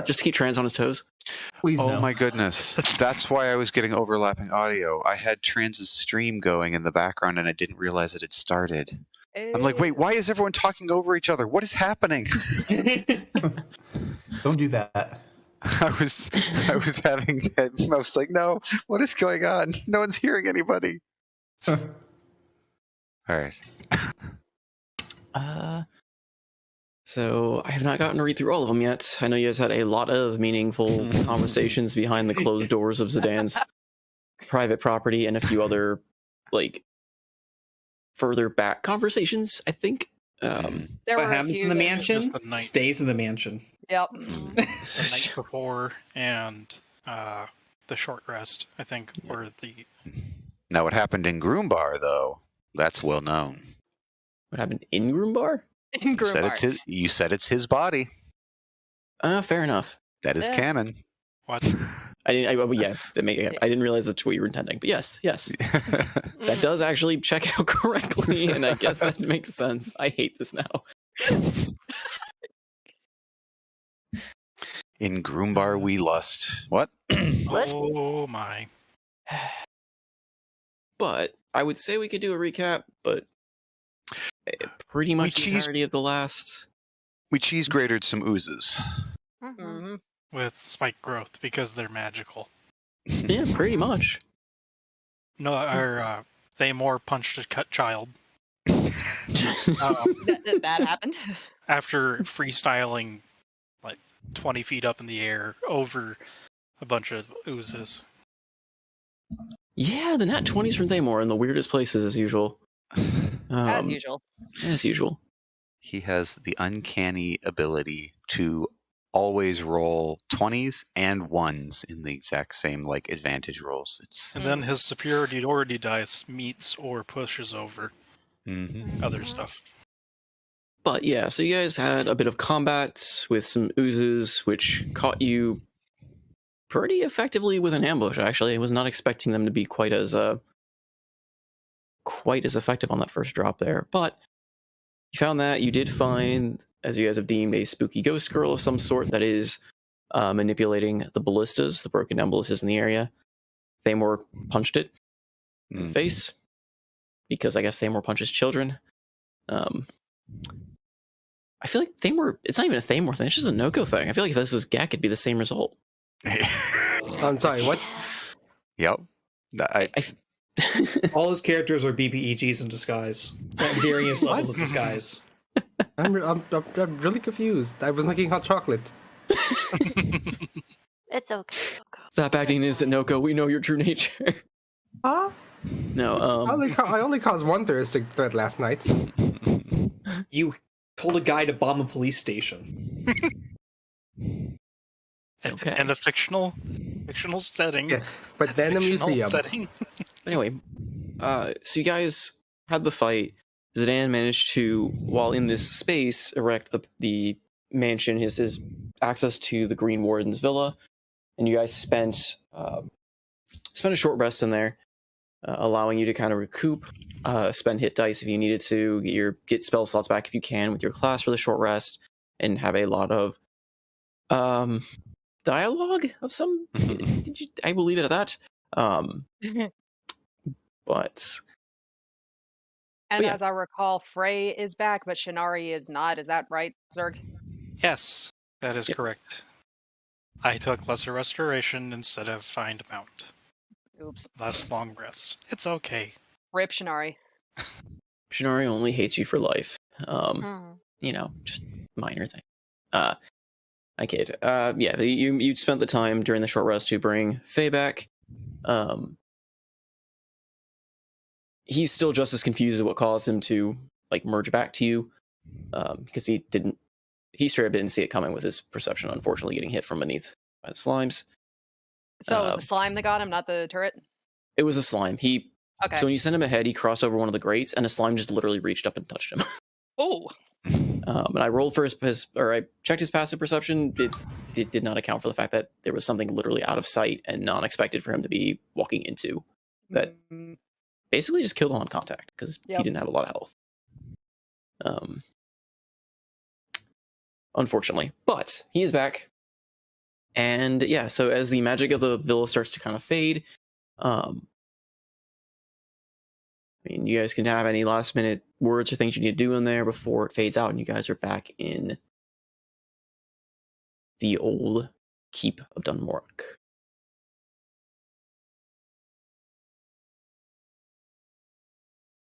Just to keep Trans on his toes. Please Oh no. my goodness. That's why I was getting overlapping audio. I had Trans's stream going in the background and I didn't realize it had started. I'm like, wait, why is everyone talking over each other? What is happening? Don't do that. I was like, no, what is going on? No one's hearing anybody. All right. So I have not gotten to read through all of them yet. I know you guys had a lot of meaningful conversations behind the closed doors of Zidane's private property and a few other, like, further back conversations, I think. There What were a happens few in the that- mansion Just the night. stays in the mansion. Yep. The night before and the short rest, I think, were the. Now, what happened in Groombar, though, that's well known. What happened in Groombar? In Groombar. You said it's his body. Fair enough. That is Yeah. canon. What? I didn't realize that's what you were intending, but yes. That does actually check out correctly, and I guess that makes sense. I hate this now. In Groombar we lust. What? Oh my. But I would say we could do a recap, but pretty much the entirety of the last. We cheese grated some oozes. Mhm. With spike growth because they're magical. Yeah, pretty much. No, or Thamor punched a cut child That happened. after freestyling like 20 feet up in the air over a bunch of oozes. Yeah, the nat 20s from Thamor in the weirdest places as usual. As usual. As usual. He has the uncanny ability to always roll 20s and 1s in the exact same like advantage rolls. And then his superiority dice meets or pushes over other stuff. But yeah, so you guys had a bit of combat with some oozes, which caught you pretty effectively with an ambush, actually. I was not expecting them to be quite as effective on that first drop there. But you found that. You did find, as you guys have deemed, a spooky ghost girl of some sort that is manipulating the ballistas, the broken down ballistas in the area. Thamor punched it in the face, because I guess Thamor punches children. I feel like Thamor, it's not even a Thamor thing, it's just a Noko thing. I feel like if this was Gek, it'd be the same result. I'm sorry, what? Yep. All his characters are BPEGs in disguise. At various levels of disguise. I'm really confused. I was making hot chocolate. It's okay. Stop acting innocent, Noko. We know your true nature. Huh? No, I only caused one terroristic threat last night. You told a guy to bomb a police station. Okay. And a fictional setting. Yes, but then a Fictional museum. setting. Anyway, so you guys had the fight. Zidane managed to, while in this space, erect the mansion, his access to the Green Warden's villa, and you guys spent a short rest in there, allowing you to kind of recoup, spend hit dice if you needed to, get spell slots back if you can with your class for the short rest, and have a lot of dialogue of some. I will leave it at that. But And yeah. as I recall, Frey is back, but Shinari is not. Is that right, Zerg? Yes, that is Yep. correct. I took Lesser Restoration instead of Find Mount. Oops. Last long rest. It's okay. Rip Shinari. Shinari only hates you for life. Mm. You know, just minor thing. I kid. Yeah, you spent the time during the short rest to bring Faye back. He's still just as confused as what caused him to like merge back to you, because he straight up didn't see it coming with his perception, unfortunately getting hit from beneath by the slimes. So it was the slime that got him, not the turret? It was a slime. Okay. So when you sent him ahead, he crossed over one of the grates, and a slime just literally reached up and touched him. Oh. And I rolled for I checked his passive perception. It did not account for the fact that there was something literally out of sight and non-expected for him to be walking into that basically just killed him on contact because he didn't have a lot of health. Unfortunately, but he is back. And yeah, so as the magic of the villa starts to kind of fade, I mean, you guys can have any last minute words or things you need to do in there before it fades out and you guys are back in the old keep of Dunmork.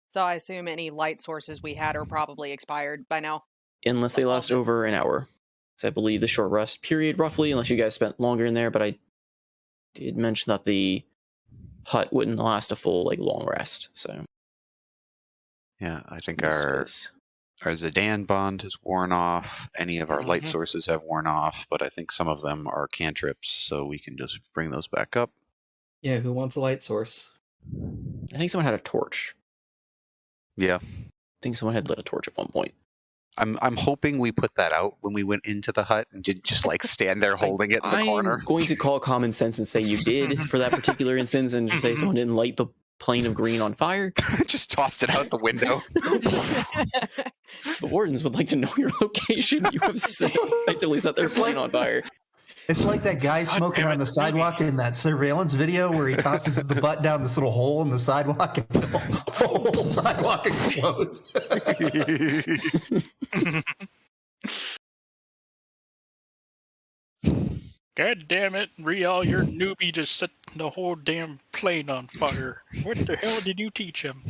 So I assume any light sources we had are probably expired by now. Unless they last over an hour. So I believe the short rest period, roughly, unless you guys spent longer in there, but I did mention that the hut wouldn't last a full, like, long rest, so. Yeah, I think our Zidane bond has worn off. Any of our light sources have worn off, but I think some of them are cantrips, so we can just bring those back up. Yeah, who wants a light source? I think someone had a torch. Yeah. I think someone had lit a torch at one point. I'm hoping we put that out when we went into the hut and did just like stand there holding it in the corner. I'm going to call common sense and say you did for that particular instance and just say someone didn't light the plane of green on fire. Just tossed it out the window. The wardens would like to know your location. You have effectively set their plane on fire. It's like that guy smoking on the sidewalk in that surveillance video where he tosses the butt down this little hole in the sidewalk and the whole sidewalk explodes. God damn it, Rial, your newbie just set the whole damn plane on fire. What the hell did you teach him?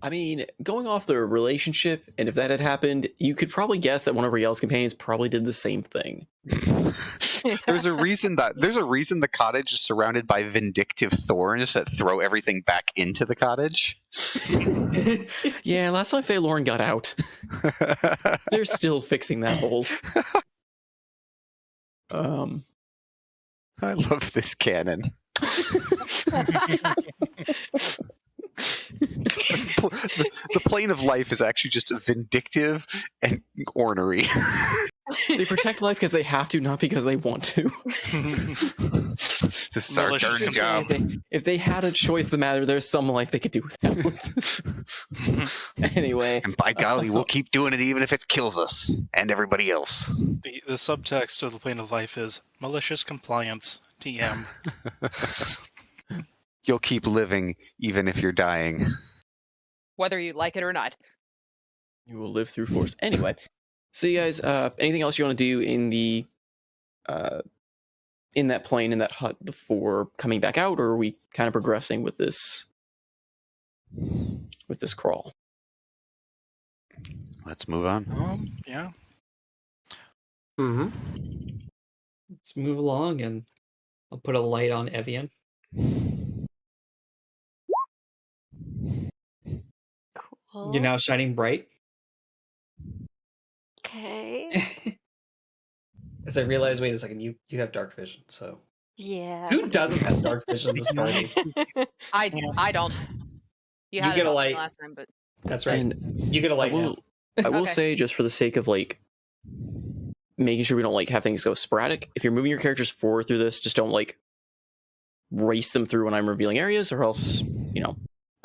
I mean, going off the relationship, and if that had happened, you could probably guess that one of Riel's companions probably did the same thing. There's a reason the cottage is surrounded by vindictive thorns that throw everything back into the cottage. Yeah, last time Faye Lauren got out. They're still fixing that hole. I love this cannon. The plane of life is actually just vindictive and ornery. They protect life because they have to, not because they want to. This is our dirty job. If they had a choice of the matter, there's some life they could do without. Anyway. And by golly, we'll keep doing it even if it kills us and everybody else. The subtext of the plane of life is malicious compliance, TM. You'll keep living even if you're dying. Whether you like it or not. You will live through force. Anyway, so you guys, anything else you want to do in the, in that plane, in that hut before coming back out, or are we kind of progressing with this crawl? Let's move on. Yeah. Mm-hmm. Let's move along, and I'll put a light on Evian. Cool. You're now shining bright. Okay. As I realize, wait a second, you have dark vision, so Yeah. who doesn't have dark vision this party? I don't. You had get it a on me light. last time, but That's right. And You get a light now. I will Okay. say, just for the sake of, like, making sure we don't, like, have things go sporadic, if you're moving your characters forward through this, just don't, like, race them through when I'm revealing areas, or else, you know,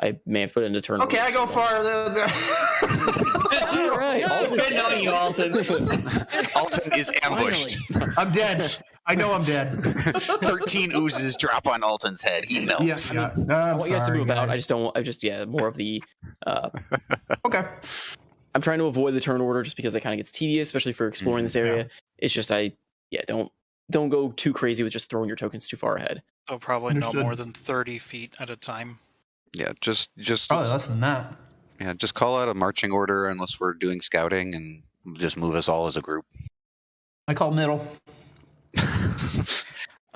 I may have put it into turn. Okay, I go farther. All right. It's good knowing you, Alton. Alton is ambushed. I'm dead. I know I'm dead. 13 oozes drop on Alton's head. He melts. Yeah. No, I I'm want you guys to sorry, move out. guys. More of the. Okay. I'm trying to avoid the turn order just because it kind of gets tedious, especially for exploring this area. It's just don't go too crazy with just throwing your tokens too far ahead. So probably no Understood. more than 30 feet at a time. Yeah, just Probably less than that. yeah, just call out a marching order unless we're doing scouting, and just move us all as a group. I call middle.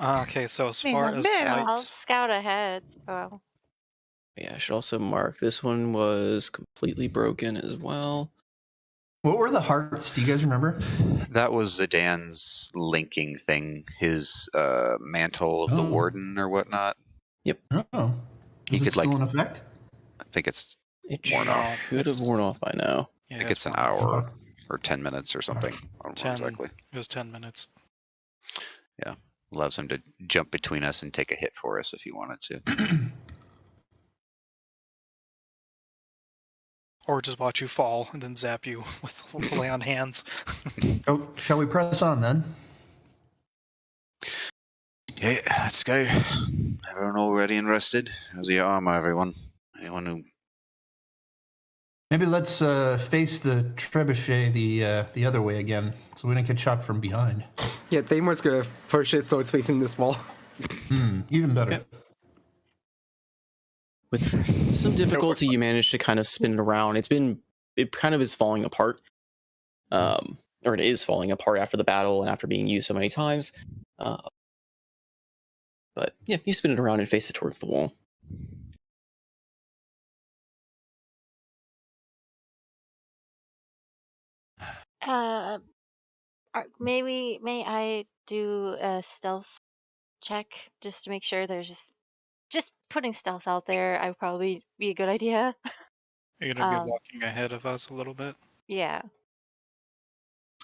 Okay, so as In far the as middle. I'll lights, scout ahead. So. Yeah, I should also mark this one was completely broken as well. What were the hearts? Do you guys remember? That was Zidane's linking thing, his mantle of the Oh. warden or whatnot. Oh. You Is it could, still like- in effect? I think it's It Worn off. should have worn off by now. yeah, I think it's an one of- hour or 10 minutes or something. I don't know 10. exactly. It was 10 minutes. Allows him to jump between us and take a hit for us if he wanted to. or just watch you fall and then zap you with lay on hands. Oh, shall we press on then? Okay, let's go. Everyone all ready and rested? How's the armor, everyone? Anyone who... Maybe let's face the trebuchet the other way again, so we don't get shot from behind. Yeah, Thamor's gonna push it so it's facing this wall. Even better. Okay. With some difficulty, you manage to kind of spin it around. It kind of is falling apart. Or it is falling apart after the battle and after being used so many times. But yeah, you spin it around and face it towards the wall. May I do a stealth check just to make sure there's just putting stealth out there? I would probably be a good idea. You're gonna be walking ahead of us a little bit. Yeah.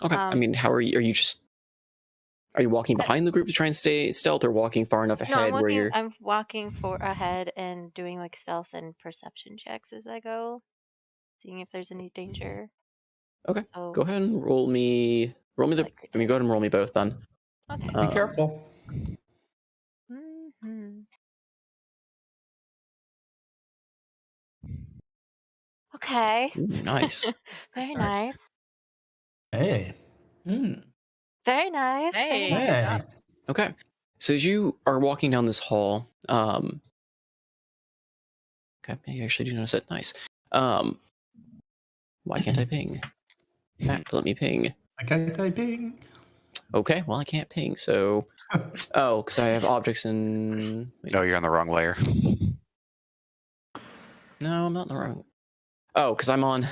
Okay. I mean, how are you? Are you walking behind the group to try and stay stealth, or walking far enough ahead No, where you're? I'm walking ahead and doing like stealth and perception checks as I go, seeing if there's any danger. Okay. So, Go ahead and roll me. Roll me the. I mean, go ahead and roll me both then. Okay. Be careful. Mm-hmm. Okay. Ooh, nice. Very start. nice. Hey. Very nice. Hey. Very nice. Hey. Okay. So as you are walking down this hall, okay, you actually do notice it. Nice. Why can't I ping? Matt, let me ping. I can't typing. Okay, well I can't ping, so oh, because I have objects in. Wait, No, you're on the wrong layer. no, I'm not in the wrong. Oh, because I'm on.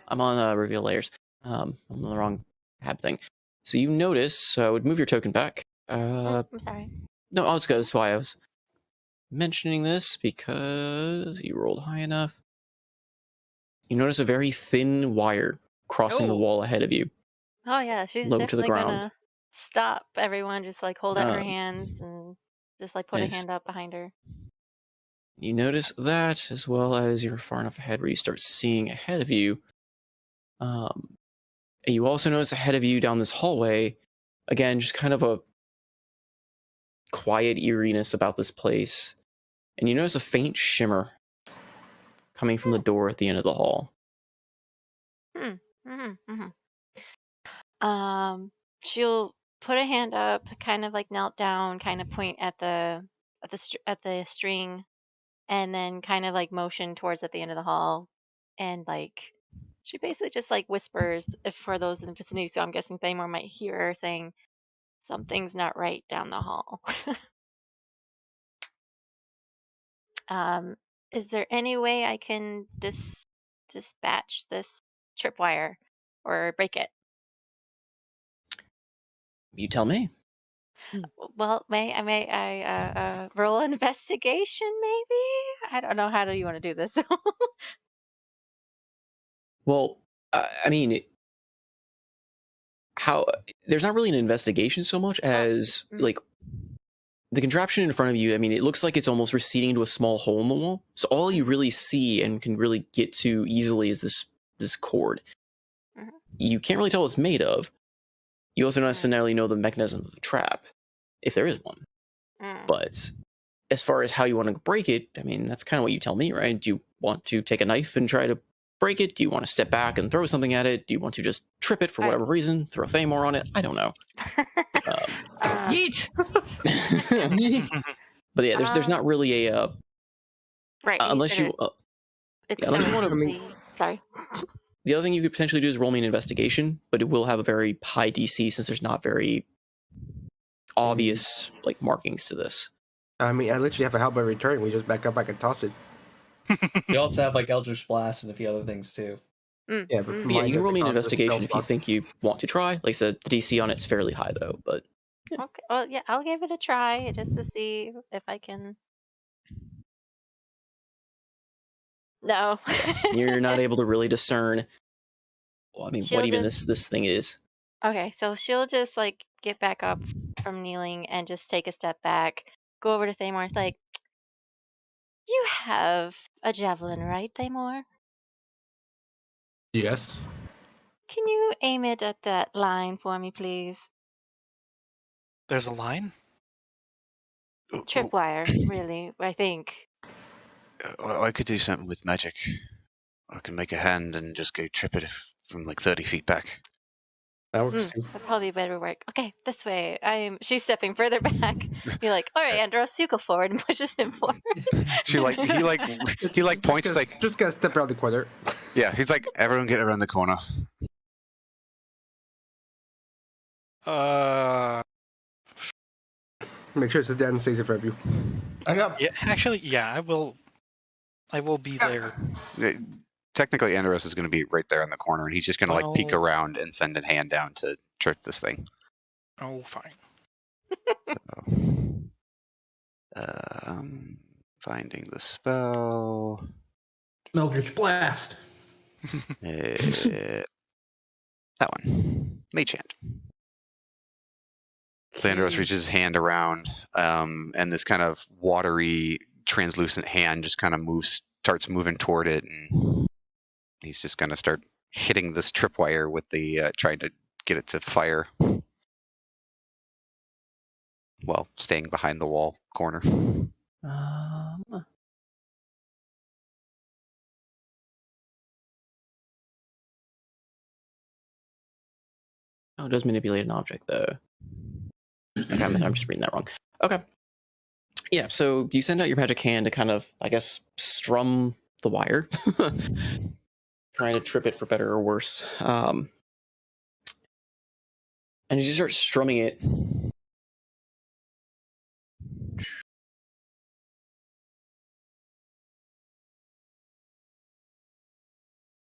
I'm on reveal layers. I'm on the wrong tab thing. So you notice. So I would move your token back. I'm sorry. No, I'll just go. That's why I was mentioning this, because you rolled high enough. You notice a very thin wire crossing the Oh. wall ahead of you. Oh yeah, she's Low to the definitely ground. gonna stop everyone. Just like hold out her Um, hands and just like put a nice. hand up behind her. You notice that, as well as you're far enough ahead where you start seeing ahead of you. And you also notice ahead of you down this hallway, again, just kind of a quiet eeriness about this place. And you notice a faint shimmer coming from the door at the end of the hall. She'll put a hand up, kind of like knelt down, kind of point at the string, and then kind of like motion towards at the end of the hall, and like she basically just like whispers if for those in the vicinity. So I'm guessing Thamor might hear her saying, "Something's not right down the hall." Is there any way I can dispatch this tripwire or break it? You tell me. Well, may I roll an investigation? Maybe I don't know. How do you want to do this? Well, I mean, how there's not really an investigation so much as like the contraption in front of you. I mean, it looks like it's almost receding into a small hole in the wall. So all you really see and can really get to easily is this cord. You can't really tell what it's made of. You also don't necessarily know the mechanism of the trap, if there is one. But as far as how you want to break it, I mean, that's kind of what you tell me, right? Do you want to take a knife and try to break it? Do you want to step back and throw something at it? Do you want to just trip it for whatever reason? Throw Thamor on it? I don't know. Yeet! But yeah, there's not really a right. unless you It's unless you want to. Sorry. The other thing you could potentially do is roll me an investigation, but it will have a very high DC since there's not very obvious like markings to this. I mean, I literally have a help by return. We just back up. I can toss it. You also have like Eldritch Blast and a few other things too. Yeah, but Yeah, you can roll me an cost us investigation spell if you slot. think you want to try. Like I said, the DC on it's fairly high though, but Okay. Well, yeah, I'll give it a try just to see if I can. No. you're not able to really discern. Well, I mean, She'll what even just- this thing is. Okay, so she'll just like get back up from kneeling and just take a step back, go over to Thamor. It's like, you have a javelin, right, Thamor? Yes. Can you aim it at that line for me, please? There's a line? Tripwire, really, I think. I could do something with magic. I can make a hand and just go trip it from like 30 feet back. That works too. That'd probably better work. Okay, this way. She's stepping further back. Be like, all right, Andros, you go forward, and pushes him forward. He points like, Just gotta step around the corner. yeah, he's like, everyone get around the corner. Make sure Sedan stays in front of you. I got. Yeah, actually, yeah, I will be there. Technically, Andros is going to be right there in the corner, and he's just going to like peek Well- around and send a hand down to trip this thing. Oh, fine. Finding the spell. Eldritch Blast. That one. Mage hand. So Andros reaches his hand around, and this kind of watery, translucent hand just kind of starts moving toward it, and he's just going to start hitting this tripwire with the, trying to get it to fire. Well, staying behind the wall corner. Oh, it does manipulate an object, though. Okay, I'm just reading that wrong. Okay. Yeah, so you send out your magic hand to kind of, I guess, strum the wire. Trying to trip it for better or worse. And as you start strumming it,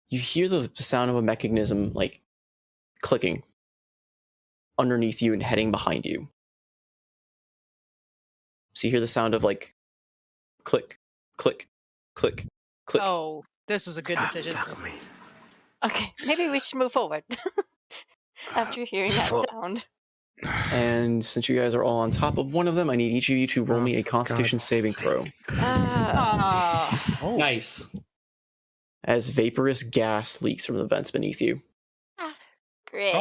you hear the sound of a mechanism, like, clicking underneath you and heading behind you. So you hear the sound of, like, click, click, click, click. Oh, this was a good decision. Okay, maybe we should move forward. After hearing that sound. And since you guys are all on top of one of them, I need each of you to roll me a Constitution saving throw. Nice. As vaporous gas leaks from the vents beneath you. Great.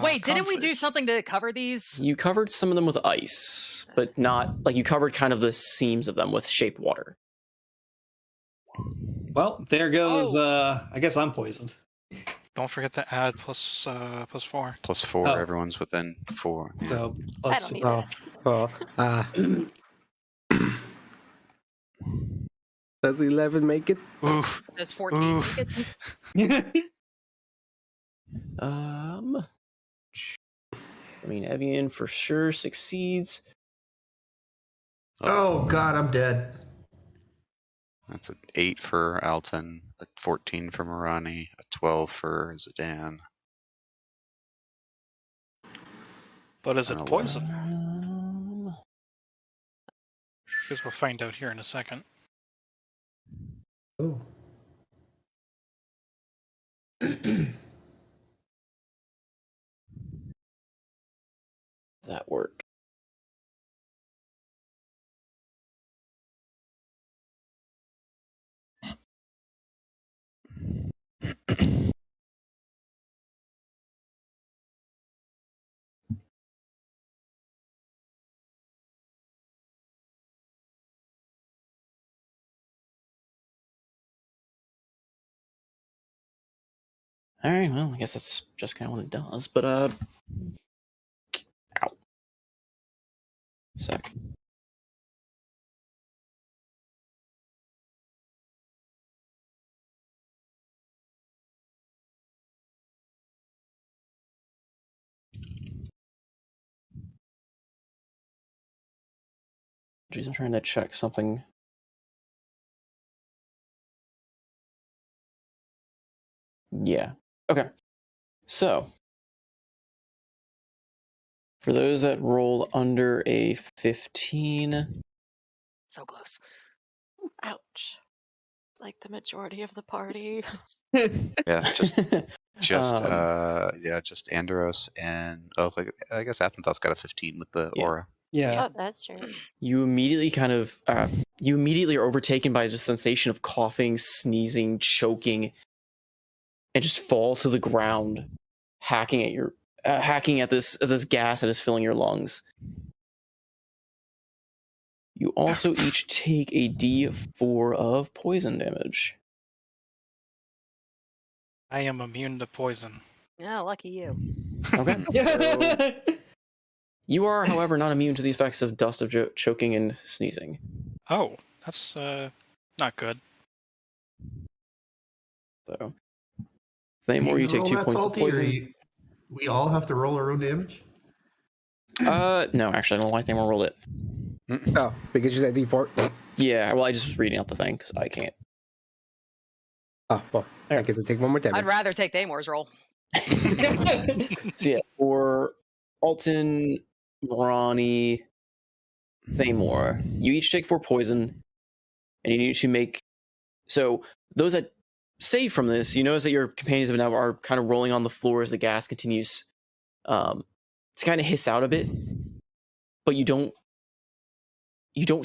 Wait, didn't we do something to cover these? You covered some of them with ice, but not, like, you covered kind of the seams of them with shape water. Well, there goes. I guess I'm poisoned. Don't forget to add plus 4. Plus 4, Oh. everyone's within 4. Yeah. So I plus don't need Oh. Does 11 make it? Oof. Does 14 Oof. make it? I mean, Evian for sure succeeds. Oh God, I'm dead. That's an 8 for Alton, a 14 for Marani, a 12 for Zidane. But is it And a poison? Because we'll find out here in a second. Oh. That work. All right, well, I guess that's just kind of what it does, but, ow. Sec. Jeez, I'm trying to check something. Yeah. Okay. So, for those that roll under a 15, So close. Ouch. Like the majority of the party. Yeah, just Um, just Andros and I guess Athentoth's got a 15 with the Yeah. aura. Yeah. Oh, that's true. you immediately kind of, you immediately are overtaken by the sensation of coughing, sneezing, choking, and just fall to the ground, hacking at this gas that is filling your lungs. You also each take a D4 of poison damage. I am immune to poison. Yeah, lucky you. Okay. So you are, however, not immune to the effects of dust of choking and sneezing. Oh, that's not good. So, Thamor, you take roll 2 that points of salty, or poison. we all have to roll our own damage? No, actually, I don't know why Thamor rolled it. Oh, because you said D4. Yeah, well, I just was reading out the thing, because I can't. Oh, well, I guess I take one more damage. I'd rather take Thamor's roll. So yeah, for Alton, Morani, Thamor, you each take 4 poison, and you need to make... So, those that save from this, you notice that your companions of now are kind of rolling on the floor as the gas continues to kind of hiss out a bit, but you don't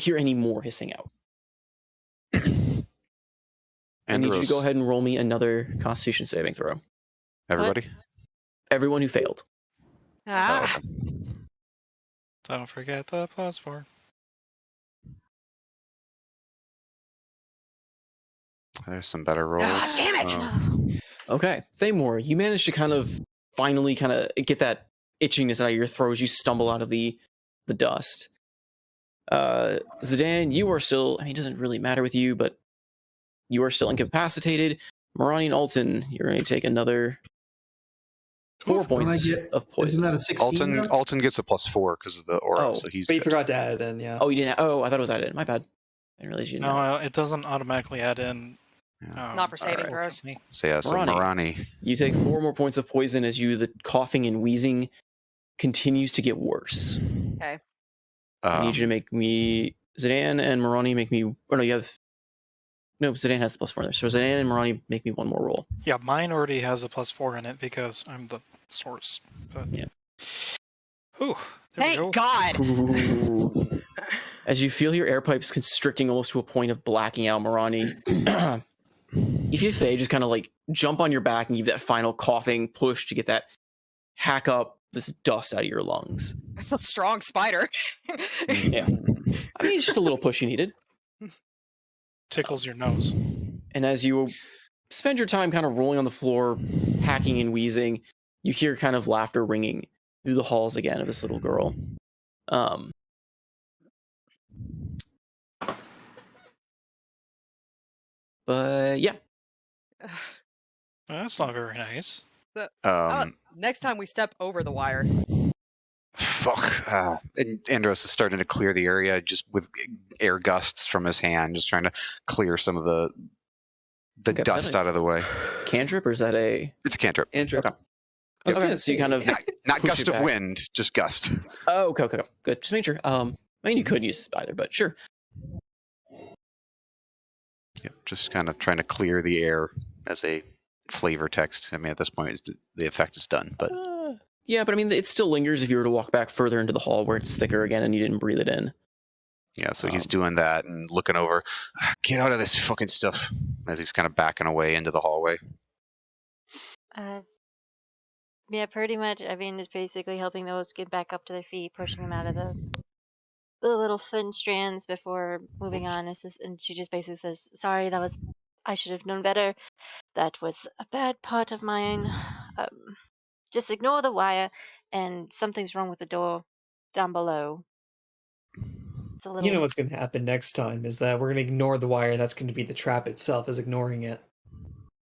hear any more hissing out. I need you to go ahead and roll me another Constitution saving throw. Everybody? Everyone who failed. Ah, Don't forget the +4. There's some better rolls. damn it! Okay, Thamor, you managed to kind of finally get that itchiness out of your throat as you stumble out of the dust. Zidane, you are still, I mean, it doesn't really matter with you, but you are still incapacitated. Morani and Alton, you're going to take another 4 points of poison. Isn't that a 16? Alton gets a +4 because of the aura, Oh, so he's But you good. forgot to add it in, yeah. Oh, you didn't? Oh, I thought it was added in. My bad. I didn't realize you didn't. No, it doesn't automatically add in. Yeah. Not for saving alright. throws. So yeah, so Morani. You take 4 more points of poison as the coughing and wheezing continues to get worse. Okay. I need you to make me, Zidane and Morani make me, oh no, Zidane has the +4 there. So Zidane and Morani make me one more roll. Yeah, mine already has a +4 in it because I'm the source. But... Yeah. Ooh, there we go. Thank God! Ooh. As you feel your air pipes constricting almost to a point of blacking out, Morani, if you fail, just kind of like jump on your back and give that final coughing push to get that hack up this dust out of your lungs. That's a strong spider. Yeah. I mean, it's just a little push you needed. Tickles your nose. And as you spend your time kind of rolling on the floor, hacking and wheezing, you hear kind of laughter ringing through the halls again of this little girl. But yeah. That's not very nice. Next time we step over the wire. Fuck. And Andros is starting to clear the area just with air gusts from his hand, just trying to clear some of the Okay, dust out of the way. Cantrip, or is that a... It's a cantrip. Andrew. Okay. I was Okay, gonna so you say, kind of... Not push gust it of back. wind, just gust. Oh, okay. Good. Just make sure. I mean, you could use either, but sure. Yeah, just kind of trying to clear the air as a flavor text. I mean, at this point, the effect is done, but... Yeah, but I mean, it still lingers if you were to walk back further into the hall where it's thicker again and you didn't breathe it in. Yeah, so he's doing that and looking over. Get out of this fucking stuff, as he's kind of backing away into the hallway. Yeah, pretty much. I mean, it's basically helping those get back up to their feet, pushing them out of the little thin strands before moving on. And she just basically says, "Sorry, I should have known better. That was a bad part of mine. Just ignore the wire, and something's wrong with the door down below." It's a little... You know what's going to happen next time is that we're going to ignore the wire, and that's going to be the trap itself is ignoring it.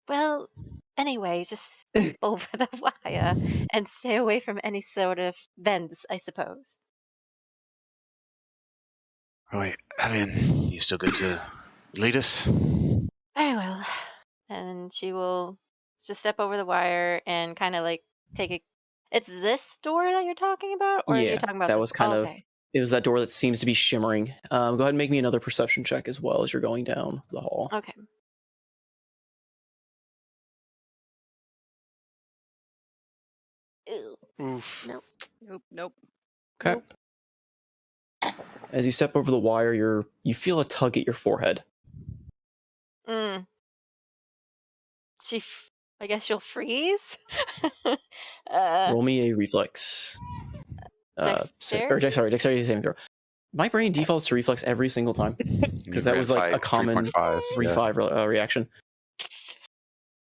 Well, anyway, just step over the wire and stay away from any sort of vents, I suppose. Right, I mean, you still good to lead us? Very well. And she will just step over the wire and kind of like take a... It's this door that you're talking about? Or are you talking about that this... was kind of... It was that door that seems to be shimmering. Go ahead and make me another perception check as well as you're going down the hall. Okay. Ew. Oof. Nope. Okay. As you step over the wire, you feel a tug at your forehead. Mm. I guess you'll freeze. Roll me a reflex. Dexterity? Dexterity saving throw. My brain defaults to reflex every single time because that was like a common 3-5 reaction.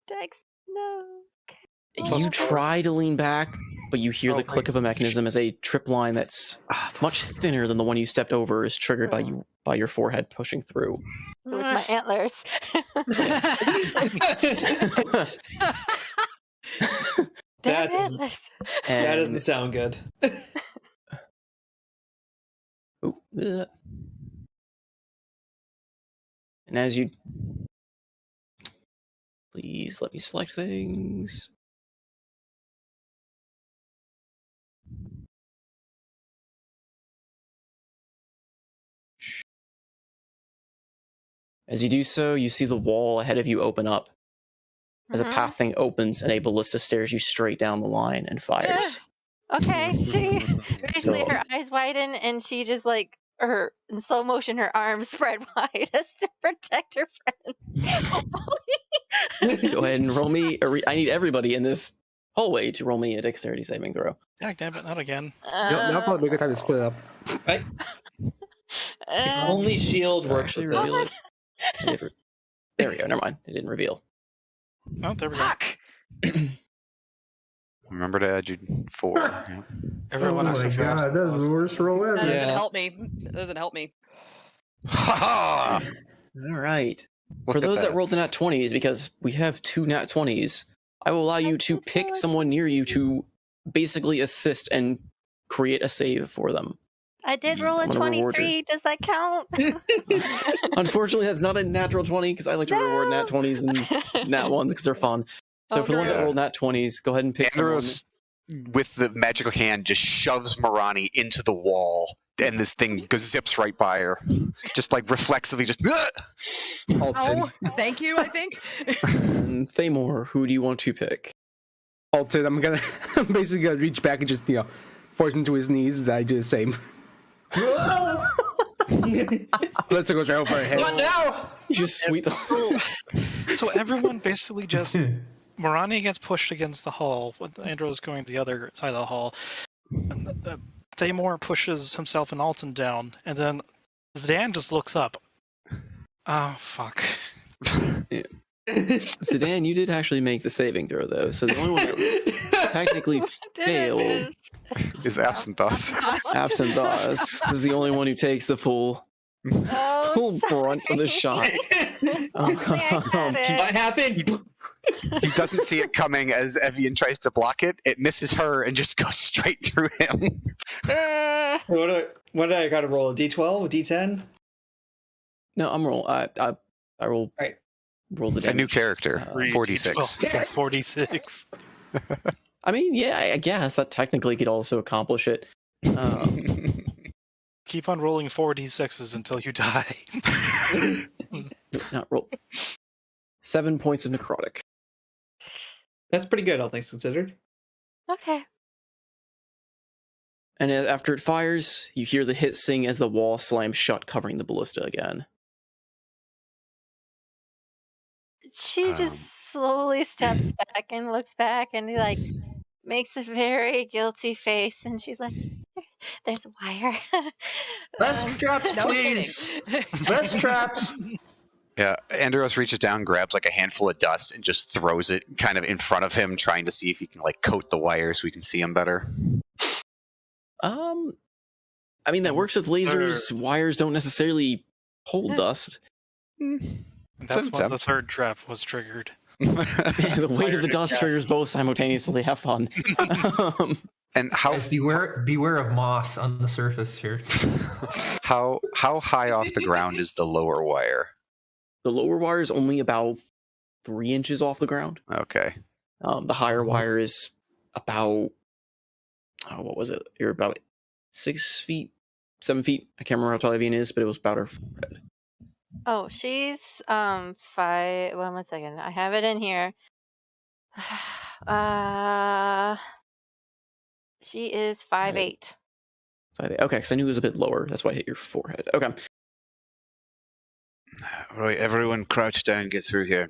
Dex, no. You try to lean back, but you hear the click of a mechanism as a trip line that's much thinner than the one you stepped over is triggered by your forehead pushing through. It was my antlers. That Damn doesn't, antlers. that doesn't sound good. And as you... Please let me select things. As you do so, you see the wall ahead of you open up. As a path thing opens and a ballista stares you straight down the line and fires. Okay, she basically her eyes widen and she just like in slow motion her arms spread wide as to protect her friend. Go ahead and roll me. I need everybody in this hallway to roll me a dexterity saving throw. Damn it, not again. Now probably a good time to split up. Right? If only shield works Actually with reveal this. it. There we go. Never mind. It didn't reveal. Oh, there we go. Remember to add your 4. Yeah. Everyone oh else my is god, that's the worst roll ever. That doesn't Yeah. help me. That doesn't help me. Ha All right. For those that rolled the nat 20s, because we have 2 nat 20s, I will allow you to pick someone near you to basically assist and create a save for them. I did roll a I'm gonna reward 23. Does that count? Unfortunately, that's not a natural 20 because I like to reward nat 20s and nat 1s because they're fun. So for the ones that rolled nat 20s, go ahead and pick someone. Andros, with the magical hand, just shoves Marani into the wall, and this thing zips right by her. Just like reflexively, just... Oh, thank you, I think. And Thamor, who do you want to pick? Alton, I'm basically gonna reach back and just, force him to his knees as I do the same. Let's go right over her head. What now? You just sweep the... So everyone basically just... Morani gets pushed against the hull, with Andros going to the other side of the hull. And, Thamor pushes himself and Alton down, and then Zidane just looks up. Oh, fuck. Zidane, you did actually make the saving throw, though, so the only one that technically failed is Absinthe. Absinthe is the only one who takes the full brunt of the shot. What happened? He doesn't see it coming as Evian tries to block it. It misses her and just goes straight through him. What do I gotta roll? A d12? A d10? No, I'm roll. I roll. Right. Roll the damage. A new character. 46. That's 46. I mean, yeah, I guess that technically could also accomplish it. Keep on rolling 4d6s until you die. Not roll. 7 points of necrotic. That's pretty good, all things considered. Okay. And after it fires, you hear the hit sing as the wall slams shut, covering the ballista again. She just slowly steps back and looks back and like makes a very guilty face, and she's like, "There's a wire." Less traps, No please. kidding. Less traps. Yeah, Andros reaches down, grabs like a handful of dust, and just throws it kind of in front of him, trying to see if he can like coat the wire so we can see him better. I mean, that works with lasers. Wires don't necessarily hold dust. That's why the third trap was triggered. The weight of the dust triggers both simultaneously. Have fun. And how Guys, beware of moss on the surface here. how high off the ground is the lower wire? The lower wire is only about 3 inches off the ground. Okay. The higher wire is about, what was it? You're about 6 feet, 7 feet. I can't remember how tall Evian is, but it was about her forehead. Oh, she's 5. Well, 1 second. I have it in here. She is 5'8". Okay, because I knew it was a bit lower. That's why I hit your forehead. Okay. Right, everyone crouch down, get through here.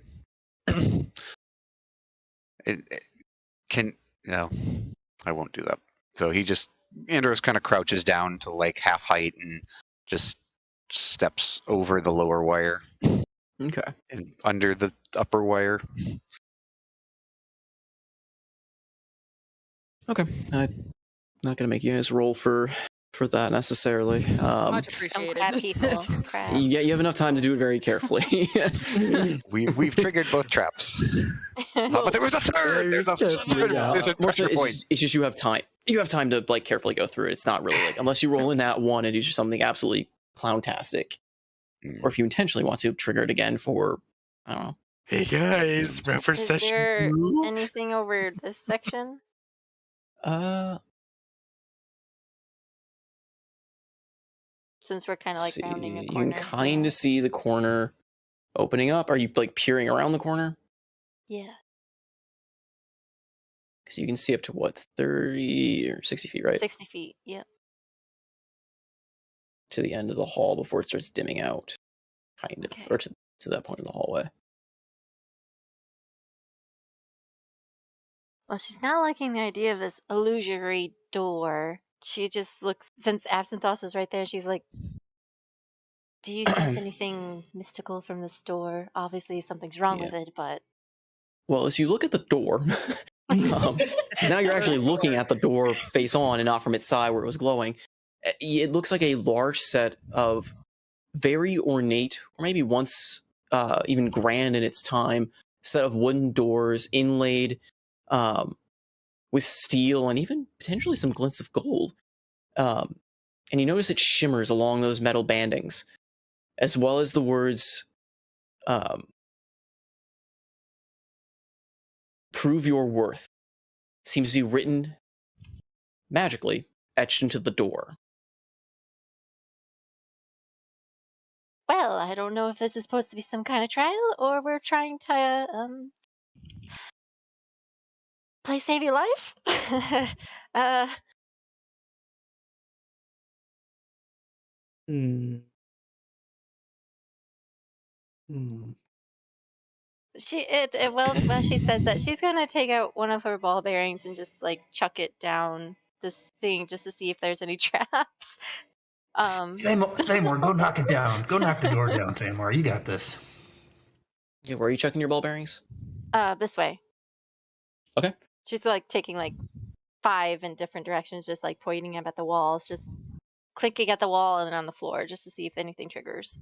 No, I won't do that. So Andros kind of crouches down to like half height and just steps over the lower wire Okay. and under the upper wire. Okay. I'm not gonna make you guys roll for that necessarily. Much Some appreciated. crab people. Crab. You have enough time to do it very carefully. We've triggered both traps. But there was a third. There's a pressure point. It's just you have time. You have time to like carefully go through it. It's not really like unless you roll in that one and do something absolutely clowntastic, or if you intentionally want to trigger it again for I don't know. Hey guys, round for Is session there 2? anything over this section? Since we're kind of like rounding a You corner. can kind of see the corner opening up. Are you like peering around the corner? Yeah. Because you can see up to what 30 or 60 feet, right? 60 feet. Yep. To the end of the hall before it starts dimming out, kind of, Okay. or to that point in the hallway. Well, she's not liking the idea of this illusory door. She just looks, since Absinthoss is right there, she's like, do you sense anything mystical from this door? Obviously, something's wrong with it, but. Well, as you look at the door, now you're actually looking at the door face on and not from its side where it was glowing. It looks like a large set of very ornate, or maybe once even grand in its time, set of wooden doors inlaid with steel and even potentially some glints of gold. And you notice it shimmers along those metal bandings, as well as the words, prove your worth, seems to be written magically, etched into the door. Well, I don't know if this is supposed to be some kind of trial or we're trying to play save your life. Hmm. Hmm. Well, she says that she's gonna take out one of her ball bearings and just like chuck it down this thing just to see if there's any traps. Thamor, go knock it down. Go knock the door down, Thamor. You got this. Yeah, where are you checking your ball bearings? This way. Okay. She's like taking like 5 in different directions, just like pointing them at the walls, just clicking at the wall and then on the floor, just to see if anything triggers.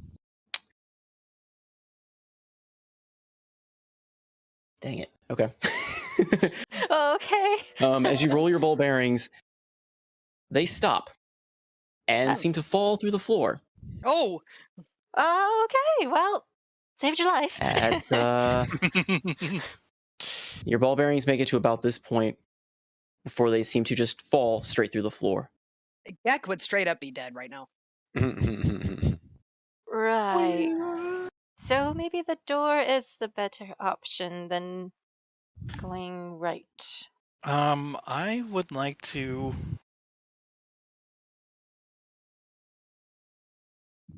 Dang it. Okay. Okay. As you roll your ball bearings, they stop and seem to fall through the floor. Oh, Okay. Well, saved your life. Your ball bearings make it to about this point before they seem to just fall straight through the floor. Gek would straight up be dead right now. Right. So maybe the door is the better option than going right. I would like to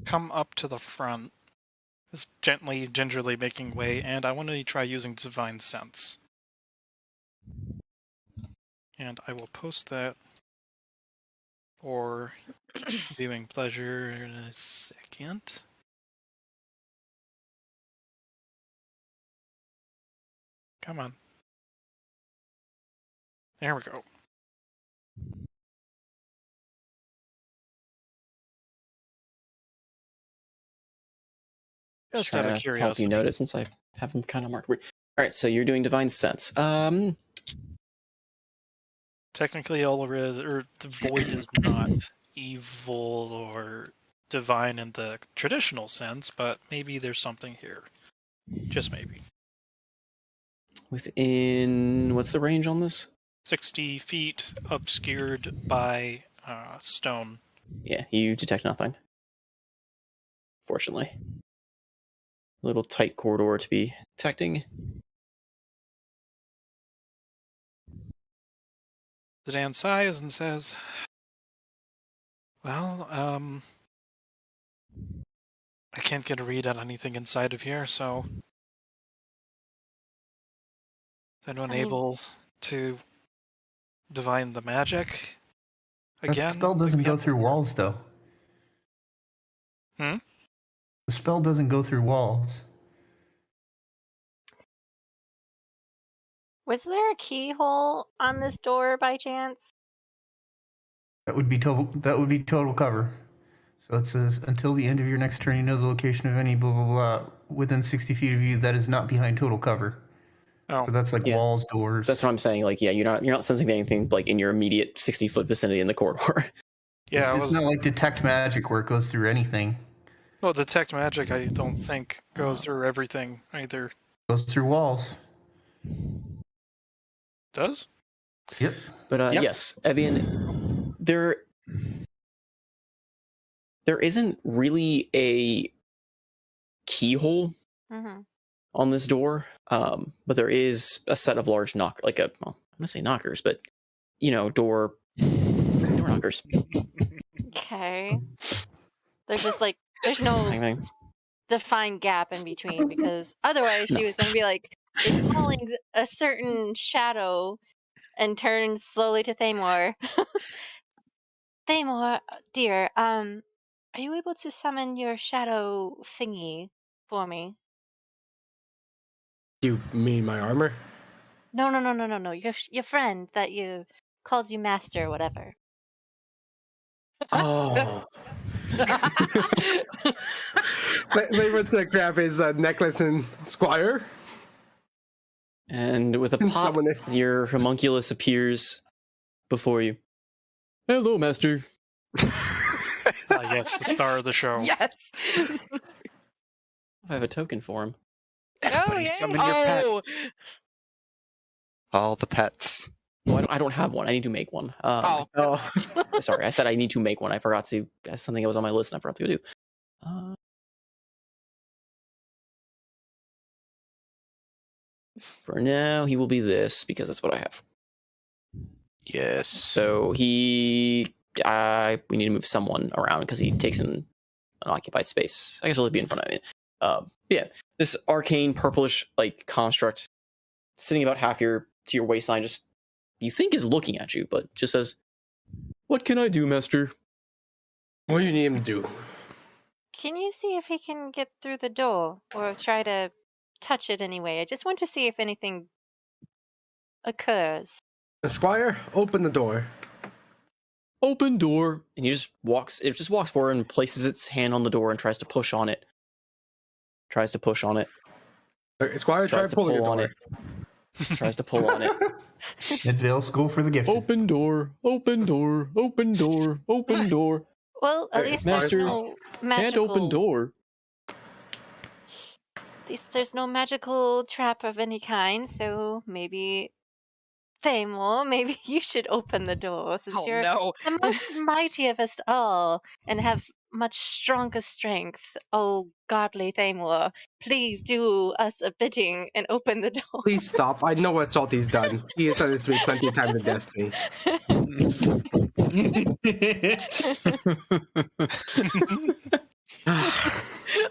come up to the front, just gently, gingerly making way, and I want to try using Divine Sense. And I will post that for viewing pleasure in a second. Come on. There we go. Just out of Help curiosity. you notice since I have them kind of marked weird. All right, so you're doing Divine Sense. Technically, the void is not evil or divine in the traditional sense, but maybe there's something here. Just maybe. Within what's the range on this? 60 feet, obscured by stone. Yeah, you detect nothing. Fortunately, a little tight corridor to be detecting. Zidane sighs and says, well, I can't get a read on anything inside of here, so Anyone I mean- able to divine the magic That again? spell like doesn't we go had through before? walls, though. Hmm? The spell doesn't go through walls. Was there a keyhole on this door by chance? That would be total. That would be total cover. So it says until the end of your next turn, you know the location of any blah blah blah within 60 feet of you that is not behind total cover. Oh, So that's like Yeah. walls, doors. That's what I'm saying. Like, yeah, you're not sensing anything like in your immediate 60-foot vicinity in the corridor. yeah. It's not like detect magic where it goes through anything. Well, detect magic, I don't think goes through everything either. It goes through walls. Does? Yep. But Yep. yes, Evian, there isn't really a keyhole Mm-hmm. on this door, but there is a set of large I'm gonna say knockers, but door knockers. Okay. There's just like there's no Bang, bang. defined gap in between because otherwise No. she was gonna be like it's calling a certain shadow and turns slowly to Thamor. Thamor, dear, are you able to summon your shadow thingy for me? You mean my armor? No. Your friend that you calls you master or whatever. Oh. Labor's gonna grab his necklace and Squire. And with a And pop, summon it. your homunculus appears before you. Hello, master. Yes, the star of the show. Yes. I have a token for him. Everybody yay. summon your pet. Oh, All the pets. Well, I don't have one. I need to make one. oh, Oh. Sorry, I said I need to make one. I forgot to. That's something that was on my list and I forgot to do. For now, he will be this because that's what I have. Yes. So we need to move someone around because he takes an occupied space. I guess he'll be in front of me. Yeah, this arcane purplish like construct, sitting about half to your waistline, just you think is looking at you, but just says, "What can I do, master?" What do you need him to do? Can you see if he can get through the door or try to touch it anyway? I just want to see if anything occurs. Squire, open the door. Open door, and he just walks. It just walks forward and places its hand on the door and tries to push on it. Squire, try Tries to pulling your pull on door. it. Tries to pull on it. Midvale School for the Gifted. Open door. Open door. Open door. Open door. Well, at Hey, least Master, there's no magical. Can't open door. At least there's no magical trap of any kind. So maybe Thamor, maybe you should open the door since oh you're no. the most mighty of us all and have much stronger strength. Oh, godly Thamor, please do us a bidding and open the door. Please stop. I know what Salty's done. He has done this to me plenty of times in Destiny.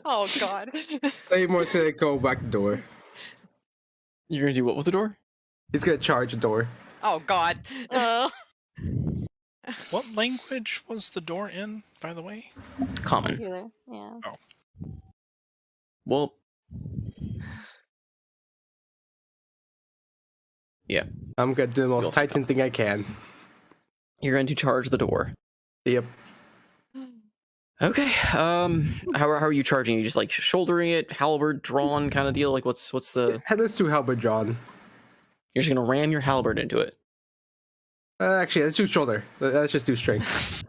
Oh God. Thamor's gonna go back the door. You're gonna do what with the door? He's gonna charge the door. Oh God. Oh. What language was the door in, by the way? Common. Healer, yeah. Well, yeah. I'm gonna do the most You'll- Titan thing I can. You're going to charge the door. Yep. Okay. How are you charging? You just like shouldering it, halberd drawn kind of deal? Like what's the? Let's do Halberd John. You're just gonna ram your halberd into it. Actually, let's do shoulder. Let's just do strength.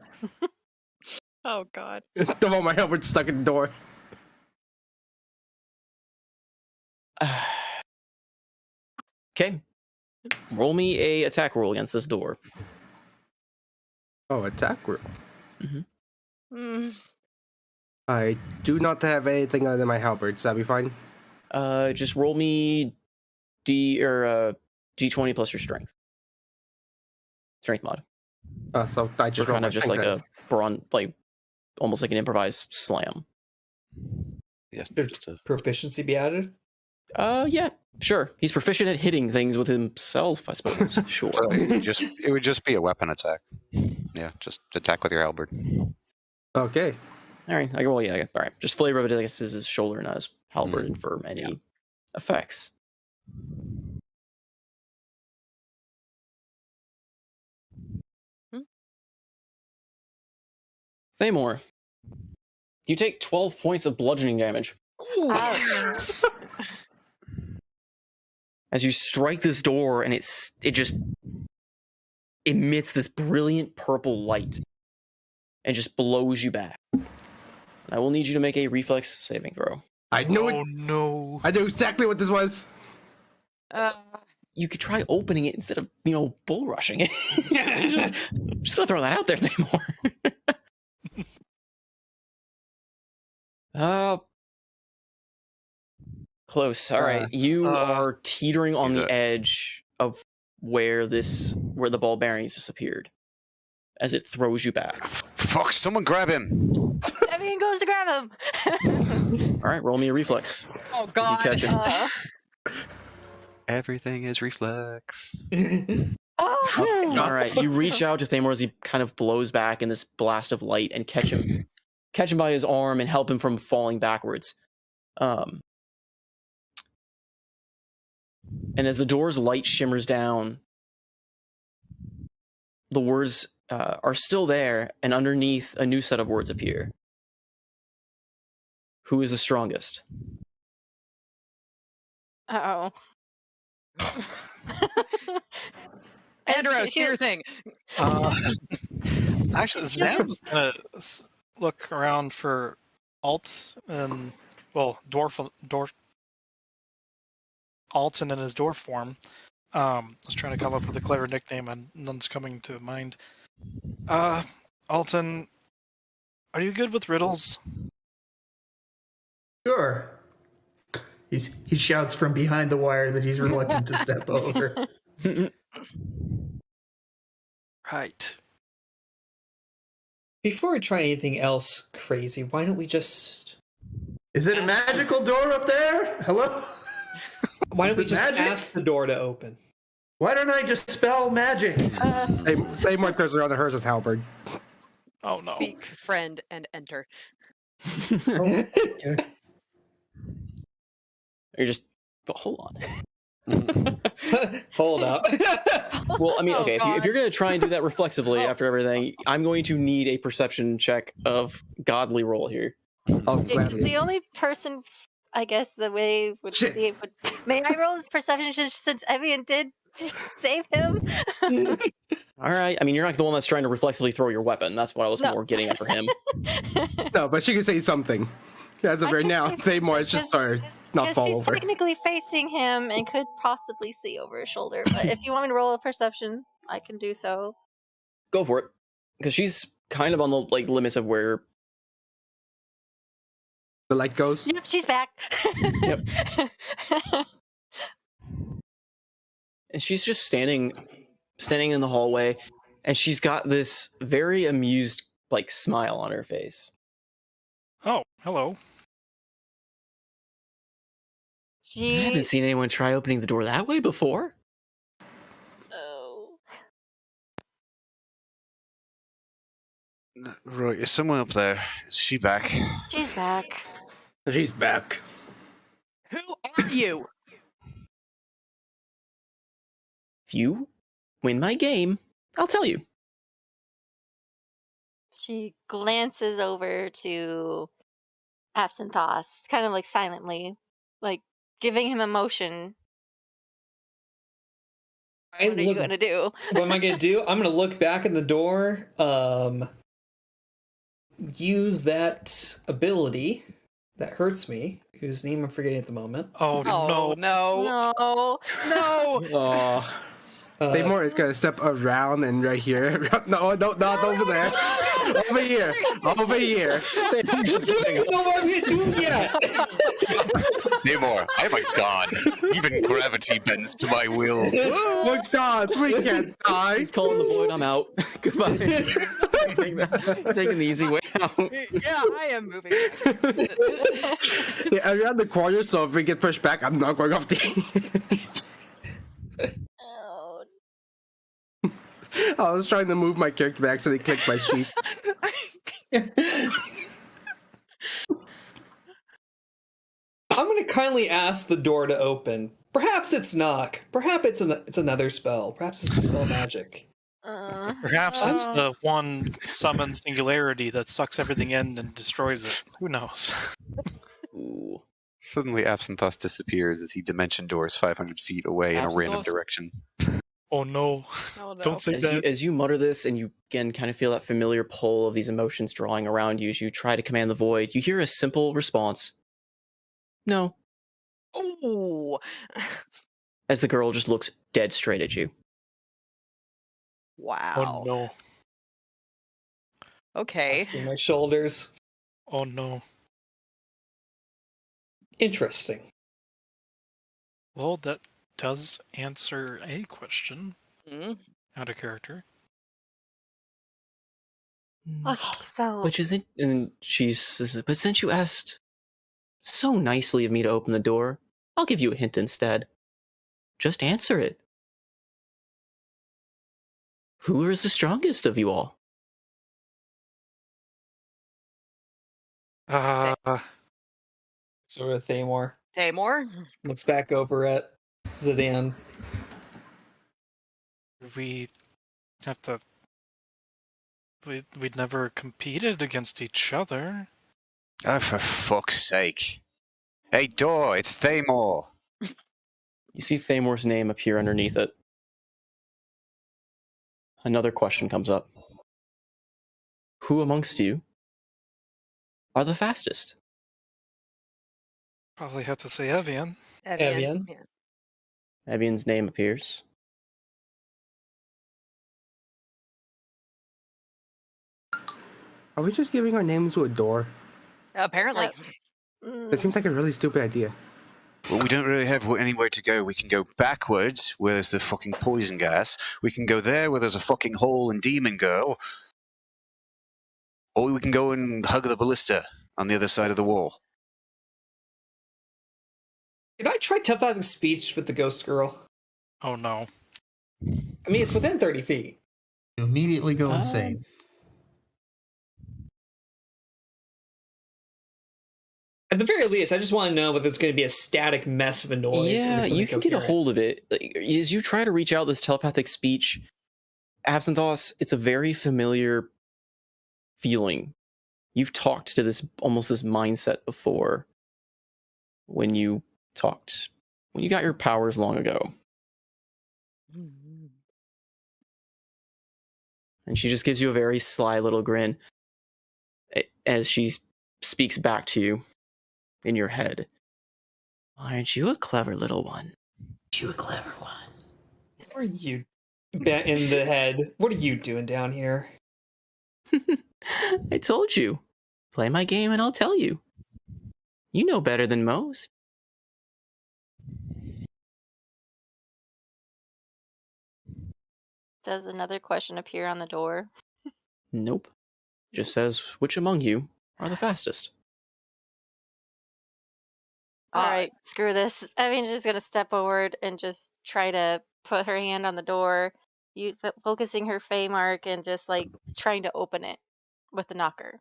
Oh God. The moment my halberd's stuck in the door. Okay. Roll me a attack roll against this door. Oh, attack roll. Mm. I do not have anything other than my halberd, so that'd be fine. Just roll me D20 plus your strength. Strength mod. So I just Or roll kind my of just like strength a almost like an improvised slam. Yes, Should just a proficiency be added? Yeah, sure. He's proficient at hitting things with himself, I suppose. Sure. So it would just be a weapon attack. Yeah, just attack with your halberd. Okay. All right. Well, yeah. All right. Just flavor of it, I guess, is his shoulder, not his halberd, and for any effects. Thamor, you take 12 points of bludgeoning damage. Ouch. As you strike this door, and it just emits this brilliant purple light and just blows you back. I will need you to make a reflex saving throw. I knew it. Oh no. I knew exactly what this was. You could try opening it instead of, bull rushing it. just gonna throw that out there, Thamor. Close. All right, you are teetering on the edge of where the ball bearings disappeared, as it throws you back. Fuck! Someone grab him! Evian goes to grab him. All right, roll me a reflex. Oh God! You catch him. Everything is reflex. Oh. All right, you reach out to Thamor as he kind of blows back in this blast of light and catch him by his arm and help him from falling backwards. And as the door's light shimmers down, the words are still there, and underneath a new set of words appear. Who is the strongest? Uh-oh. Andros, do your thing. Actually, Zan was gonna look around for Alt and dwarf Alton in his dwarf form. I was trying to come up with a clever nickname and none's coming to mind. Alton, are you good with riddles? Sure. He shouts from behind the wire that he's reluctant to step over. Right. Before we try anything else crazy, why don't we just... Is it a magical door up there? Hello? Why don't we Is it just magic? ask the door to open? Why don't I just spell magic? They more throws around hers as halberd. Oh no. Speak, friend, and enter. Okay. You're just... But hold on. Hold up. Well, I mean, Oh, okay, if you're going to try and do that reflexively after everything, I'm going to need a perception check of godly roll here. Oh, gladly. The only person, I guess, the way would Shit. be. May I roll his perception just since Evian did save him? All right. I mean, you're not the one that's trying to reflexively throw your weapon. That's what I was No. more getting at for him. No, but she can say something. As of I right can now, say Thamor is just sorry, not Because fall she's over. technically facing him and could possibly see over his shoulder. But if you want me to roll a perception, I can do so. Go for it. Because she's kind of on the limits of where... The light goes. Yep, she's back. Yep. And she's just standing in the hallway, and she's got this very amused, smile on her face. Oh, hello. I haven't seen anyone try opening the door that way before. Oh. Right, is someone up there? Is she back? She's back. She's back. Who are you? If you win my game, I'll tell you. She glances over to Absinthos, kind of silently, giving him a motion. What are you going to do? What am I going to do? I'm going to look back in the door, use that ability that hurts me, whose name I'm forgetting at the moment. Oh no. No. No. No. Oh. Thamor is gonna step around and right here. No, not over there. Over here. Over here. I don't even know what I'm going to do yet. Namor, I'm a god. Even gravity bends to my will. Oh God, we can't die. He's calling the void. I'm out. Goodbye. Taking the easy way out. Yeah, I am moving back. Yeah, around the corner, so if we get pushed back, I'm not going off the. Oh, I was trying to move my character back so they clicked my sheet. I'm going to kindly ask the door to open. Perhaps it's knock. Perhaps it's another spell. Perhaps it's dispel magic. Perhaps it's the one summon singularity that sucks everything in and destroys it. Who knows? Ooh. Suddenly, Absinthoth disappears as he dimension doors 500 feet away in a random Absinthoth? direction. Oh no. Oh, no. Don't say that. As you mutter this, and you again kind of feel that familiar pull of these emotions drawing around you as you try to command the void, you hear a simple response. No. Ooh. As the girl just looks dead straight at you. Wow. Oh no. Okay. I see my shoulders. Oh no. Interesting. Well, that does answer a question Mm. out of character. okay, so Which is it? And she says, but since you asked so nicely of me to open the door, I'll give you a hint instead. Just answer it. Who is the strongest of you all? Sort of Thamor Thamor? looks back over at Zidane. We have to. We'd never competed against each other. Oh, for fuck's sake. Hey, door, it's Thamor. You see Thamor's name appear underneath it. Another question comes up. Who amongst you are the fastest? Probably have to say Evian. Evian. Yeah. Evian's name appears. Are we just giving our names to a door? Apparently. It seems like a really stupid idea. Well, we don't really have anywhere to go. We can go backwards, where there's the fucking poison gas. We can go there, where there's a fucking hole in Demon Girl. Or we can go and hug the ballista on the other side of the wall. Can I try telepathing speech with the ghost girl? Oh no. I mean, it's within 30 feet. You immediately go insane. At the very least, I just want to know whether it's going to be a static mess of a noise. Yeah, you can get a hold of it. As you try to reach out this telepathic speech, Absinthoth, it's a very familiar feeling. You've talked to this almost this mindset before when you got your powers long ago. And she just gives you a very sly little grin as she speaks back to you in your head. Aren't you a clever little one? You a clever one. What are you in the head? What are you doing down here? I told you. Play my game and I'll tell you. You know better than most. does another question appear on the door? Nope. Just says, which among you are the fastest? All right, screw this. Evian's just gonna step forward and just try to put her hand on the door, focusing her Fey mark and just like trying to open it with the knocker.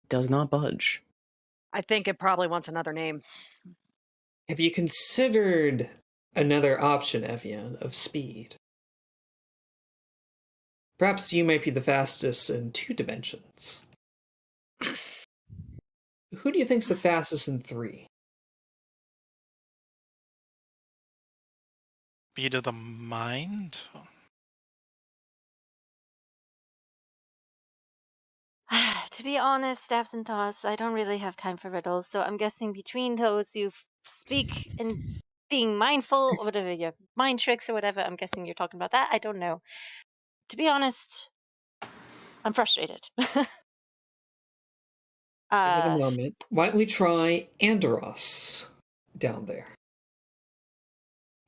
Does not budge. I think it probably wants another name. Have you considered another option, Evian, of speed? Perhaps you might be the fastest in 2 dimensions. Who do you think's the fastest in 3? Speed of the mind? To be honest, Absinthoth, I don't really have time for riddles, so I'm guessing between those who speak and being mindful, or whatever, yeah, mind tricks or whatever, I'm guessing you're talking about that. I don't know. To be honest, I'm frustrated. Wait a moment. Why don't we try Andros down there?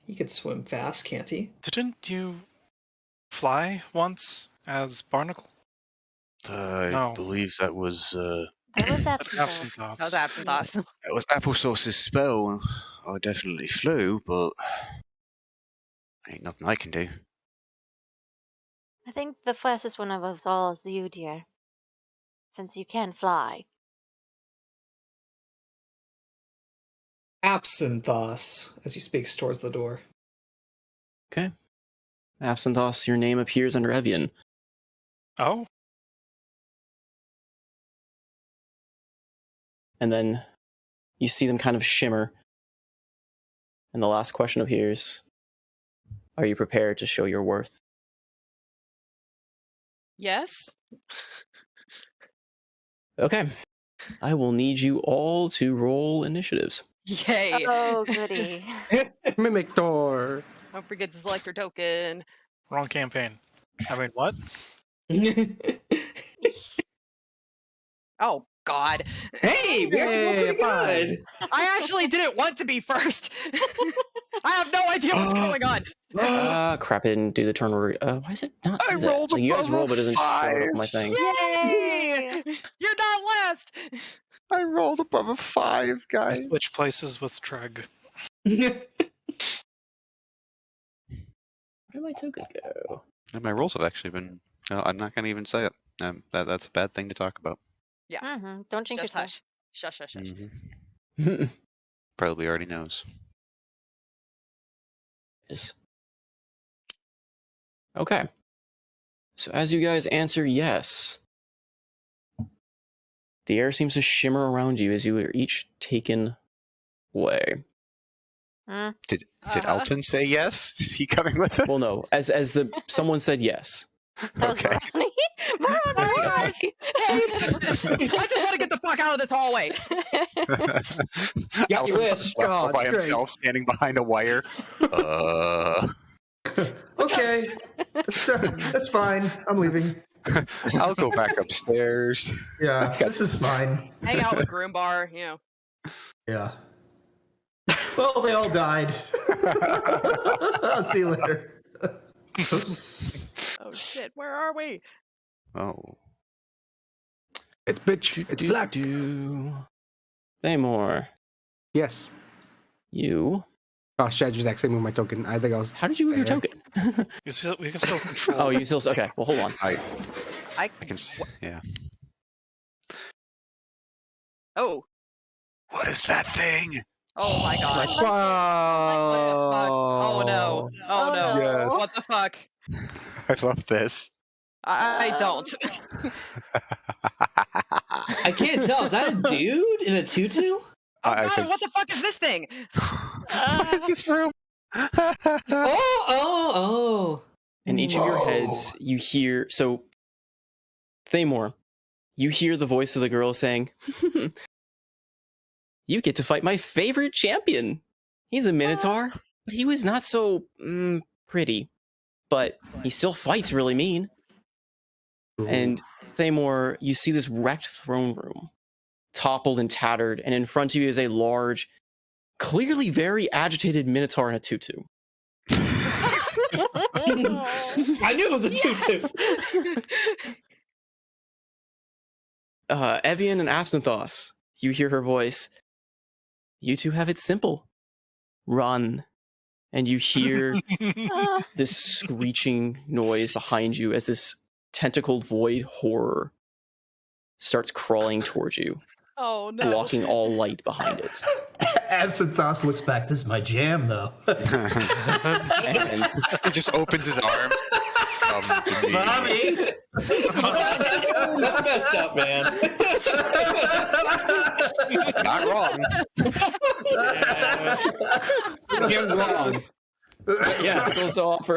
He could swim fast, can't he? Didn't you fly once as Barnacle? I No. believe that was That was That's absent absent thoughts. thoughts. That was absent thoughts. that was Applesauce's spell. I definitely flew, but ain't nothing I can do. I think the fastest one of us all is you, dear. Since you can fly. Absinthos, as he speaks towards the door. Okay. Absinthos, your name appears under Evian. Oh, And then you see them kind of shimmer. And the last question appears. Are you prepared to show your worth? Yes. Okay. I will need you all to roll initiatives. Yay. Oh, goody. Mimic door. Don't forget to select your token. wrong campaign. I mean, what? Oh, God. Hey, we actually rolled pretty good. I actually didn't want to be first. I have no idea what's going on. Crap, I didn't do the turn order. Why is it not? I do that? rolled Like, you guys above roll, a but it doesn't show up 5. on my thing. Yay! You're not last. I rolled above a 5, I guys. switch places with Treg. Where did my token go? And my rolls have actually been. I'm not going to even say it. That's a bad thing to talk about. Yeah. Mm-hmm. Don't jinx Just yourself. hush. Shush, shush, shush. Probably already knows. Yes. Okay. So as you guys answer yes, the air seems to shimmer around you as you are each taken away. Did Elton say yes? Is he coming with us? Well, no. As someone said yes. That was Okay. Marani. Marani, Guys, hey, I just want to get the fuck out of this hallway. Yeah, you Elton's wish. left all God, by great. himself, standing behind a wire. Okay, that's fine. I'm leaving. I'll go back upstairs. Yeah, this is fine. Hang out with Groombar, you know. Yeah. Well, they all died. I'll see you later. Oh shit, where are we? Oh. It's bitch. It's black. Thamor, Yes. you. Oh shit! I just actually moved my token. I think I was. How did you move your there. token? We can still control. Oh, you still. Okay, well, hold on. I can see. Yeah. Oh. What is that thing? Oh my gosh. Wow. What the fuck? Oh no. Oh no. Yes. What the fuck? I love this. I don't. I can't tell. Is that a dude in a tutu? Oh I god, think- what the fuck is this thing? What is this room? Oh. In each of your heads, you hear. So, Thamor, you hear the voice of the girl saying, "You get to fight my favorite champion. He's a Minotaur, but he was not so pretty. But he still fights really mean." And Thamor, you see this wrecked throne room, toppled and tattered, and in front of you is a large, clearly very agitated Minotaur in a tutu. I knew it was a tutu. Evian and Absinthos, you hear her voice. You two have it simple. Run. And you hear this screeching noise behind you as this tentacled void horror starts crawling towards you, Oh no. blocking all light behind it. Absinthos looks back. This is my jam, though. And He just opens his arms. Come to me. Mommy! That's messed up, man. Not wrong. You're wrong. yeah, goes to offer.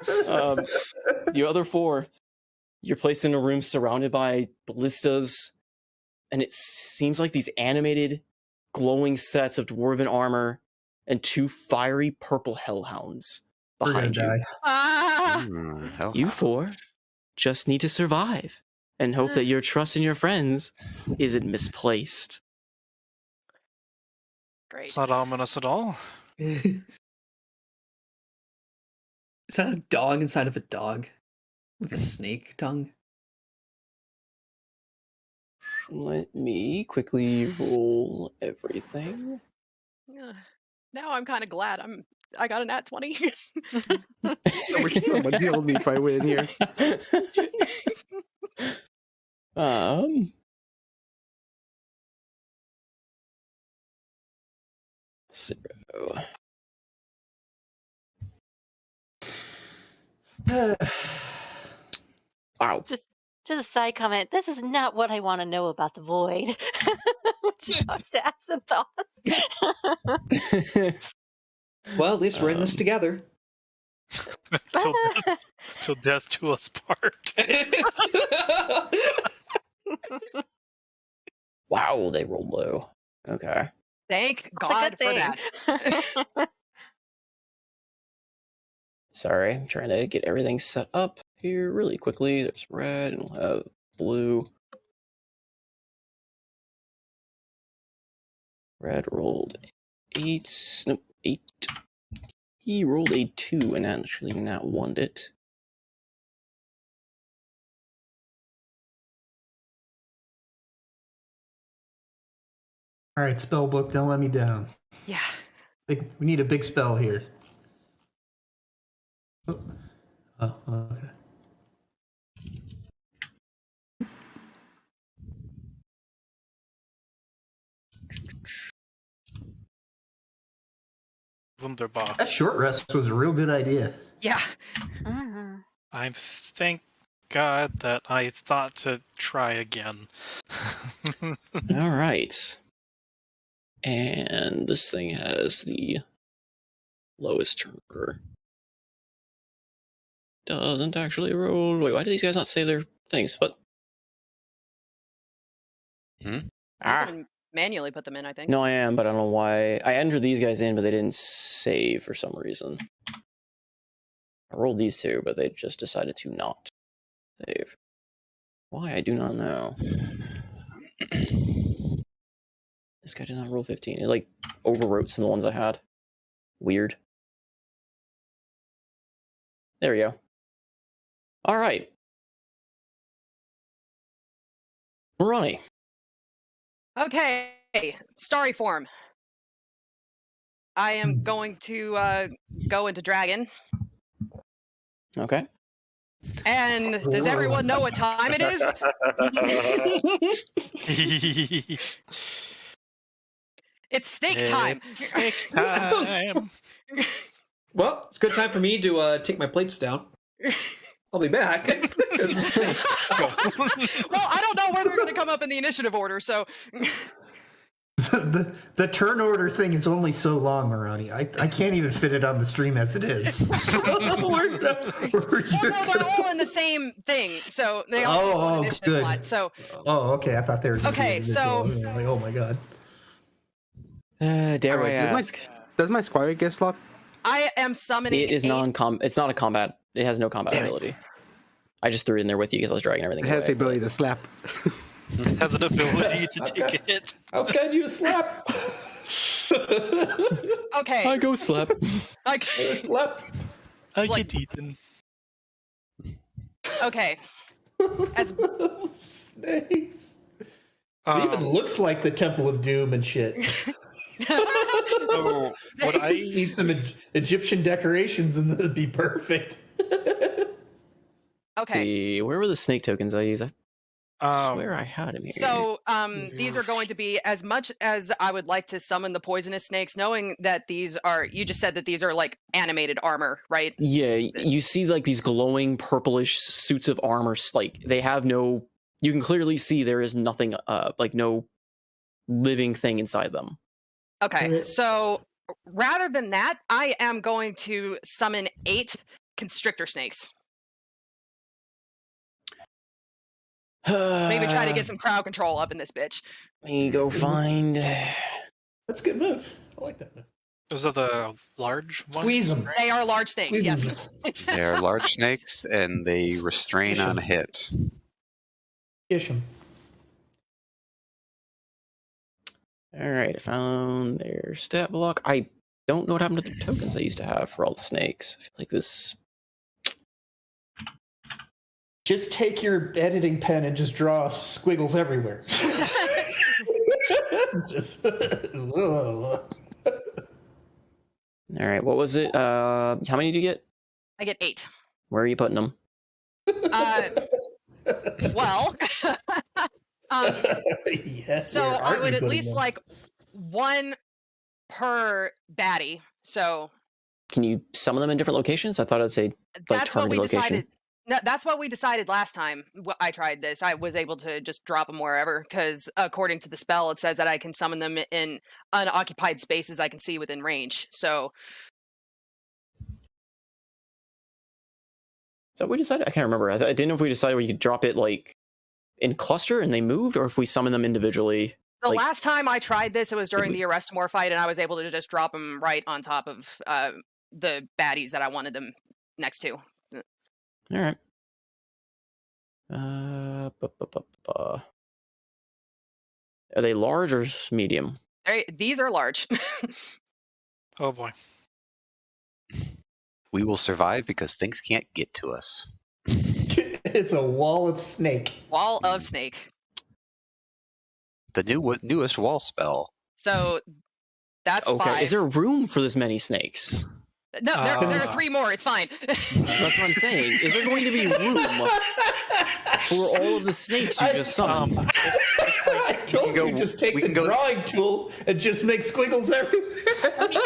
The other four, you're placed in a room surrounded by ballistas, and it seems like these animated, glowing sets of dwarven armor and two fiery purple hellhounds We're gonna behind you. die. Ah! Hell. You four just need to survive and hope that your trust in your friends isn't misplaced. Great. It's not ominous at all. Is that a dog inside of a dog? With a snake tongue. Let me quickly roll everything. Now I'm kind of glad I got a nat 20. I wish someone healed me if I win here. So wow. Just a side comment. This is not what I want to know about the void. When she talks to Absinthe. Well, at least we're in this together. Till death do us part. Wow, they rolled low. Okay. Thank That's a God good for thing. that. Sorry, I'm trying to get everything set up here really quickly. There's red, and we'll have blue. Red rolled 8. Nope, 8. He rolled a 2 and actually not won it. All right, spell book, don't let me down. Yeah. We need a big spell here. Oh, okay. Wunderbar. That short rest was a real good idea. Yeah. Mhm. I thank God that I thought to try again. All right. And this thing has the lowest turnover. Doesn't actually roll. Wait, why do these guys not save their things? What? Hmm? Ah. You can manually put them in, I think. No, I am, but I don't know why. I entered these guys in, but they didn't save for some reason. I rolled these two, but they just decided to not save. Why? I do not know. This guy did not roll 15. It, like, overwrote some of the ones I had. Weird. There we go. All right. Ronnie. Okay. Starry form. I am going to go into dragon. Okay. And does everyone know what time it is? It's snake time. It's snake time. Well, it's a good time for me to take my plates down. I'll be back. Well, I don't know where they're going to come up in the initiative order, so... The turn order thing is only so long, Marani. I can't even fit it on the stream as it is. Well, no, they're all in the same thing, so they all have an initiative good. slot. So, okay, I thought they were. Okay, so- Like, oh my god. Dare I Alright, ask? does my squire get slot? I am summoning. It is it's not a combat. It has no combat Damn it. ability. I just threw it in there with you because I was dragging everything It has away, the ability to slap. Has an ability to take a hit. How can you slap? Okay. I go slap. Slap. I like- get eaten. Okay. As Snakes. It Um, even looks like the Temple of Doom and shit. so what I Need some Egyptian decorations and it'd be perfect. okay. See, where were the snake tokens I used? I swear I had them here. So, these are going to be, as much as I would like to summon the poisonous snakes, knowing that these are, you just said that these are like animated armor, right? Yeah, you see like these glowing purplish suits of armor. Like they have no. You can clearly see there is nothing. Like no living thing inside them. Okay, so rather than that, I am going to summon 8 constrictor snakes. Maybe try to get some crowd control up in this bitch. Let me go find. That's a good move. I like that move. those are the large ones. Squeeze them. They are large snakes, yes. They are large snakes, and they restrain on hit. Ish them. All right, I found their stat block. I don't know what happened to the tokens I used to have for all the snakes. I feel like this. Just take your editing pen and just draw squiggles everywhere. It's just, All right, what was it? How many do you get? I get 8. Where are you putting them? Well, yes, so where I aren't would you at putting least them? like 1 per baddie. So Can you summon them in different locations? I thought I'd say like that's what we target location. decided. No, that's what we decided last time I tried this. I was able to just drop them wherever because according to the spell, it says that I can summon them in unoccupied spaces I can see within range. So Is that what we decided? I can't remember. I didn't know if we decided we could drop it like in cluster and they moved, or if we summon them individually. the Like, last time I tried this, it was during we- the Arrest More fight, and I was able to just drop them right on top of the baddies that I wanted them next to. all right. Are they large or medium? These are large. Oh boy. We will survive because things can't get to us. It's a wall of snake. Wall of snake. The newest wall spell. So that's Okay. 5. Is there room for this many snakes? No, there are 3 more. It's fine. That's what I'm saying. Is there going to be room for all of the snakes you just summoned? I told you, just take the drawing tool and just make squiggles everywhere.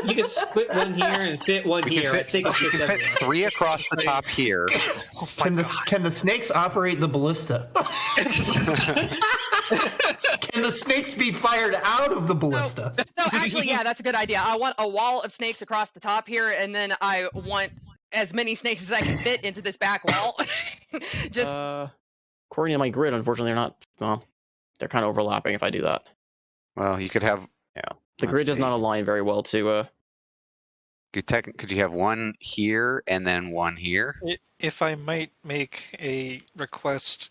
You can split one here and fit one here. I think it We fits can fit everywhere. 3 across the top here. Can the snakes operate the ballista? Can the snakes be fired out of the ballista? No, actually, yeah, that's a good idea. I want a wall of snakes across the top here, and then I want as many snakes as I can fit into this back wall. Just According to my grid, unfortunately, they're not. Well, they're kind of overlapping. If I do that, Well, you could have. yeah, the Let's grid does see. not align very well to. Could you have 1 here and then 1 here? If I might make a request,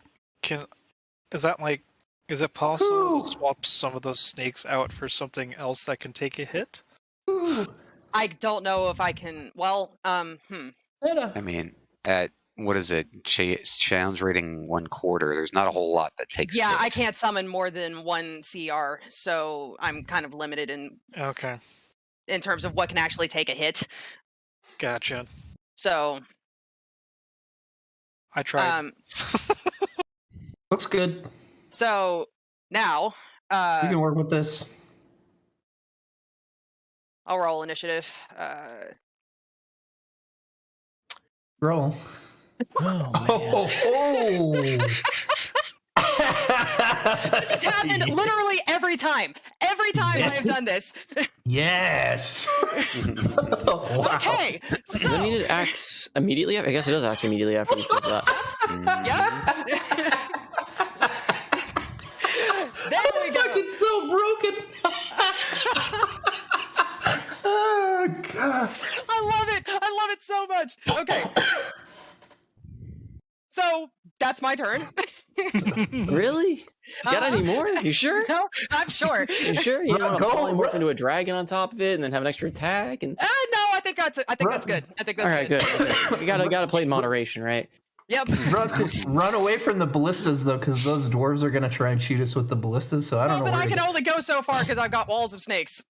is it possible to swap some of those snakes out for something else that can take a hit? I don't know if I can. Well, I mean, at what is it? Challenge rating 1/4. There's not a whole lot that takes. yeah, hit. I can't summon more than 1 CR, so I'm kind of limited Okay, in terms of what can actually take a hit. gotcha. So, I tried. Looks good. so now, We can work with this. I'll roll initiative. Roll. Oh man! This has happened literally every time. Every time I have done this. Yes. Wow. Okay, Does so that mean it acts immediately? I guess it does act immediately after you does that. yep. There we go. It's so broken. Oh God. I love it so much. Okay. So that's my turn. Really? Got any more? You sure? No, I'm sure. You sure? You don't want to Go, polymorph into a dragon on top of it and then have an extra attack? And No, I think that's good. I think that's all right, good. Okay. You gotta play in moderation, right? Yep. Run away from the ballistas though, because those dwarves are gonna try and shoot us with the ballistas. So I don't No, know. but where I to can go. only go so far because I've got walls of snakes.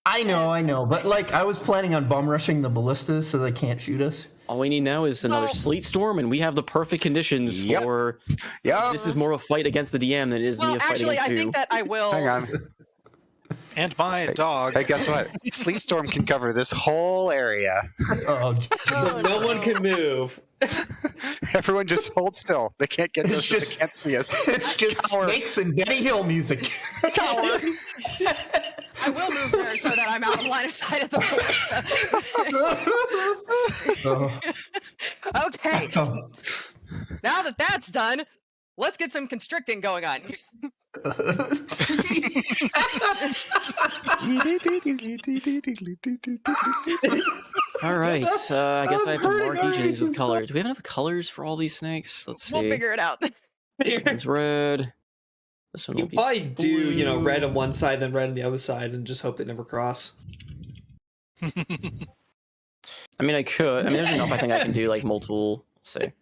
I know, but like I was planning on bum rushing the ballistas so they can't shoot us. All we need now is another Well- sleet storm, and we have the perfect conditions Yep. for. Yeah. This is more of a fight against the DM than it is Well, me a fight actually, against I you. think that I will. Hang on. And my dog. Hey, guess what? Sleet Storm can cover this whole area. Oh, So no one can move. Everyone just hold still. They can't get to It's us. just- They can't see us. it's just snakes and Benny Hill music. Cower. I will move there so that I'm out of line of sight of the Oh. ballista. Okay. Now that that's done, let's get some constricting going on. All right, I guess I have to hurting mark each of these with already. colors. Do we have enough colors for all these snakes? Let's see. We'll figure it out. It's red. This one will You be. probably do, blue. red on one side, then red on the other side, and just hope they never cross. I mean, I could. I mean, there's enough. I think I can do like multiple. Let's see.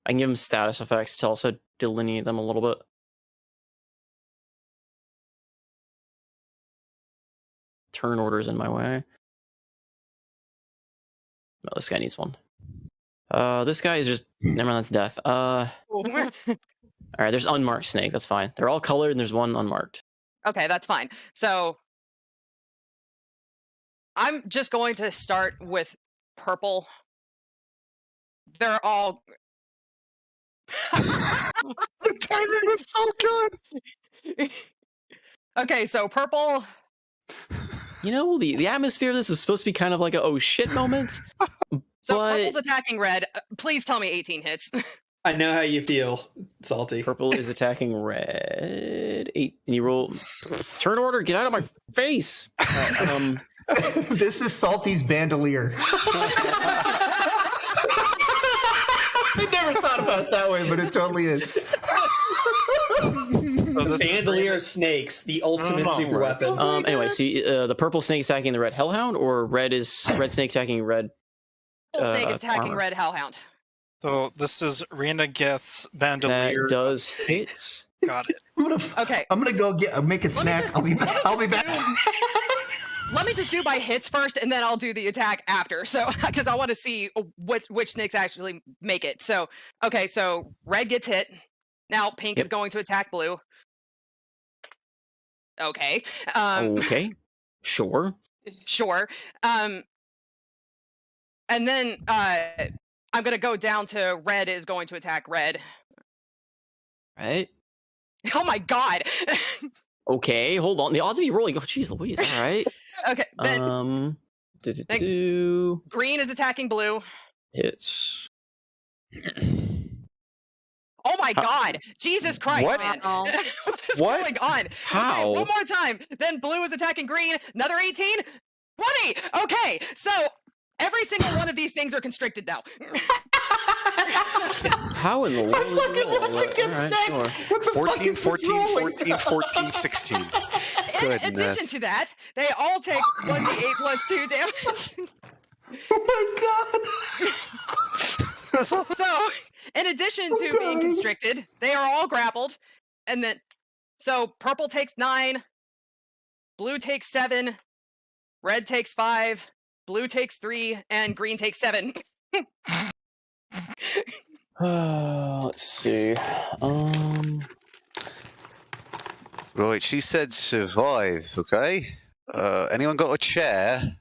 I can give them status effects to also delineate them a little bit. Turn order's in my way. No, this guy needs one. This guy is just... Never mind, that's death. Alright, there's unmarked snake, that's fine. They're all colored and there's one unmarked. Okay, that's fine. So I'm just going to start with purple. They're all... The timing was so good! Okay, so purple... You know, the atmosphere of this is supposed to be kind of like a oh shit moment. So but... purple's attacking red. Please tell me 18 hits. I know how you feel, Salty. Purple is attacking red. 8. And you roll... Turn order, get out of my face! Alright, This is Salty's bandolier. I never thought about it that way, but it totally is. Bandolier snakes, the ultimate super weapon. Anyway, so the purple snake is attacking the red hellhound, or red snake attacking red? Purple snake is attacking armor. red hellhound. So this is Rena Geth's bandolier. That does hit. Got it. I'm gonna go make a snack. I'll be back. Let me just do my hits first, and then I'll do the attack after. So, because I want to see which snakes actually make it. So, okay, so red gets hit. Now pink is going to attack blue. Okay. Okay. Sure. Sure. And then I'm gonna go down to red is going to attack red. Right. Oh my god. Okay, hold on. The odds of you rolling. Oh, jeez Louise. All right. Okay. Then green is attacking blue. Hits. Oh my god! Jesus Christ, What? man! What is What? going on? How? Okay, one more time. Then blue is attacking green. Another 18. 20. Okay, so every single one of these things are constricted now. How in the world? I fucking love to get snacks. What the 14, fuck is this 14, rolling? 14, 14, 16. In addition to that, they all take 1d8 plus 2 damage. Oh my god! So, in addition to being constricted, they are all grappled. And then, so purple takes 9, blue takes 7, red takes 5, blue takes 3, and green takes 7. Let's see. Right, she said survive, okay? Anyone got a chair?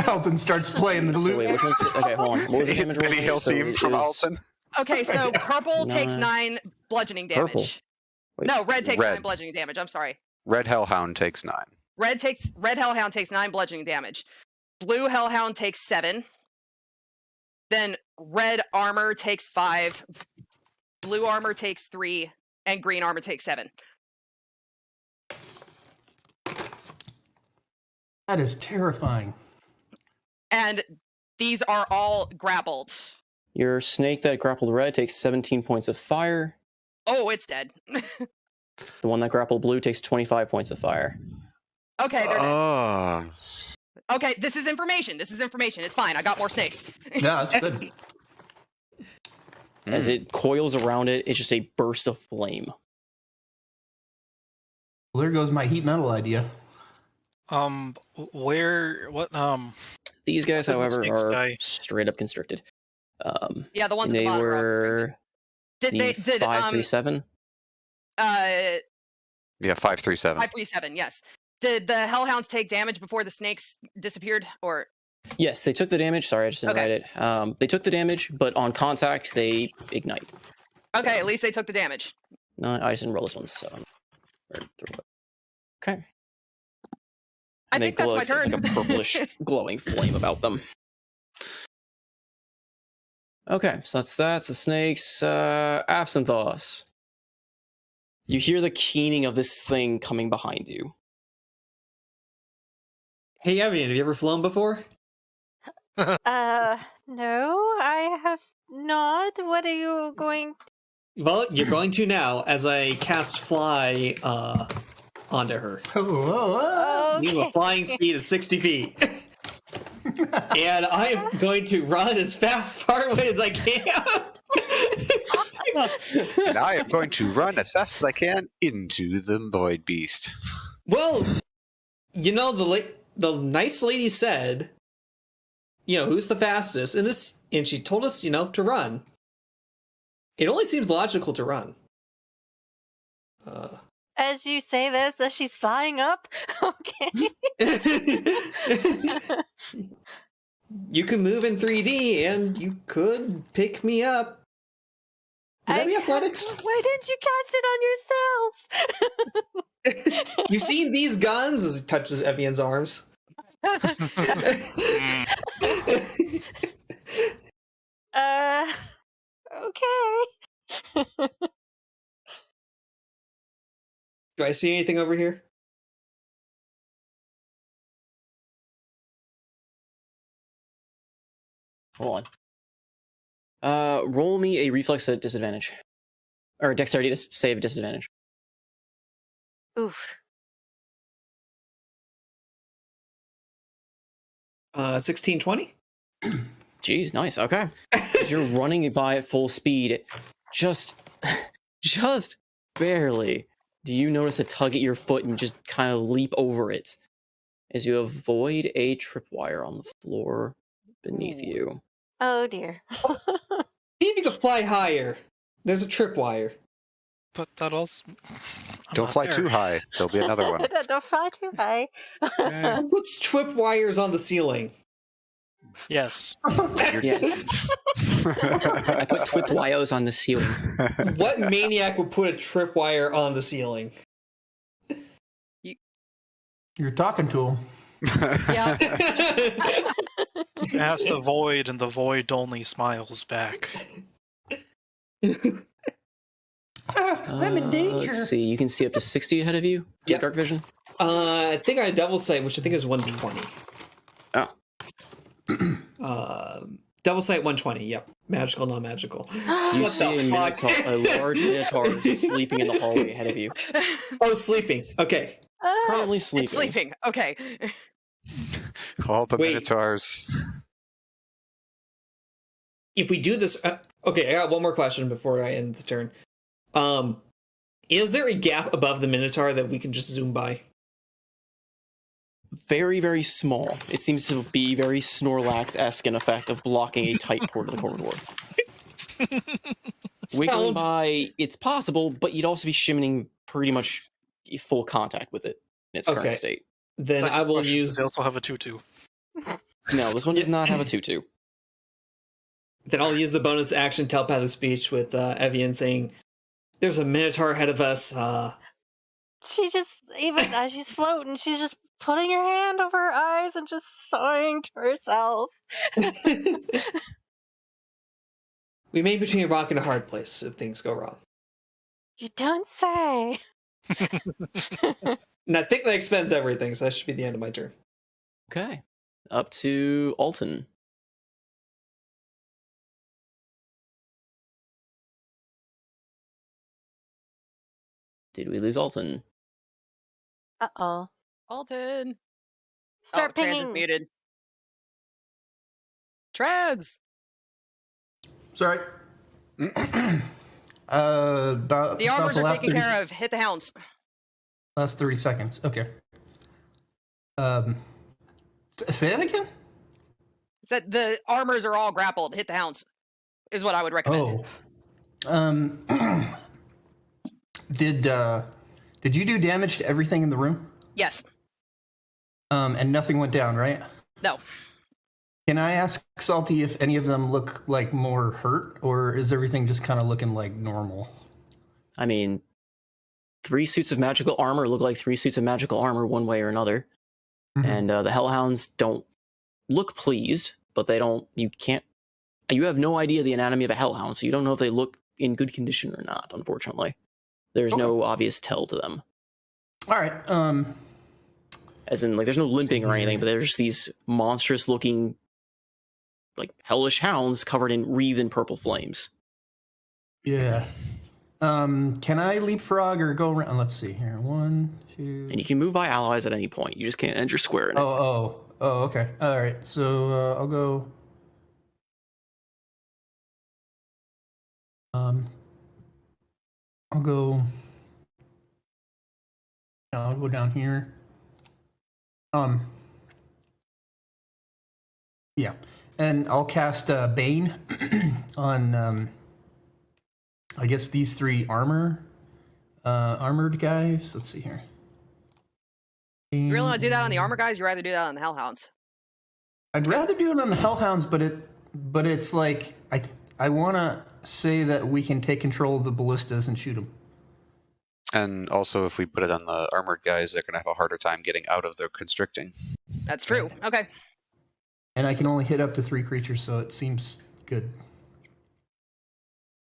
Alton starts playing the So loot. wait, which one's okay, hold on. What was the damage roll? Any health So team it from is Alton? Okay, so purple takes 9. 9 bludgeoning damage. Purple? Wait, No, red takes red. 9 bludgeoning damage. I'm sorry. Red Hellhound takes 9. Red Hellhound takes 9 bludgeoning damage. Blue Hellhound takes 7. Then red armor takes 5. Blue armor takes 3, and green armor takes 7. That is terrifying. And these are all grappled. Your snake that grappled red takes 17 points of fire. Oh, it's dead. The one that grappled blue takes 25 points of fire. Okay, they're dead. Oh. Okay, this is information. This is information. It's fine. I got more snakes. Yeah, that's good. As it coils around it, it's just a burst of flame. Well, there goes my heat metal idea. These guys, What did the however, snakes are die? straight up constricted. Yeah, the ones at They the bottom are were did they did 537. Yeah, 537. 537, yes. Did the hellhounds take damage before the snakes disappeared, or Yes, they took the damage. Sorry, I just didn't write it. They took the damage, but on contact, they ignite. okay, at least they took the damage. No, I just didn't roll this one. So, okay. I And they think that's glow, my it's like turn. a purplish glowing flame about them. Okay, so that's the snakes. Absinthoss. You hear the keening of this thing coming behind you. Hey, Evian, have you ever flown before? No, I have not. What are you going? Well, you're going to now, as I cast fly onto her. Oh, You have a flying speed of 60 feet. And I am going to run as far away as I can. And I am going to run as fast as I can into the void beast. Well, you know, the nice lady said, who's the fastest? And she told us, to run. It only seems logical to run. As you say this, as she's flying up, okay. You can move in 3D, and you could pick me up. Would that be athletics? Why didn't you cast it on yourself? You seen these guns? As he touches Evian's arms. Okay. Do I see anything over here? Hold on. Roll me a reflex at disadvantage. Or dexterity to save at disadvantage. Oof. 16-20? Jeez, nice. Okay. As you're running by at full speed, just barely do you notice a tug at your foot and just kind of leap over it as you avoid a tripwire on the floor beneath you. Oh dear. See if you can fly higher. There's a tripwire. But that also... Don't fly too high. There'll be another one. Don't fly too high. Who puts tripwires on the ceiling? Yes. Yes. I put tripwires on the ceiling. What maniac would put a tripwire on the ceiling? You're talking to him. Yeah. Ask the void, and the void only smiles back. I'm in danger. Let's see. You can see up to 60 ahead of you. Yep. Dark vision. I think I had double sight, which I think is 120. Oh. Double sight 120. Yep. Magical, non-magical. You What see the fuck? a large minotaur sleeping in the hallway ahead of you. Oh, sleeping. Okay. Currently sleeping. It's sleeping. Okay. All the Wait. minotaurs. If we do this, okay, I got one more question before I end the turn. Is there a gap above the Minotaur that we can just zoom by? Very, very small. It seems to be very Snorlax-esque in effect of blocking a tight port of the corridor. Wiggling by, it's possible, but you'd also be shimming pretty much full contact with it in its current state. Then I will use... They also have a 2/2. No, this one does not have a 2/2. Then I'll use the bonus action telepathic speech with Evian saying, "There's a Minotaur ahead of us." She just, even as she's floating, she's just putting her hand over her eyes and just sighing to herself. We may be between a rock and a hard place if things go wrong. You don't say. And I think that expends everything, so that should be the end of my turn. Okay. Up to Alton. Did we lose Alton? Uh-oh. Alton. Start Trans pinging. is muted. Trans. Sorry. About The armors the are last taken 30 care of. Hit the hounds. Last 30 seconds. Okay. Say that again? Said the armors are all grappled. Hit the hounds. Is what I would recommend. Oh. Did you do damage to everything in the room? Yes. And nothing went down, right? No. Can I ask Salty if any of them look like more hurt, or is everything just kind of looking like normal? I mean, 3 suits of magical armor look like 3 suits of magical armor one way or another. Mhm. And the Hellhounds don't look pleased, but they don't, you have no idea the anatomy of a Hellhound, so you don't know if they look in good condition or not, unfortunately. There's no obvious tell to them. All right. As in, like, there's no limping or anything, but there's just these monstrous looking, like, hellish hounds covered in wreathed in purple flames. Yeah. Can I leapfrog or go around? Let's see here. 1, 2. And you can move by allies at any point. You just can't end your square in it. Oh, okay. All right. So I'll go. I'll go. I'll go down here. Yeah, and I'll cast Bane on. I guess these 3 armored guys. Let's see here. You really want to do that on the armor guys? You'd rather do that on the Hellhounds? I'd rather do it on the Hellhounds, but it's like I want to say that we can take control of the ballistas and shoot them. And also, if we put it on the armored guys, they're going to have a harder time getting out of their constricting. That's true. Okay. And I can only hit up to 3 creatures, so it seems good.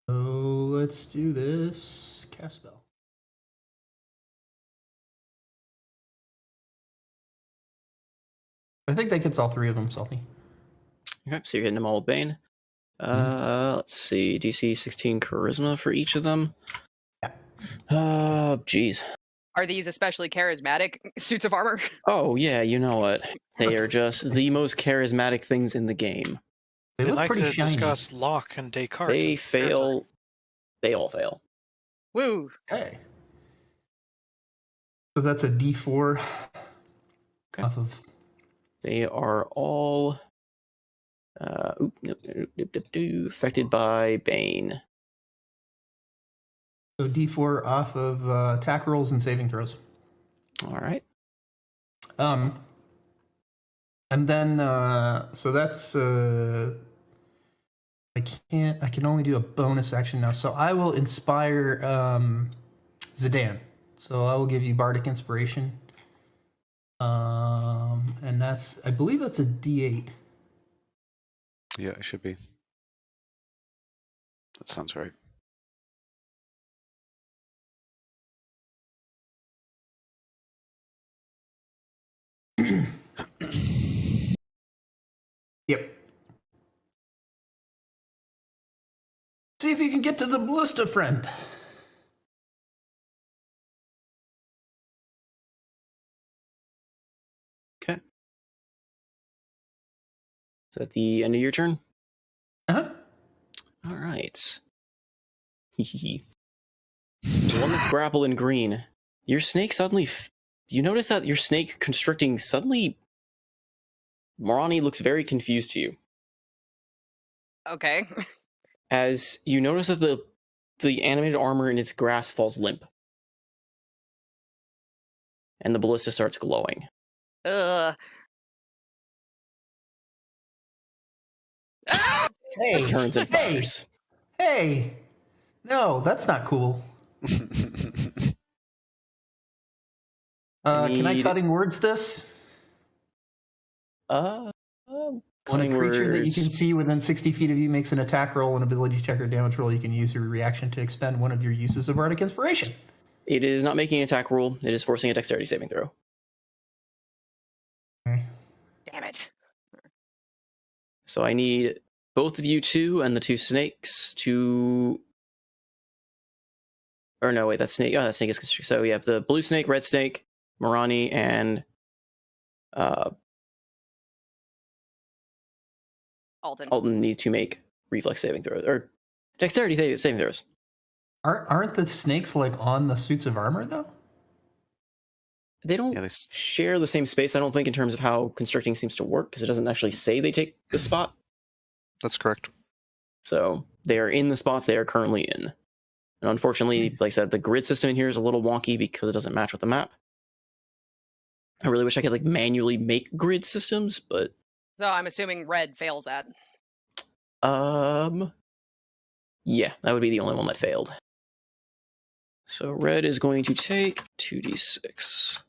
So let's do this. Cast spell. I think that gets all 3 of them, Salty. Okay, so you're hitting them all with Bane. Let's see, DC 16 Charisma for each of them. Geez. Are these especially charismatic suits of armor? Oh, yeah, you know what? They are just the most charismatic things in the game. They They look like pretty to shiny. discuss Locke and Descartes. They fail. They all fail. Woo! Okay. So that's a D4 off of. They are all affected by Bane. So D4 off of attack rolls and saving throws. All right. And then so that's I can only do a bonus action now. So I will inspire Zidane. So I will give you Bardic Inspiration. And that's, I believe that's a D8. Yeah, it should be. That sounds right. Yep. See if you can get to the ballista, friend. Okay. Is that the end of your turn? Uh-huh. All right. The one that's grappled in green. Your snake suddenly... you notice that your snake constricting suddenly... Morani looks very confused to you. Okay. As you notice that the animated armor in its grasp falls limp. And the ballista starts glowing. Ugh. Hey, Turns and fires. Hey! No, that's not cool. Can I cutting words this? When a creature that you can see within 60 feet of you makes an attack roll, an ability check, or damage roll, you can use your reaction to expend one of your uses of Bardic Inspiration. It is not making an attack roll. It is forcing a dexterity saving throw. Okay. Damn it. So I need both of you two and the 2 snakes to... Or no, wait, that snake... Oh, that snake is constricted. So yeah, the blue snake, red snake, Morani, and... Alton need to make reflex saving throws. Or dexterity saving throws. Aren't the snakes like on the suits of armor, though? They don't share the same space, I don't think, in terms of how constricting seems to work, because it doesn't actually say they take the spot. That's correct. So they are in the spots they are currently in. And unfortunately, like I said, the grid system in here is a little wonky because it doesn't match with the map. I really wish I could like manually make grid systems, but... So I'm assuming red fails that. Yeah, that would be the only one that failed. So red is going to take 2d6.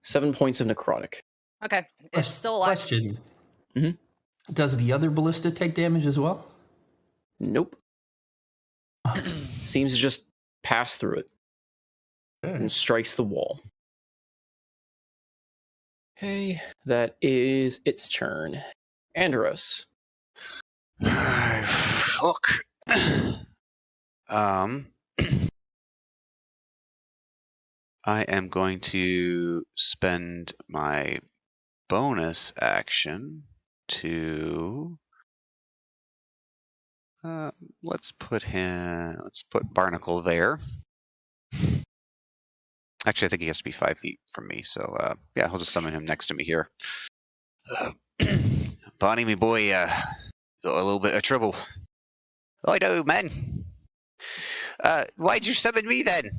7 points of necrotic. Okay, it's still alive. Question. Does the other ballista take damage as well? Nope. Seems to just pass through it. And strikes the wall. Okay, that is its turn. Andros. Fuck. I am going to spend my bonus action to let's put Barnacle there. Actually, I think he has to be 5 feet from me, so yeah, I'll just summon him next to me here. Bonnie, me boy, got a little bit of trouble. I know, man. Why'd you summon me then?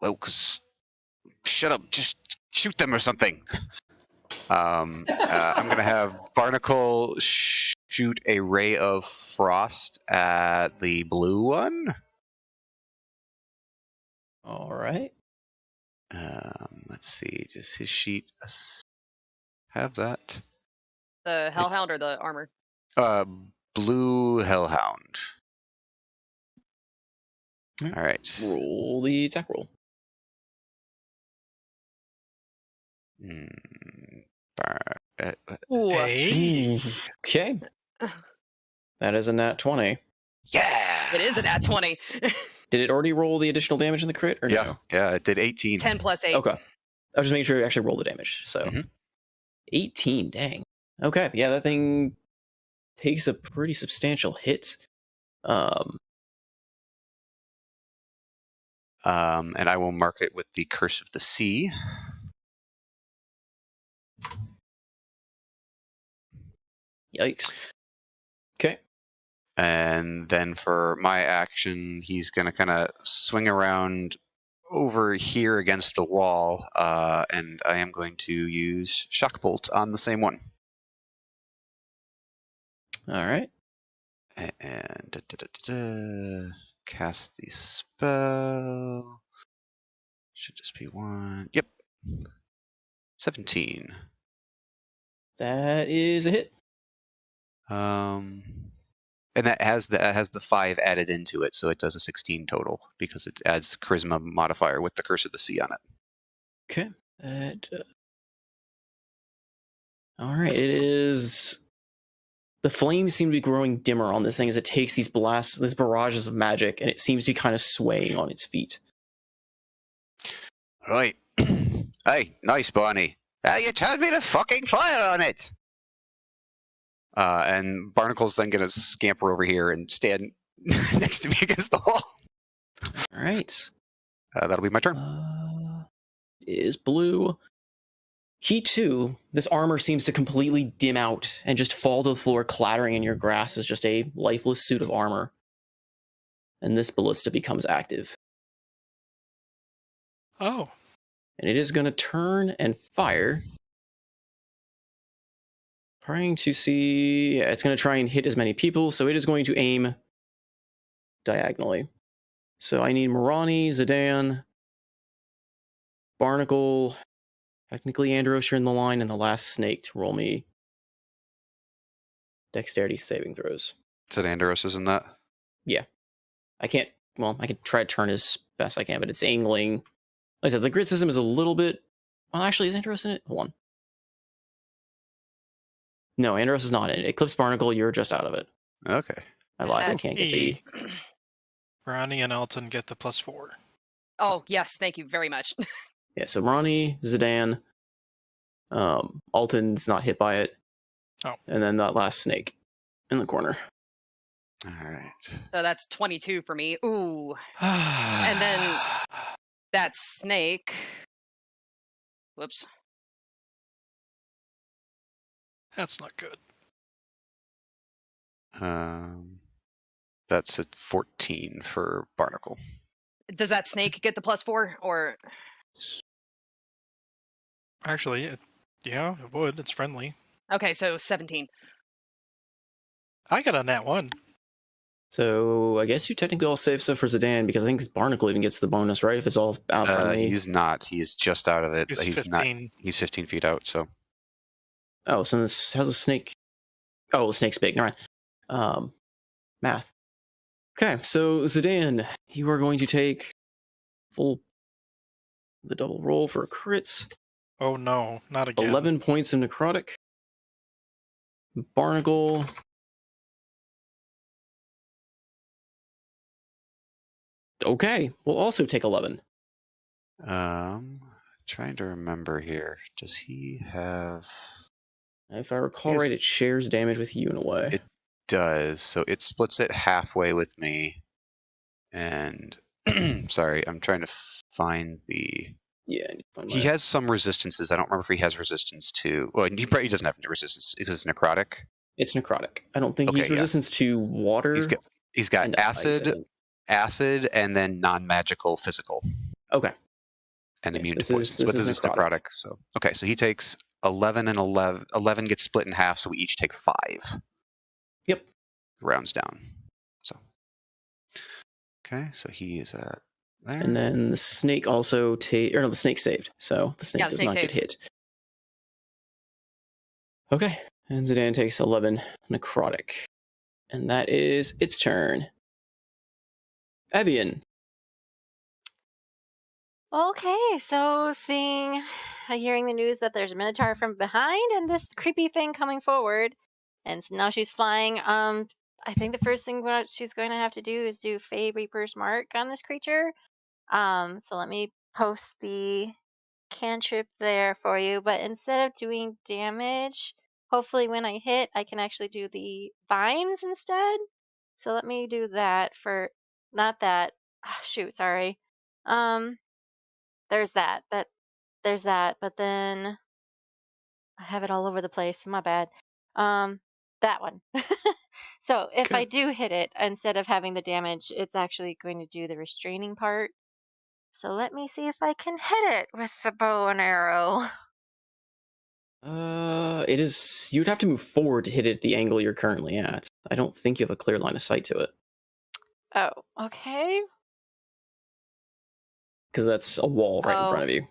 Well, 'cause shut up, just shoot them or something. I'm gonna have Barnacle shoot a ray of frost at the blue one. All right. Let's see, does his sheet have that? The Hellhound or the armor? Blue Hellhound. All right. Roll the attack roll. Ooh. Hey. Okay. That is a nat 20. Yeah. It is a nat 20. Did it already roll the additional damage in the crit, or Yeah. no? Yeah, it did 18. 10 plus 8. Okay. I was just making sure it actually rolled the damage. So 18, dang. Okay, yeah, that thing takes a pretty substantial hit. And I will mark it with the Curse of the Sea. Yikes. Okay. And then for my action, he's going to kind of swing around over here against the wall, and I am going to use Shock Bolt on the same one. All right. And cast the spell. Should just be one. Yep. 17. That is a hit. And that has the 5 added into it, so it does a 16 total because it adds charisma modifier with the Curse of the Sea on it. Okay. All right. It is. The flames seem to be growing dimmer on this thing as it takes these blasts, these barrages of magic, and it seems to be kind of swaying on its feet. Right. Hey, nice, Barney. You told me to fucking fire on it. And Barnacle's then going to scamper over here and stand next to me against the wall. All right. That'll be my turn. Is blue. He too, this armor seems to completely dim out and just fall to the floor, clattering in your grasp as just a lifeless suit of armor. And this ballista becomes active. Oh. And it is going to turn and fire. Trying to see... Yeah, it's going to try and hit as many people, so it is going to aim diagonally. So I need Morani, Zidane, Barnacle, technically Andros, you're in the line, and the last snake to roll me dexterity saving throws. Said Andros, isn't that? Yeah. I can't... Well, I can try to turn as best I can, but it's angling. Like I said, the grid system is a little bit... Well, actually, is Andros in it? Hold on. No, Andros is not in it. Eclipse Barnacle, you're just out of it. Okay. I lied. I can't get the... Ronnie and Alton get the +4. Oh, yes. Thank you very much. Yeah, so Morani, Zidane, Alton's not hit by it. Oh. And then that last snake in the corner. All right. So that's 22 for me. Ooh. And then that snake. Whoops. That's not good. That's a 14 for Barnacle. Does that snake get the +4 or? Actually, yeah, it would. It's friendly. Okay, so 17. I got a nat 1. So I guess you technically all save stuff for Zidane because I think Barnacle even gets the bonus, right? If it's all out friendly. He's not. He's just out of it. He's He's 15. not. He's 15 feet out. So. Oh, so this has a snake. Oh, the snake's big. Never mind. Math. Okay, so Zidane, you are going to take the double roll for a crit. Oh no, not again. 11 points of necrotic. Barnacle. Okay, we'll also take 11. Trying to remember here. Does he have? If I recall right, it shares damage with you in a way. It does. So it splits it halfway with me. And sorry, I'm trying to find the. Yeah, I need to find he has some resistances. I don't remember if he has resistance to. Well, he probably doesn't have resistance because it's necrotic. It's necrotic. I don't think Okay, he's resistance to water. He's got and ice, acid, and then non-magical physical. Okay. And immune to poisons. But this is necrotic. So okay, so he takes 11 and 11. 11 gets split in half, so we each take 5. Yep. Rounds down. So okay, so he is at there. And then the snake also the snake saved, so the snake does not get hit. Okay, and Zidane takes 11 necrotic. And that is its turn. Evian. Okay, so hearing the news that there's a Minotaur from behind and this creepy thing coming forward, and now she's flying. I think the first thing what she's going to have to do is do Fey Reaper's Mark on this creature. So let me post the cantrip there for you. But instead of doing damage, hopefully when I hit, I can actually do the vines instead. So let me do that for not that. Shoot, sorry. There's that. There's that. But then I have it all over the place. My bad. That one. So if I do hit it, instead of having the damage, it's actually going to do the restraining part. So let me see if I can hit it with the bow and arrow. It is. You'd have to move forward to hit it at the angle you're currently at. I don't think you have a clear line of sight to it. Oh, okay. Because that's a wall right in front of you.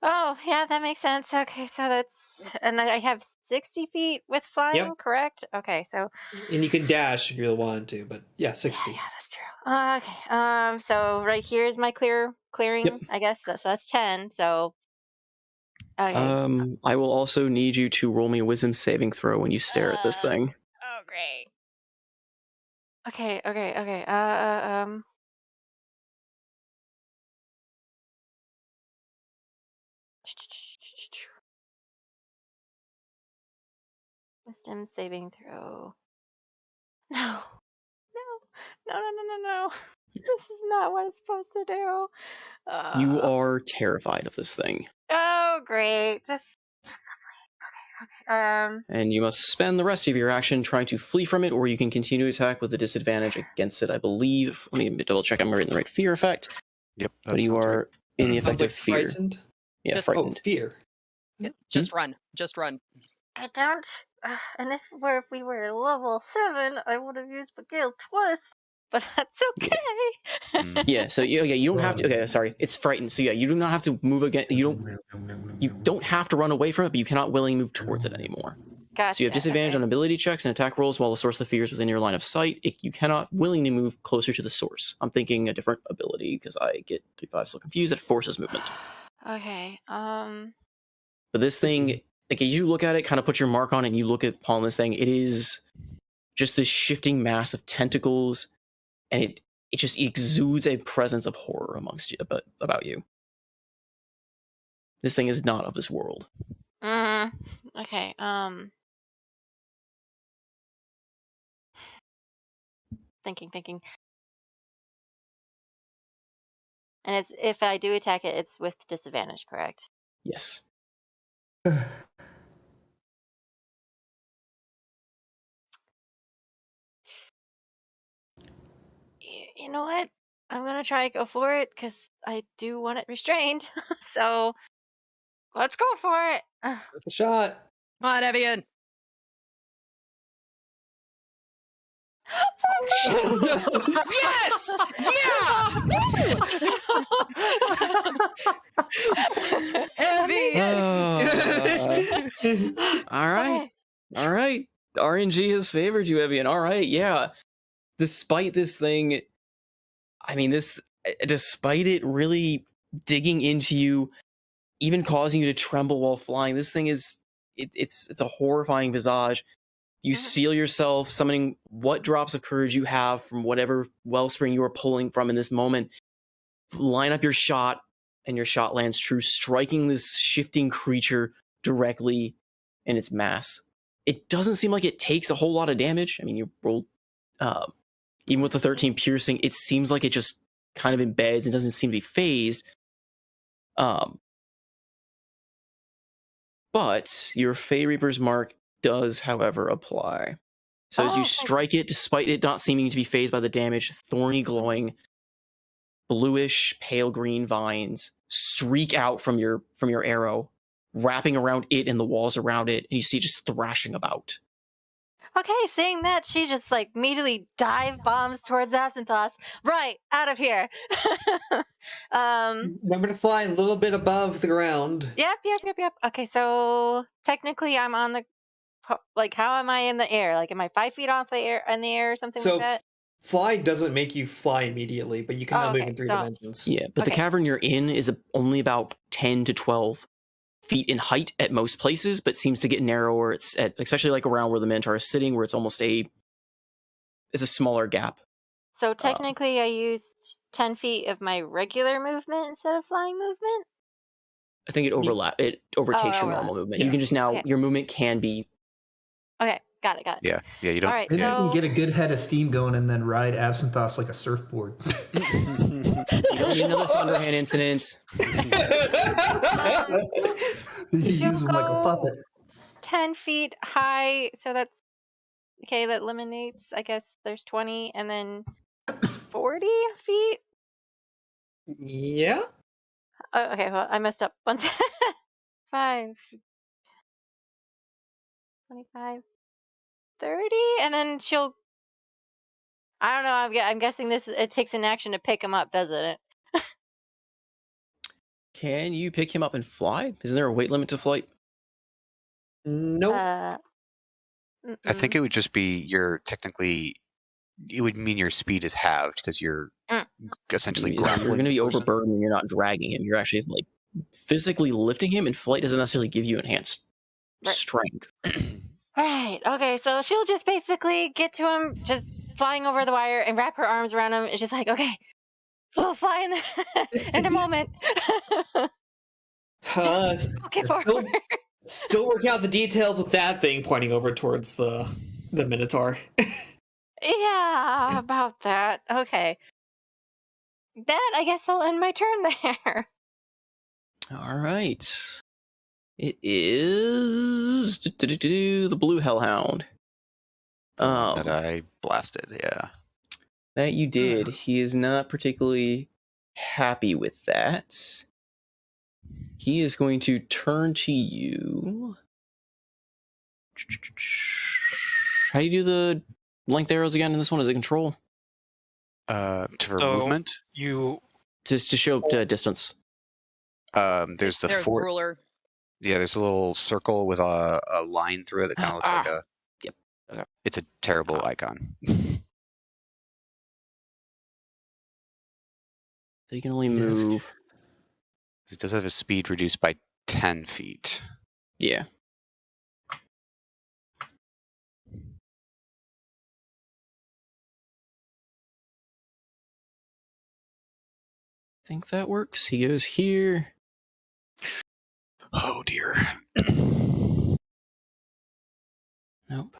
Oh, yeah, that makes sense. Okay, so that's... And I have 60 feet with flying, correct? Okay, so... And you can dash if you want to, but yeah, 60. Yeah, that's true. Okay, so right here is my clearing, I guess. So that's 10, so... Okay. I will also need you to roll me a wisdom saving throw when you stare at this thing. Oh, great. Okay. Wisdom saving throw. No. This is not what it's supposed to do. You are terrified of this thing. Oh, great. Just... Okay. And you must spend the rest of your action trying to flee from it, or you can continue to attack with a disadvantage against it, I believe. Let me double check I'm reading the right fear effect. Yep. But you are in the effect of fear. Frightened? Yeah, frightened. Oh, fear. Yep. Just run. Just run. I don't... and if we were level 7, I would have used Bagale twice. But that's okay. Yeah, so you don't have to. Okay, sorry, it's frightened. So yeah, you do not have to move again. You don't have to run away from it, but you cannot willingly move towards it anymore. Gotcha. So you have disadvantage on ability checks and attack rolls while the source of the fear is within your line of sight. You cannot willingly move closer to the source. I'm thinking a different ability because I get 3/5 so confused. That forces movement. Okay. But this thing, like you look at it, kind of put your mark on it, and you look upon this thing. It is just this shifting mass of tentacles. And it just exudes a presence of horror amongst you, about you. This thing is not of this world. Okay. Thinking. And it's if I do attack it, it's with disadvantage, correct? Yes. You know what? I'm gonna try to go for it because I do want it restrained. So let's go for it. With a shot. Come on, Evian. Yes! Yeah! Evian! All right. RNG has favored you, Evian. All right, yeah. Despite this thing, despite it really digging into you, even causing you to tremble while flying, this thing it's a horrifying visage. You seal yourself, summoning what drops of courage you have from whatever wellspring you are pulling from in this moment. Line up your shot, and your shot lands true, striking this shifting creature directly in its mass. It doesn't seem like it takes a whole lot of damage. I mean, you rolled, even with the 13 piercing, it seems like it just kind of embeds and doesn't seem to be phased. But your Fey Reaper's Mark does, however, apply. So as you strike it, despite it not seeming to be phased by the damage, thorny, glowing, bluish, pale green vines streak out from your arrow, wrapping around it and the walls around it, and you see it just thrashing about. Okay, seeing that, she just like immediately dive bombs towards Absinthoth. Right, out of here. Remember to fly a little bit above the ground. Yep. Okay, so technically I'm on the, like, how am I in the air? Like, am I 5 feet off the air in the air or something like that? Fly doesn't make you fly immediately, but you can now move in 3 dimensions. Yeah, but the cavern you're in is only about 10 to 12 feet in height at most places, but seems to get narrower. It's at, especially like around where the Minotaur is sitting, where it's almost it's a smaller gap. So technically I used 10 feet of my regular movement instead of flying movement? I think it overtakes your normal movement. Yeah. You can just now, your movement can be... Okay, got it. Yeah, you don't... All right, maybe you can get a good head of steam going and then ride Absinthoth like a surfboard. You don't need another Thunderhand incident. You use them like a puppet. 10 feet high, so that's... Okay, that eliminates, I guess there's 20, and then 40 feet? Yeah? Oh, okay, well, I messed up. 5, 25, 30, and then she'll... I don't know, I'm guessing it takes an action to pick him up, doesn't it? Can you pick him up and fly? Is there a weight limit to flight? Nope. I think it would just be it would mean your speed is halved because you're essentially grappling. You're going to be overburdened and you're not dragging him. You're actually like physically lifting him, and flight doesn't necessarily give you enhanced strength. Right. Okay, so she'll just basically get to him, just flying over the wire and wrap her arms around him. It's just like, okay, we'll fly in a moment. Okay, forward. Still working out the details with that thing pointing over towards the Minotaur. Yeah, about that. Okay. That, I guess I'll end my turn there. All right. It is the Blue Hellhound. That I blasted, yeah. That you did. He is not particularly happy with that. He is going to turn to you. How do you do the length arrows again in this one? Is it control? For movement? Just to show distance. There's the ruler. Yeah, there's a little circle with a line through it that kind of looks like a... Yep. Okay. It's a terrible icon. So you can only move... It does have a speed reduced by 10 feet. Yeah. I think that works. He goes here. Oh dear. Nope.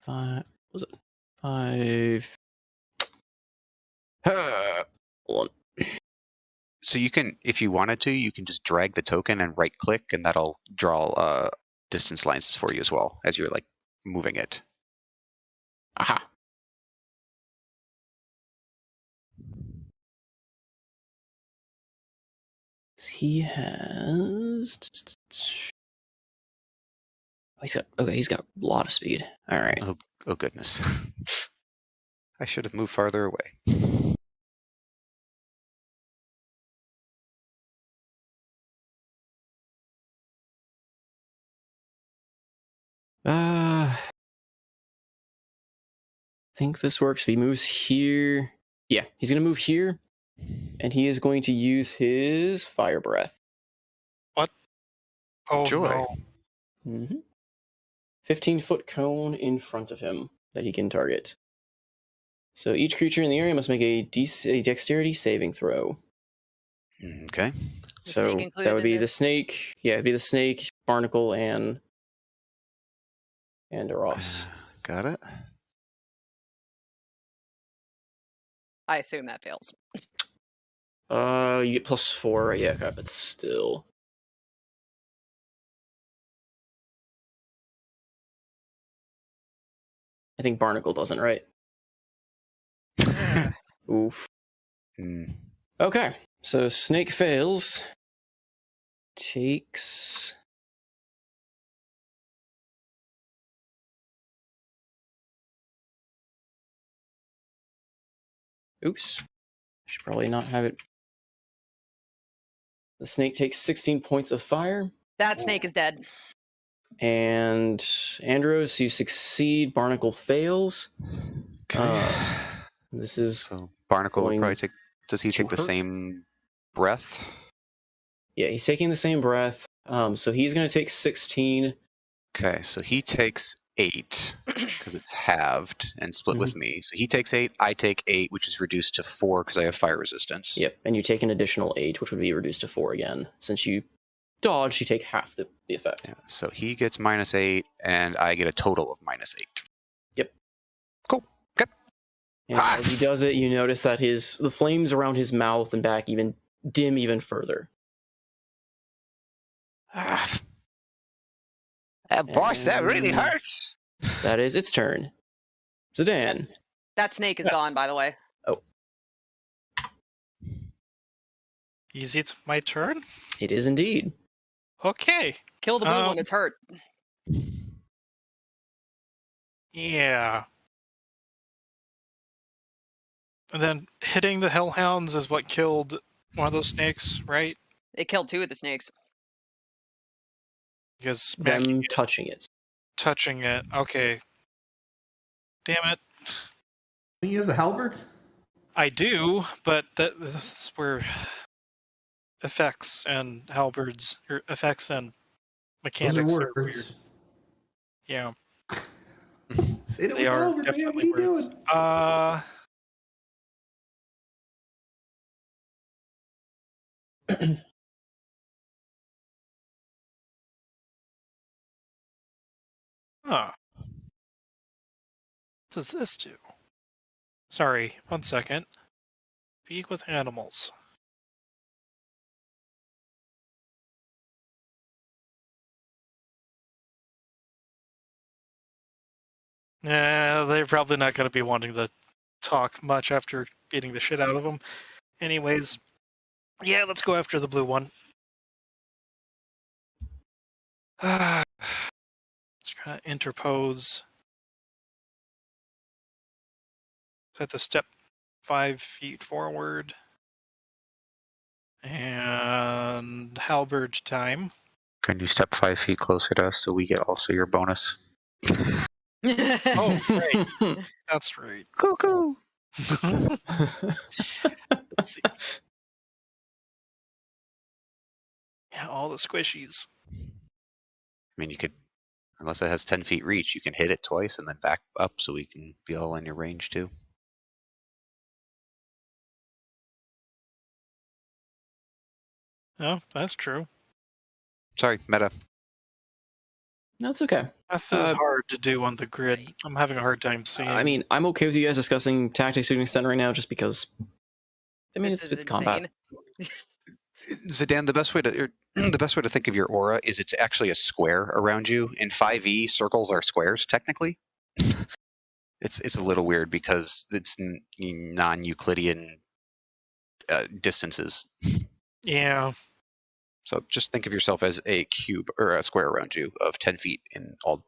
Five. Was it 5? Hold on. So you can, if you wanted to, you can just drag the token and right click, and that'll draw distance lines for you as well as you're like moving it. Aha. He has... he's got a lot of speed. All right. Oh goodness. I should have moved farther away. I think this works. If he moves here... Yeah, he's going to move here, and he is going to use his Fire Breath. Oh Joy. no. Mm-hmm. 15-foot cone in front of him that he can target. So each creature in the area must make a dexterity saving throw. Okay. The So snake that included would in be this? the snake. Yeah, it'd be the snake, barnacle, and Ross. Got it. I assume that fails. You get +4. Yeah, okay, but still. I think barnacle doesn't, right? Oof. Okay, so snake fails. Takes... Oops. Should probably not have it. The snake takes 16 points of fire. That snake is dead. And Andros, you succeed. Barnacle fails. Okay. This is So Barnacle will probably take. Does he to take the hurt. same breath? Yeah, he's taking the same breath. So he's going to take 16. Okay, so he takes 8 because it's halved and split with me. So he takes 8. I take 8, which is reduced to 4 because I have fire resistance. Yep, and you take an additional 8, which would be reduced to 4 again. Since you dodge, you take half the effect. Yeah, so he gets -8, and I get a total of -8. Yep. Cool. Okay. And as he does it, you notice that the flames around his mouth and back even dim even further. Boss, that really hurts. That is its turn. Zidane. That snake is gone, by the way. Oh. Is it my turn? It is indeed. Okay. Kill the blue one, it's hurt. Yeah. And then hitting the hellhounds is what killed one of those snakes, right? It killed 2 of the snakes. Because Them touching it. Touching it. Okay. Damn it. You have a halberd? I do, but that's where effects and halberds, or effects and mechanics are weird. Yeah. Say it They with are halberd, man. What are definitely you words. doing? Huh. What does this do? Sorry, 1 second. Speak with animals. Yeah, they're probably not going to be wanting to talk much after beating the shit out of them. Anyways, yeah, let's go after the blue one. Let's kind of interpose. Set the step 5 feet forward. And halberd time. Can you step 5 feet closer to us so we get also your bonus? Oh, right. That's right. Cuckoo! Let's see. Yeah, all the squishies. I mean, you could, unless it has 10 feet reach, you can hit it twice and then back up so we can be all in your range too. Oh, that's true. Sorry, meta. No, it's okay. Math is hard to do on the grid. I'm having a hard time seeing. I mean, I'm okay with you guys discussing tactics to an extent right now, just because. I mean, it's combat. Zidane, the best way to think of your aura is it's actually a square around you. In 5e, circles are squares technically. It's a little weird because it's non-Euclidean distances. Yeah. So just think of yourself as a cube or a square around you of 10 feet in all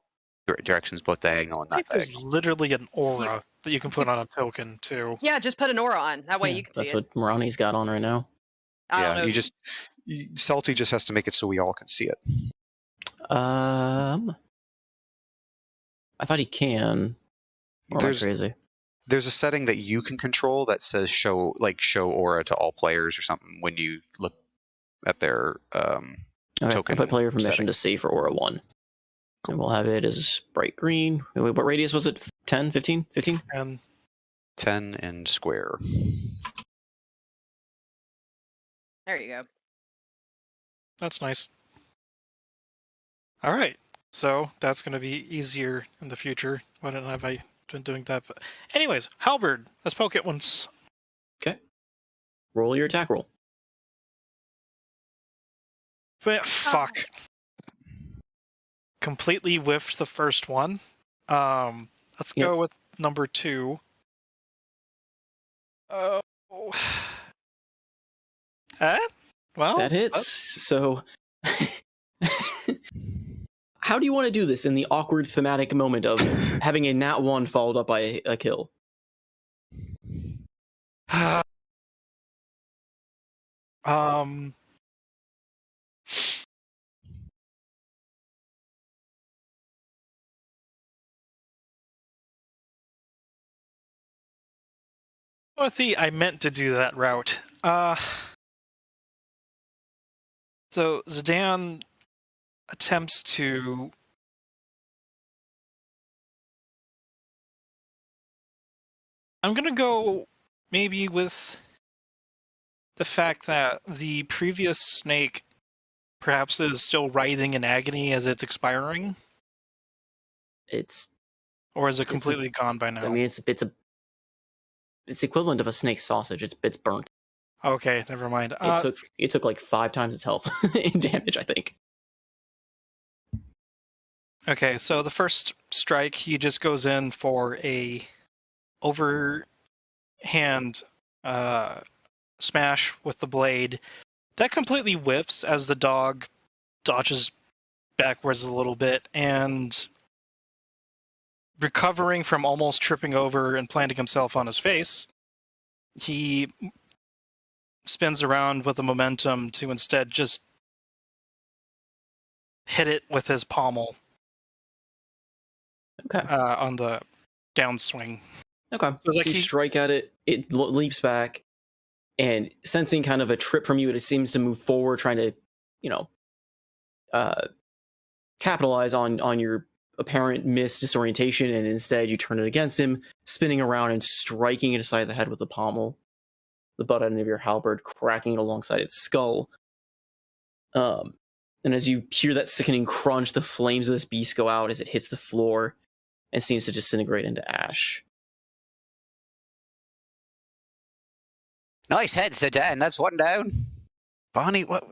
directions, both diagonal and not There's diagonal. literally an aura that you can put on a token too. Yeah, just put an aura on. That way you can see That's it. what Morani's got on right now. I don't know. Salty just has to make it so we all can see it. I thought he can. Or am I crazy? There's a setting that you can control that says show aura to all players or something when you look at their Okay, token I put player permission setting. to save for Aura 1. And we'll have it as bright green. Wait, what radius was it? 10, 15, 15? And 10 and square. There you go. that's nice. All right. So that's going to be easier in the future. Why don't have I been doing that? But anyways, Halberd. Let's poke it once. Okay. Roll your attack roll. But fuck. Completely whiffed the first one. Let's go with number 2. Oh. Well, That hits. So, how do you want to do this in the awkward thematic moment of having a nat 1 followed up by a kill? Dorothy, I meant to do that route. So Zidane attempts to I'm gonna go maybe with the fact that the previous snake perhaps is still writhing in agony as it's expiring, or is it completely gone by now? I mean, it's equivalent of a snake sausage. It's burnt. Okay, never mind. It took like 5 times its health in damage, I think. Okay, so the first strike, he just goes in for a overhand smash with the blade. That completely whiffs as the dog dodges backwards a little bit, and recovering from almost tripping over and planting himself on his face, he spins around with the momentum to instead just hit it with his pommel. Okay. On the downswing. Okay. So it's like you strike at it, it leaps back, and sensing kind of a trip from you, it seems to move forward, trying to, capitalize on your apparent disorientation, and instead you turn it against him, spinning around and striking it aside the head with the pommel, the butt end of your halberd, cracking it alongside its skull. And as you hear that sickening crunch, the flames of this beast go out as it hits the floor and seems to disintegrate into ash. Nice head, Zidane. That's one down. Barney, what?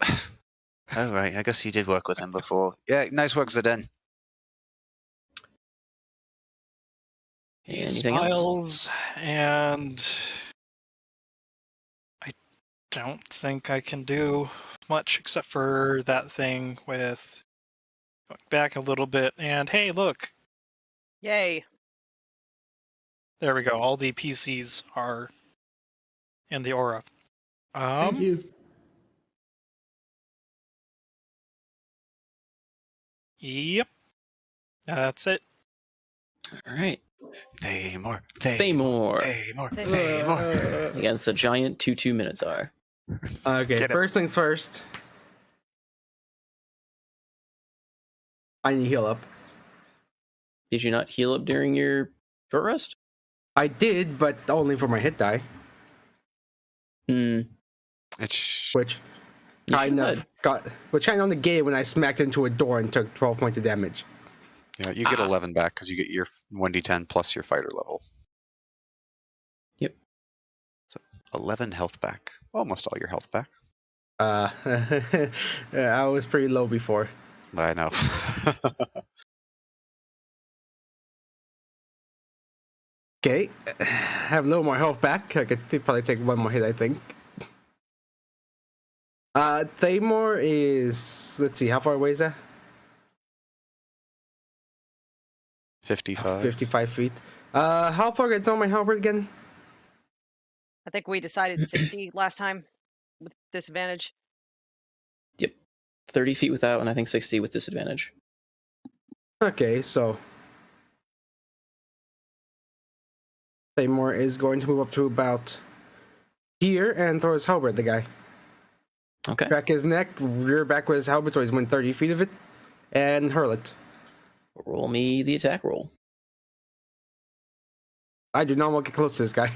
Oh, right. I guess you did work with him before. Yeah, nice work, Zidane. He smiles, and I don't think I can do much except for that thing with going back a little bit. And hey, look. Yay. There we go. All the PCs are in the aura. Thank you. Yep. That's it. All right. Thamor. Against the giant 2-2 Minotaur. Okay, first things first. I need to heal up. Did you not heal up during your short rest? I did, but only for my hit die. Which kind of negated when I smacked into a door and took 12 points of damage. Yeah, you get 11 back because you get your 1d10 plus your fighter level. Yep. So 11 health back. Almost all your health back. I was pretty low before. I know. Okay, have a little more health back. I could probably take one more hit, I think. Thamor is, let's see, how far away is that? 55. 55 feet. How far can I throw my halberd again? I think we decided 60 last time with disadvantage. Yep. 30 feet without, and I think 60 with disadvantage. Okay, so Thamor is going to move up to about here and throw his halberd at the guy. Okay. Crack his neck, rear back with his halberd, so he's within 30 feet of it, and hurl it. Roll me the attack roll. I do not want to get close to this guy.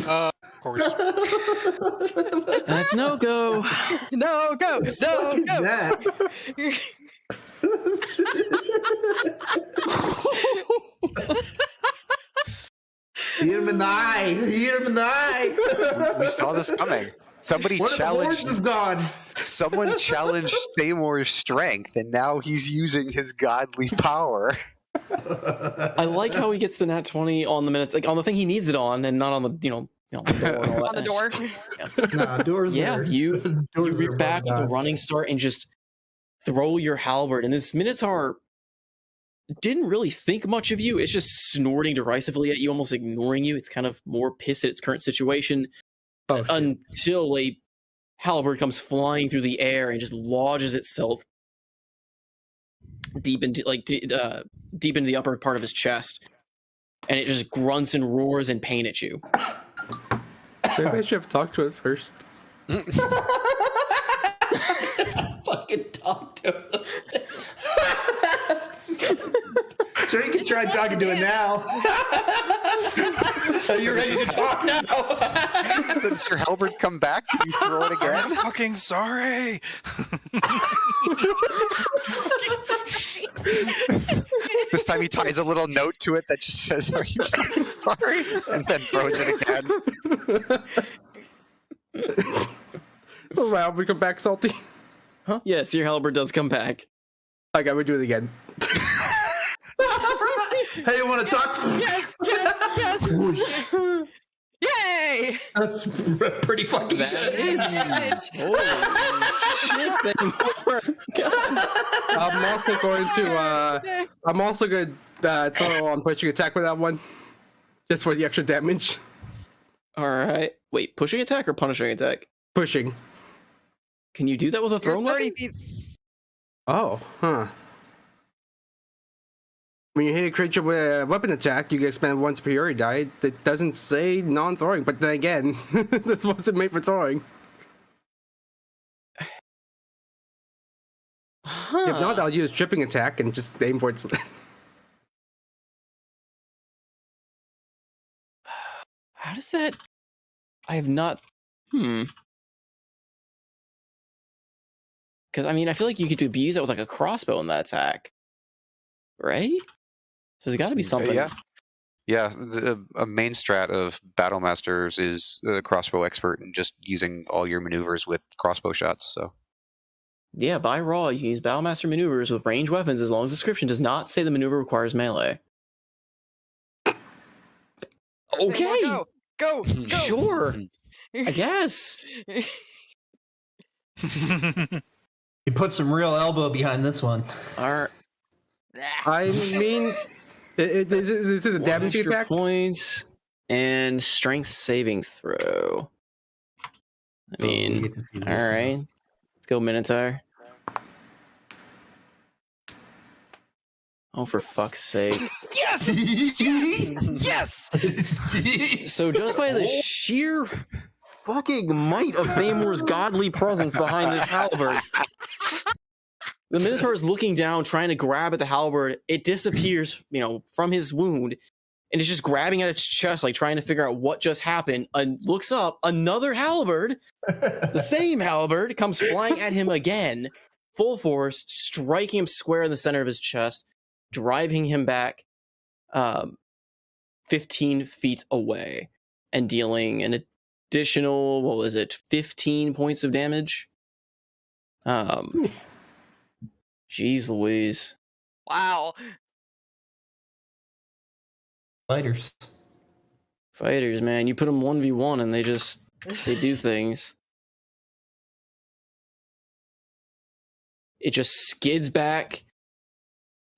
Of course. That's no go. No, go! No, What is go! that? Hit him in the eye! Hit him in the eye! We saw this coming. Somebody One of the horns challenged. is gone. Someone challenged Thaymor's strength, and now he's using his godly power. I like how he gets the nat 20 on the minutes, like on the thing he needs it on, and not on the door and all that. On the door. Nah, doors Yeah, are. you doors are reach back with above a gods. running start and just throw your halberd. And this Minotaur didn't really think much of you. It's just snorting derisively at you, almost ignoring you. It's kind of more pissed at its current situation until a halberd comes flying through the air and just lodges itself deep into deep into the upper part of his chest, and it just grunts and roars in pain at you. Maybe I should have talked to it first. Fucking talk to him. So you can try talking to it now. Are you ready to talk now? So does your halberd come back? Can you throw it again? I'm fucking sorry. This time he ties a little note to it that just says, "Are you fucking sorry?" and then throws it again. Oh, wow, we come back salty. Huh? Yes, your halberd does come back. Okay, we do it again. Hey, you want to talk? Yes, yes, yes! Yay! That's pretty fucking shit. I'm also going to throw on pushing attack with that one, just for the extra damage. All right. Wait, pushing attack or punishing attack? Pushing. Can you do that with a You're thrown 30 weapon? feet. Oh, huh. When you hit a creature with a weapon attack, you get spend one superiority die. It doesn't say non-throwing, but then again, this wasn't made for throwing. Huh. If not, I'll use tripping attack and just aim for it. How does that? I have not. Because I mean, I feel like you could abuse it with like a crossbow in that attack, right? So there's got to be something. Yeah. A main strat of Battle Masters is the crossbow expert and just using all your maneuvers with crossbow shots. So Yeah, by raw, you can use Battlemaster maneuvers with ranged weapons as long as the description does not say the maneuver requires melee. Okay, Go, go, go. sure, I guess. You put some real elbow behind this one. All right. I mean, this is a damage Extra attack. points and strength saving throw. I mean, you get to see this all right, let's go Minotaur. Oh, for fuck's sake! Yes! Yes! Yes! So just by the sheer fucking might of Thaymor's godly presence behind this halberd, the Minotaur is looking down, trying to grab at the halberd. It disappears, from his wound, and it's just grabbing at its chest, like trying to figure out what just happened. And looks up, another halberd, the same halberd, comes flying at him again, full force, striking him square in the center of his chest, driving him back 15 feet away, and dealing an additional, 15 points of damage? Jeez Louise. Wow. Fighters. Fighters, man. You put them 1v1 and they do things. It just skids back.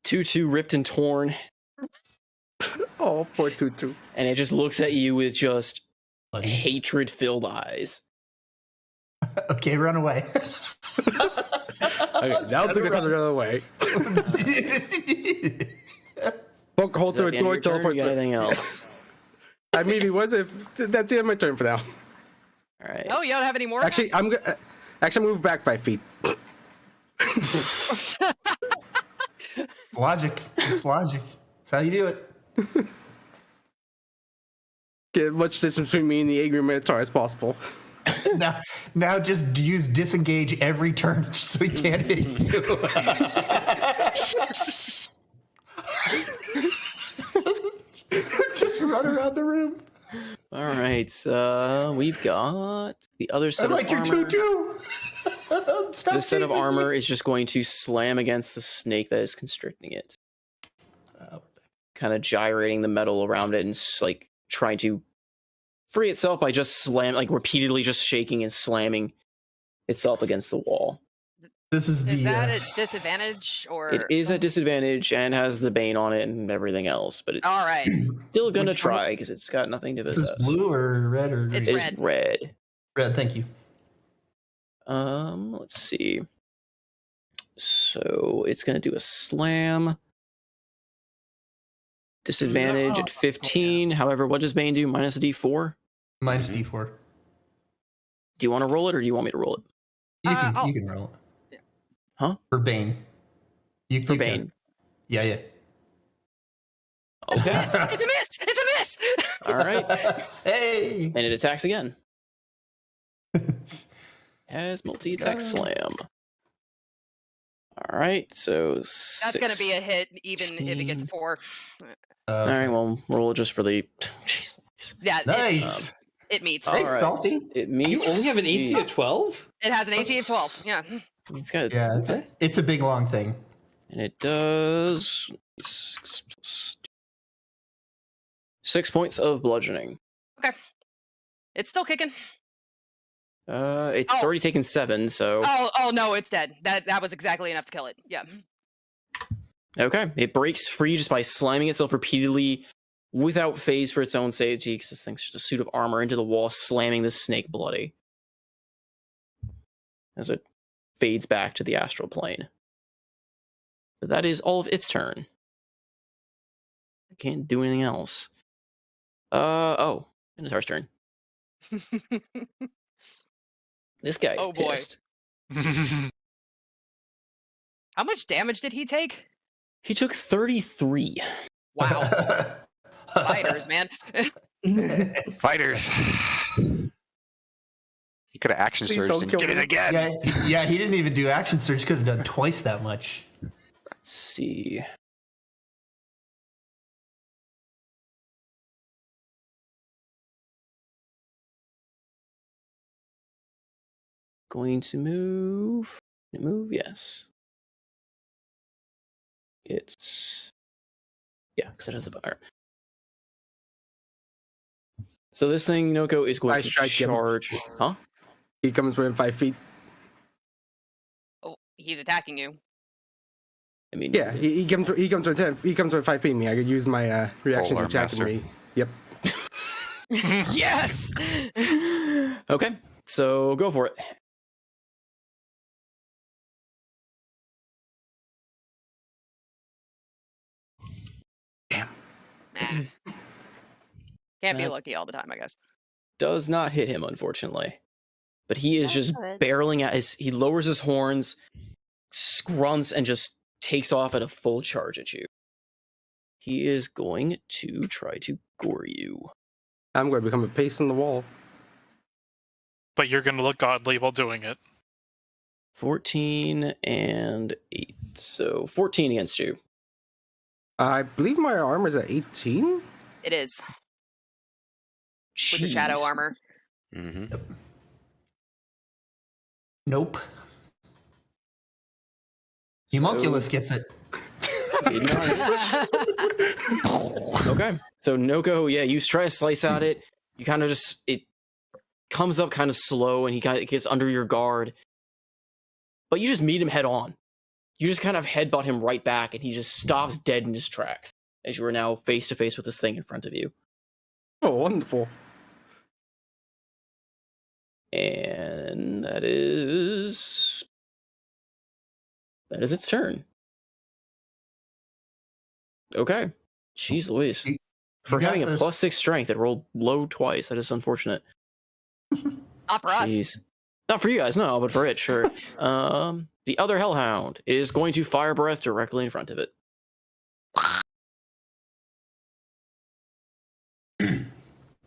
2-2 ripped and torn. Oh, poor Tutu. And it just looks at you with just hatred-filled eyes. Okay, run away. Okay, now took us another way. Poke hole Is that through the a end of door, your turn? teleport You got through. anything else? I mean, it was if that's the end of my turn for now. All right. Oh, you don't have any more? Actually, I'm gonna move back 5 feet. Logic. It's logic. That's how you do it. Get as much distance between me and the angry Minotaur as possible. Now just use disengage every turn so he can't hit you. Just run around the room. All right. We've got the other I set like of your armor. tutu. This set of armor is just going to slam against the snake that is constricting it, kind of gyrating the metal around it and like trying to free itself by just repeatedly just shaking and slamming itself against the wall. This is the. Is that a disadvantage or? It is at disadvantage and has the bane on it and everything else, but it's All right. still gonna try because it's got nothing to This possess. is blue or red or green? It's It red. is red. Red, thank you. Let's see. So it's gonna do a slam. Disadvantage at 15. However, what does Bane do? Minus a D4? Minus D4. Do you want to roll it or do you want me to roll it? You can roll it. Huh? For Bane. For you Bane. Can. Yeah. Okay. It's a miss! It's a miss! All right. Hey! And it attacks again. Has multi-attack slam. All right, so That's going to be a hit, even if it gets a 4. All right, well, roll it just for the... Jeez. Yeah, Nice! it meets. All right. Salty. It meets... You only have an AC of 12? It has an AC of 12, yeah. It's got... Yeah, it's a big long thing. And it does... 6 points of bludgeoning. Okay. It's still kicking. It's already taken 7, so... Oh, no, it's dead. That was exactly enough to kill it. Yeah. Okay, it breaks free just by slamming itself repeatedly without phase for its own safety, because this thing's just a suit of armor into the wall, slamming the snake bloody. As it fades back to the astral plane. But that is all of its turn. Can't do anything else. Minotaur's turn. This guy's Oh, boy. pissed. How much damage did he take? He took 33. Wow. Fighters, man. Fighters. He could have action Please surged don't and kill did it me. again. Yeah, he didn't even do action surge. Could have done twice that much. Let's see. Going to move. Move, yes. Because it has a bar. So this thing, Noko, is going I to strike him. charge. Huh? He comes within 5 feet. Oh, he's attacking you. I mean, Yeah, he comes within 10. He comes within 5 feet of me. I could use my reaction to Polar attack master. me. Yep. Yes! Okay, so go for it. Nah. Can't be That- lucky all the time, I guess. Does not hit him, unfortunately. But he is That's just good. barreling at he lowers his horns, grunts, and just takes off at a full charge at you. He is going to try to gore you. I'm going to become a paste on the wall. But you're going to look godly while doing it. 14 and 8. So 14 against you. I believe my armor's at 18. It is. With the shadow Jeez. armor. Mm-hmm. Nope. Homunculus gets it. Okay. So Noko, yeah, you try to slice at it. You kind of just, it comes up kind of slow and he kind of gets under your guard. But you just meet him head on. You just kind of headbutt him right back and he just stops dead in his tracks as you are now face to face with this thing in front of you. Oh, wonderful. And that is its turn. Okay. Jeez Louise. You For got having a this. +6 strength, it rolled low twice. That is unfortunate. Not for us. Jeez. Not for you guys, no, but for it, sure. The other Hellhound is going to fire breath directly in front of it.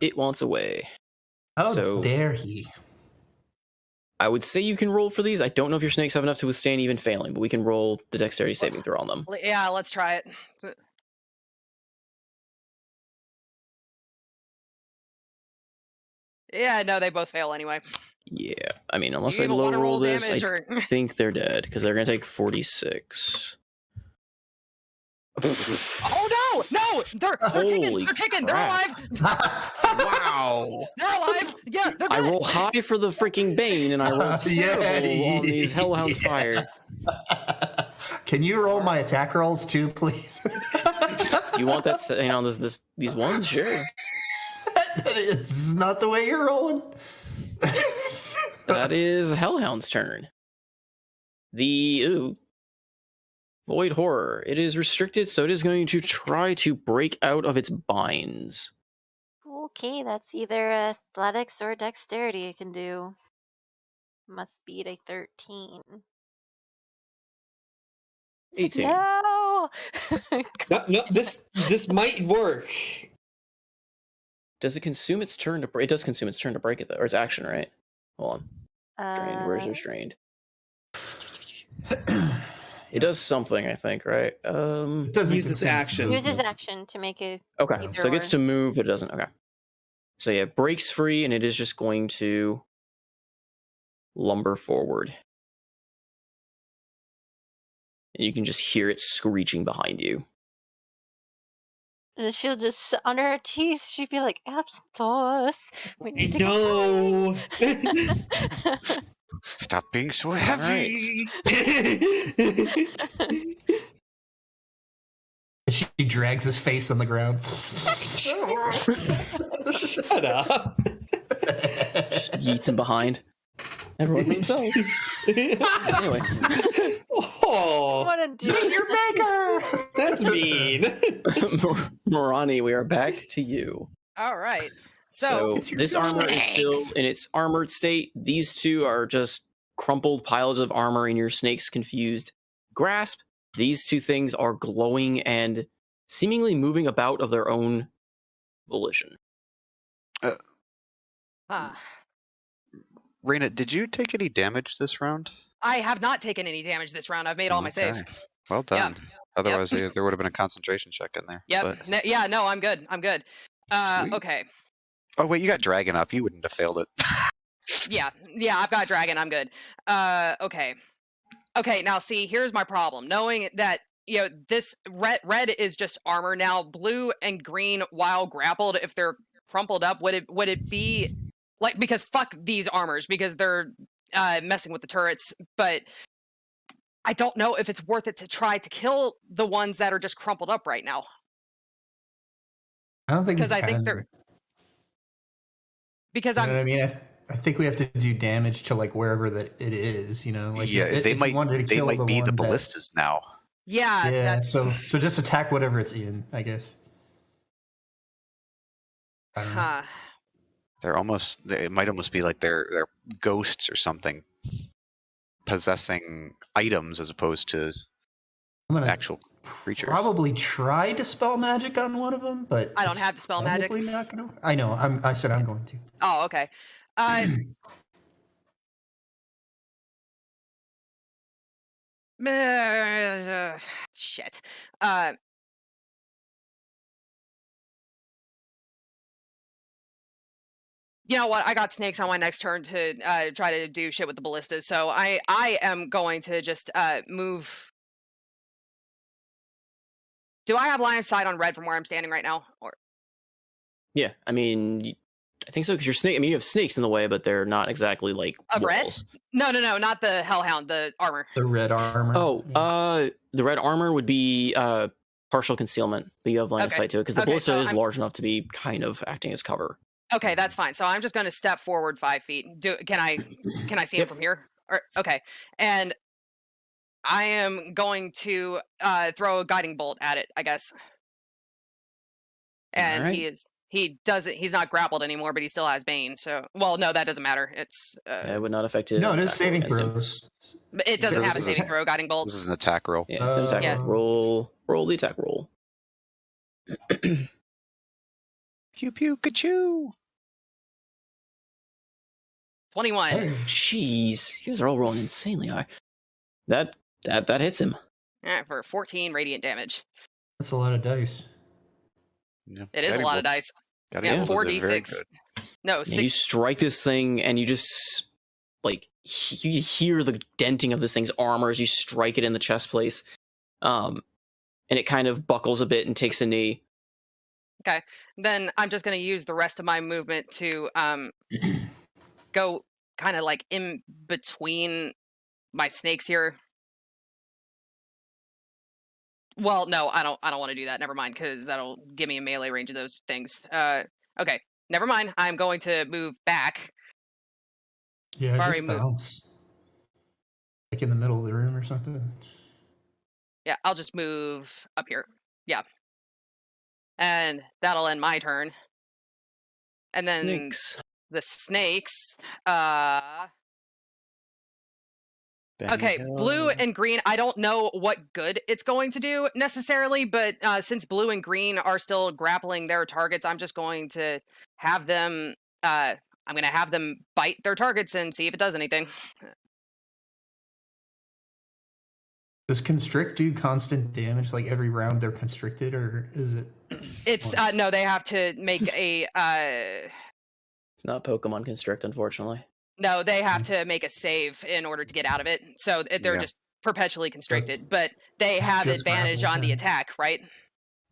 It wants away. How dare he? I would say you can roll for these. I don't know if your snakes have enough to withstand even failing, but we can roll the dexterity saving throw on them. Yeah, let's try it. Yeah, no, they both fail anyway. Yeah, I mean, unless You I even low wanna roll roll this, damage, I or- think they're dead because they're gonna take 46. Oh no! They're kicking! Holy They're kicking! crap. They're alive! Wow! They're alive! Yeah, they're I good! roll high for the freaking Bane, and I roll terrible on these Hellhounds fire. Can you roll my attack rolls too, please? You want that? You know, these ones, sure. It's not the way you're rolling. That is the Hellhound's turn. The Void Horror. It is restricted, so it is going to try to break out of its binds. Okay, that's either athletics or dexterity it can do. Must beat a 13. 18. No! No, this might work. Does it consume its turn to break? It does consume its turn to break it, though. Or its action, right? Hold on. Drained. Where's restrained? It does something, I think, right? It doesn't Use its action. Use his action to make a. Okay, so it gets to move, but it doesn't. Okay. So yeah, it breaks free, and it is just going to lumber forward. And you can just hear it screeching behind you. And she'll just, under her teeth, she'd be like, Abstos. We need to No. Stop being so heavy. She drags his face on the ground. Shut up. Just yeets him behind. Everyone for themselves. Anyway. Oh, What a dude. Your maker! that's mean. Morani, we are back to you. All right. So this armor is still in its armored state. These two are just crumpled piles of armor in your snake's confused grasp. These two things are glowing and seemingly moving about of their own volition. Raina, did you take any damage this round? I have not taken any damage this round. I've made all my saves. Well done. Yep. Otherwise, there would have been a concentration check in there. Yep. But... Yeah, no, I'm good. I'm good. Sweet. Okay. Oh, wait, you got Dragon up. You wouldn't have failed it. Yeah, I've got Dragon. I'm good. Okay. Okay, now see, here's my problem. Knowing that, this red is just armor. Now, blue and green, while grappled, if they're crumpled up, would it be... Like, because fuck these armors, because they're messing with the turrets, but I don't know if it's worth it to try to kill the ones that are just crumpled up right now. I don't think because I think they're because I mean, I think we have to do damage to like wherever that it is. Like they might be the ballistas now. Yeah. That's... So just attack whatever it's in, I guess. I don't know. It might almost be like they're ghosts or something, possessing items as opposed to actual creatures. Probably try dispel magic on one of them, but I don't have dispel magic. Not gonna. I know. I said I'm going to. Oh, okay. Shit. You know what? I got snakes on my next turn to try to do shit with the ballistas, so I am going to just move. Do I have line of sight on red from where I'm standing right now? Or yeah, I mean, I think so because you're snake. I mean, you have snakes in the way, but they're not exactly like of walls. Red. No, not the Hellhound, the armor. The red armor. Oh, the red armor would be partial concealment, but you have line of sight to it because the ballista is large enough to be kind of acting as cover. Okay, that's fine. So I'm just going to step forward 5 feet. Can I see him from here? Okay, and I am going to throw a guiding bolt at it, I guess. And Alright. he's not grappled anymore, but he still has Bane. So, well, no, that doesn't matter. It's Yeah, it would not affect his No, it is attack roll saving against him. throws. it doesn't Yeah, have a this is saving throw, Guiding Bolt. This is an attack roll. Yeah, it's an attack Yeah. roll. Roll the attack roll. Pew pew ka-choo! 21. Jeez, you guys are all rolling insanely high. That hits him. For 14 radiant damage. That's a lot of dice. Yeah. It is Guiding a lot of bolts- dice. Guiding Yeah, bolt is very 4d6. good. No, Yeah, you 6. strike this thing, and you just like you hear the denting of this thing's armor as you strike it in the chest place, and it kind of buckles a bit and takes a knee. Okay. Then I'm just going to use the rest of my movement to go kind of like in between my snakes here. Well, no, I don't want to do that. Never mind, because that'll give me a melee range of those things. Okay. Never mind. I'm going to move back. Yeah, Already just moved. bounce. Like in the middle of the room or something. Yeah, I'll just move up here. Yeah. And that'll end my turn. And then Snakes. the snakes. Benny Okay, Hill. blue and green, I don't know what good it's going to do necessarily, but since blue and green are still grappling their targets, I'm just going to have them I'm going to have them bite their targets and see if it does anything. Does constrict do constant damage like every round they're constricted, or is it? It's no, they have to make a It's not Pokemon Constrict, unfortunately. no, they have to make a save in order to get out of it. So they're Yeah. just perpetually constricted, but they have Just advantage grapple, on the yeah. attack, right?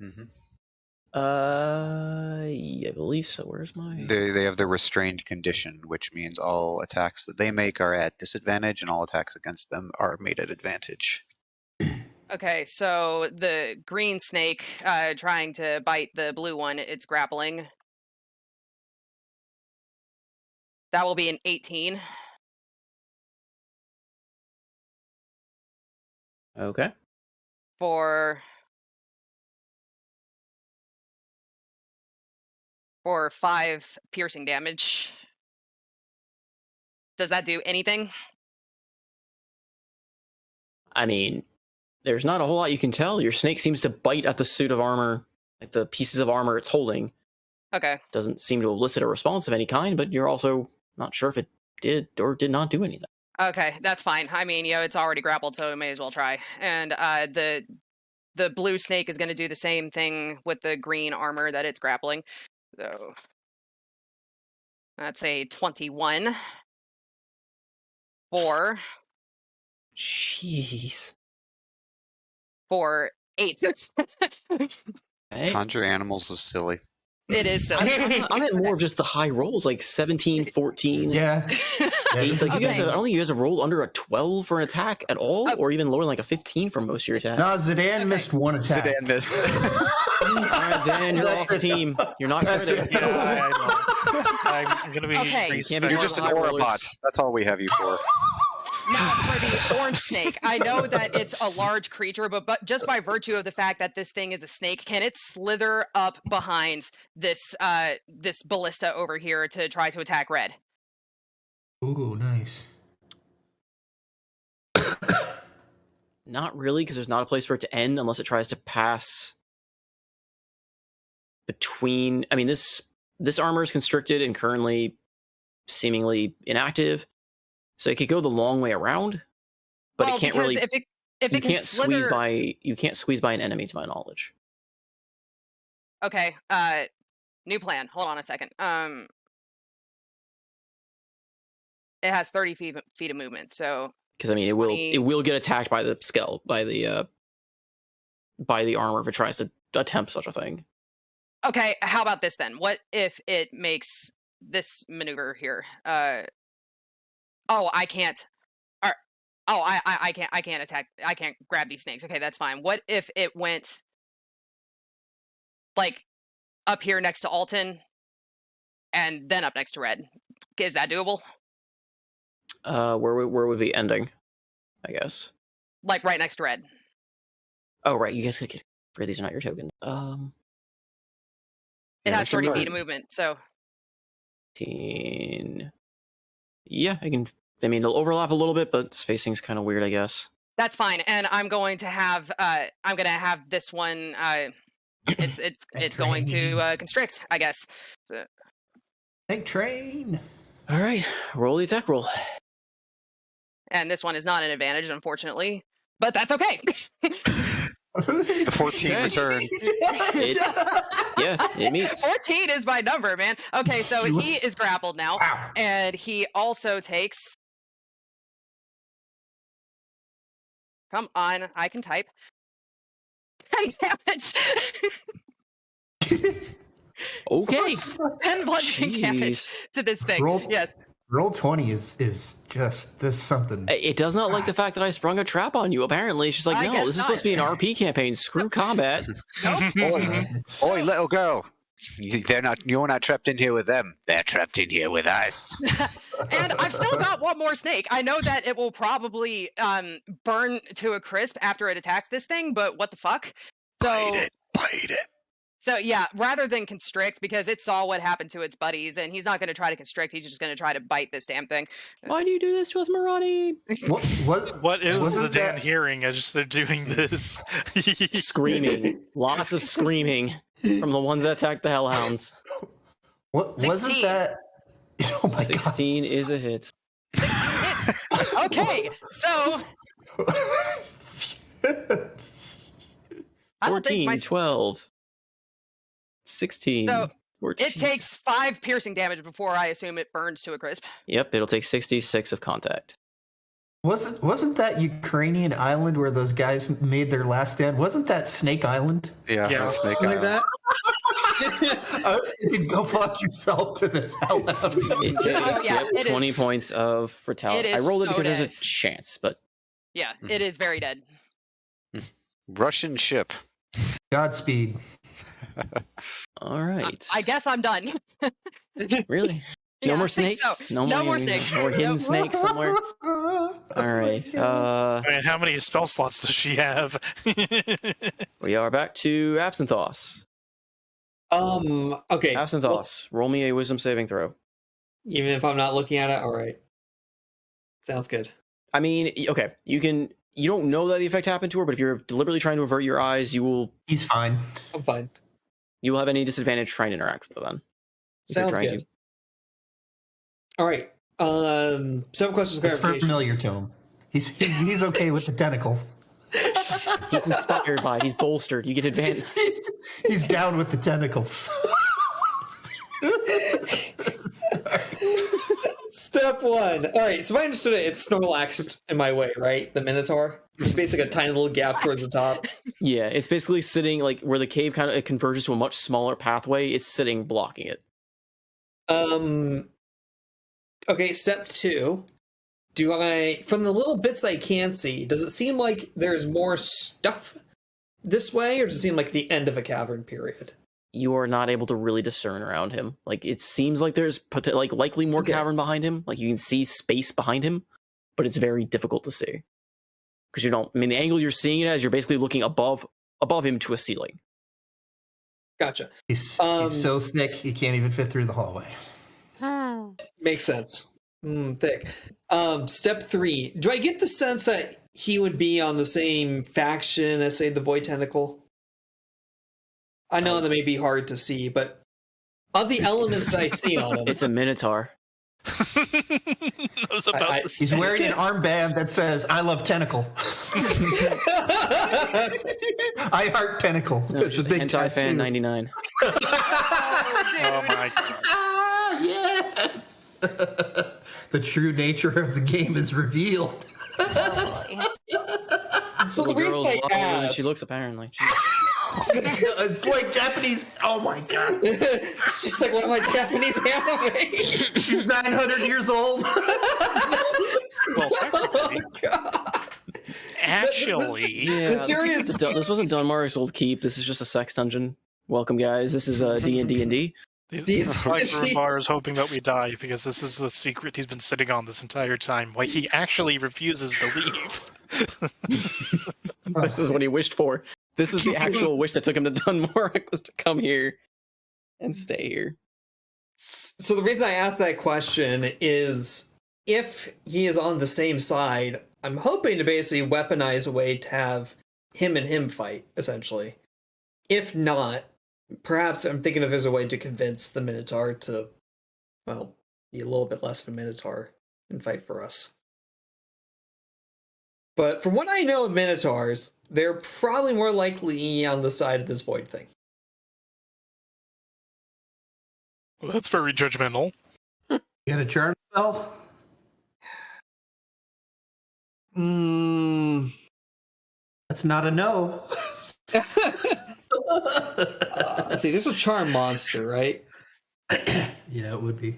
Mhm. Yeah, I believe so. Where's my? They have the restrained condition, which means all attacks that they make are at disadvantage, and all attacks against them are made at advantage. Okay, so the green snake trying to bite the blue one, it's grappling. That will be an 18. Okay. For 5 piercing damage. Does that do anything? I mean, there's not a whole lot you can tell. Your snake seems to bite at the suit of armor, like the pieces of armor it's holding. Okay. Doesn't seem to elicit a response of any kind, but you're also not sure if it did or did not do anything. Okay, that's fine. I mean, it's already grappled, so we may as well try. And the blue snake is going to do the same thing with the green armor that it's grappling. So that's a 21. 4 Jeez. for 8. Okay. Conjure animals is silly. It is so. I meant more of just the high rolls, like 17, 14, Yeah. 8. Like you guys Okay. I don't think you guys have rolled under a 12 for an attack at all, Oh. or even lower than like a 15 for most of your attacks. No, Zidane missed one attack. Zidane missed. Alright, Dan, you're That's off the it. team. You're not That's critical. it. Yeah, I know. I'm gonna be Okay. Can't be You're one just of an the high aura rollers. bot. That's all we have you for. Now, for the orange snake, I know that it's a large creature, but just by virtue of the fact that this thing is a snake, can it slither up behind this this ballista over here to try to attack red? Ooh, nice. Not really, because there's not a place for it to end unless it tries to pass between. I mean, this armor is constricted and currently seemingly inactive, so it could go the long way around, but well, it can't because really. if it You can can't slither, squeeze by. You can't squeeze by an enemy, to my knowledge. Okay, new plan. Hold on a second. It has 30 feet of movement, so Because I mean, 20 it will get attacked by the by the armor if it tries to attempt such a thing. okay. How about this then? What if it makes this maneuver here? Oh, I can't. Oh, I can't. I can't attack. I can't grab these snakes. Okay, that's fine. What if it went like up here next to Alton, and then up next to Red? Is that doable? Where would be ending? I guess. Like right next to Red. Oh right, you guys could get. These are not your tokens. It Yeah, has so 30 we're- feet of movement, so 15. Yeah, I mean, it'll overlap a little bit, but spacing's kind of weird, I guess. that's fine. And I'm going to have this one. It's going to constrict, I guess. So, Snake train. All right, roll the attack roll. and this one is not an advantage, unfortunately, but that's okay. The 14 Okay. return. It meets. 14 is my number, man. Okay, so he is grappled now, Wow. and he also takes. Come on, I can type. 10 damage. Okay. 10 bludgeoning damage Jeez. to this thing. Roll- Yes. Roll 20 is just this something. It does not like the fact that I sprung a trap on you, apparently. She's like, I no, guess this is not. supposed to be an RP campaign. Screw combat. Oi, little girl. You're not trapped in here with them. They're trapped in here with us. And I've still got one more snake. I know that it will probably burn to a crisp after it attacks this thing, but what the fuck? So, Bite it. so yeah, rather than constrict, because it saw what happened to its buddies, and he's not going to try to constrict. He's just going to try to bite this damn thing. Why do you do this to us, Marani? What is wasn't the Dan that- hearing as they're doing this? Screaming. Lots of screaming from the ones that attacked the Hellhounds. What 16. wasn't that? Oh my 16 is a hit. Hits. Okay, so god. I don't think 14, my 12, 16, So, 14. it takes 5 piercing damage before I assume it burns to a crisp. Yep, it'll take 66 of contact. Wasn't that Ukrainian island where those guys made their last stand? Wasn't that Snake Island? Yeah, Yeah. Snake Something like Island. that. I was thinking, go fuck yourself to this out loud. It takes Oh, yeah, it is. 20 points of fatality. It I is rolled it so because there's a dead. chance, but Yeah, it is very dead. Russian ship. Godspeed. all right. I guess I'm done. Really? Yeah, No more I think snakes? so. No more snakes. Or hidden Nope. snakes somewhere? All right. I mean, how many spell slots does she have? We are back to Absinthoss. Okay. Absinthoss, roll me a wisdom saving throw. Even if I'm not looking at it, all right. Sounds good. I mean, okay, you don't know that the effect happened to her, but if you're deliberately trying to avert your eyes, you will He's fine. I'm fine. have any disadvantage trying to interact with her then. If you're Sounds trying good. to. All right. Several questions of It's clarification. familiar to him. He's okay with the tentacles. He's inspired by it. He's bolstered. You get advantage. He's down with the tentacles. Step 1. All right. So if I understood it, it's Snorlaxed in my way, right? The Minotaur. There's basically a tiny little gap towards the top. Yeah, it's basically sitting like where the cave kind of it converges to a much smaller pathway. It's sitting blocking it. Okay. Step 2. Do I, from the little bits I can see, does it seem like there's more stuff this way, or does it seem like the end of a cavern period? You are not able to really discern around him. Like it seems like there's likely more Okay. cavern behind him. Like you can see space behind him, but it's very difficult to see because you don't. I mean, the angle you're seeing it as, you're basically looking above him to a ceiling. Gotcha. He's so thick he can't even fit through the hallway. Makes sense. Thick. Step 3. Do I get the sense that he would be on the same faction as, say, the Void Tentacle? I know that may be hard to see, but of the elements that I see on him, It's a minotaur. I was about I- to He's say. wearing an armband that says "I love tentacle." I heart tentacle. No, it's just hentai fan 99. Oh my god. Yes. The true nature of the game is revealed. so the Little reason girl is I lovelier than asked, she looks apparently. Jeez. It's like Japanese. Oh my god. it's just like one of my Japanese anime. She's 900 years old. Well, Oh technically, god. actually, Yeah, serious- this wasn't Dunmar's old keep. This is just a sex dungeon. Welcome, guys. This is D&D. these flags are bars hoping that we die because this is the secret he's been sitting on this entire time. Why he actually refuses to leave. This is what he wished for. This was the actual wish that took him to Dunmore was to come here and stay here. So the reason I asked that question is, if he is on the same side, I'm hoping to basically weaponize a way to have him and him fight, essentially. If not, perhaps I'm thinking if there's a way to convince the Minotaur to, well, be a little bit less of a Minotaur and fight for us. But from what I know of Minotaurs, they're probably more likely on the side of this void thing. Well, that's very judgmental. You got a charm spell? That's not a no. Let's see, this is a charm monster, right? Yeah, it would be.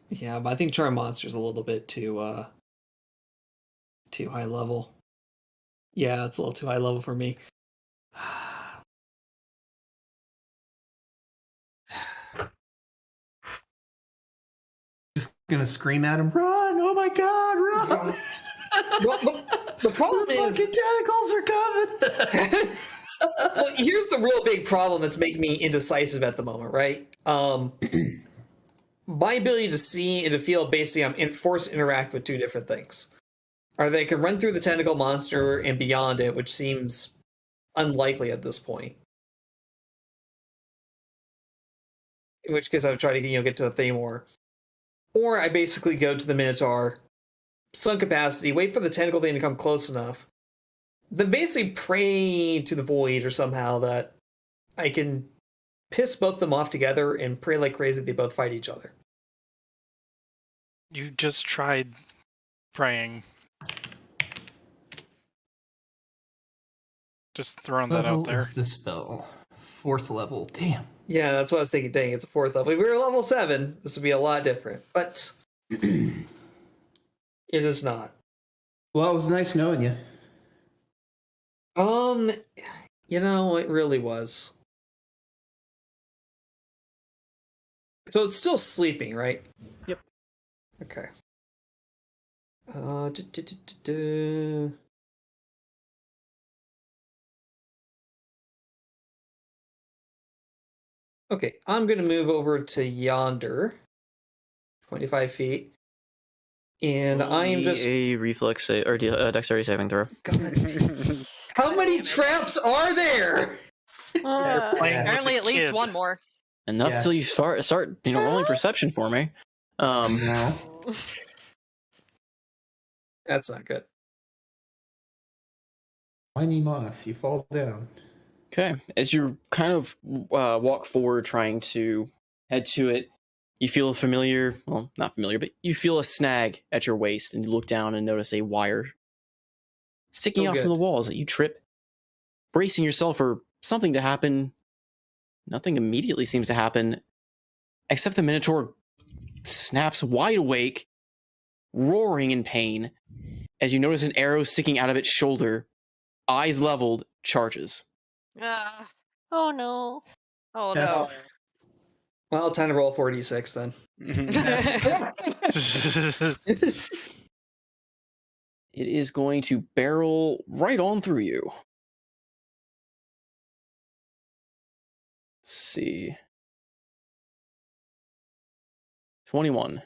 Yeah, but I think charm monster's a little bit too high level. Yeah, it's a little too high level for me. Just gonna scream at him, run! Oh my god, run! Well, the problem is, fucking tentacles are coming. well, here's the real big problem that's making me indecisive at the moment, right? My ability to see and to feel, basically, I'm forced to interact with two different things. Or they can run through the tentacle monster and beyond it, which seems unlikely at this point. In which case I would try to get to a Thamor. Or I basically go to the Minotaur, sun capacity, wait for the tentacle thing to come close enough, then basically pray to the void or somehow that I can piss both of them off together and pray like crazy that they both fight each other. You just tried praying. Just throwing that out there. Is the spell 4th level? Damn. Yeah, that's what I was thinking. Dang, it's a 4th level. If we were level 7, this would be a lot different. But it is not. Well, it was nice knowing you. It really was. So it's still sleeping, right? Yep. Okay. Okay, I'm going to move over to yonder. 25 feet. And I am just... a reflex or dexterity saving throw. God. How many traps are there? Apparently at least one more. Enough till you start rolling perception for me. No. That's not good. Whiny moss, you fall down. Okay, as you kind of walk forward trying to head to it, you feel a familiar, well, not familiar, but you feel a snag at your waist, and you look down and notice a wire sticking out from the walls that you trip. Bracing yourself for something to happen, nothing immediately seems to happen, except the Minotaur snaps wide awake, roaring in pain, as you notice an arrow sticking out of its shoulder, eyes leveled, charges. Oh no. Oh no. Well, time to roll 4d6 then. It is going to barrel right on through you. Let's see. 21.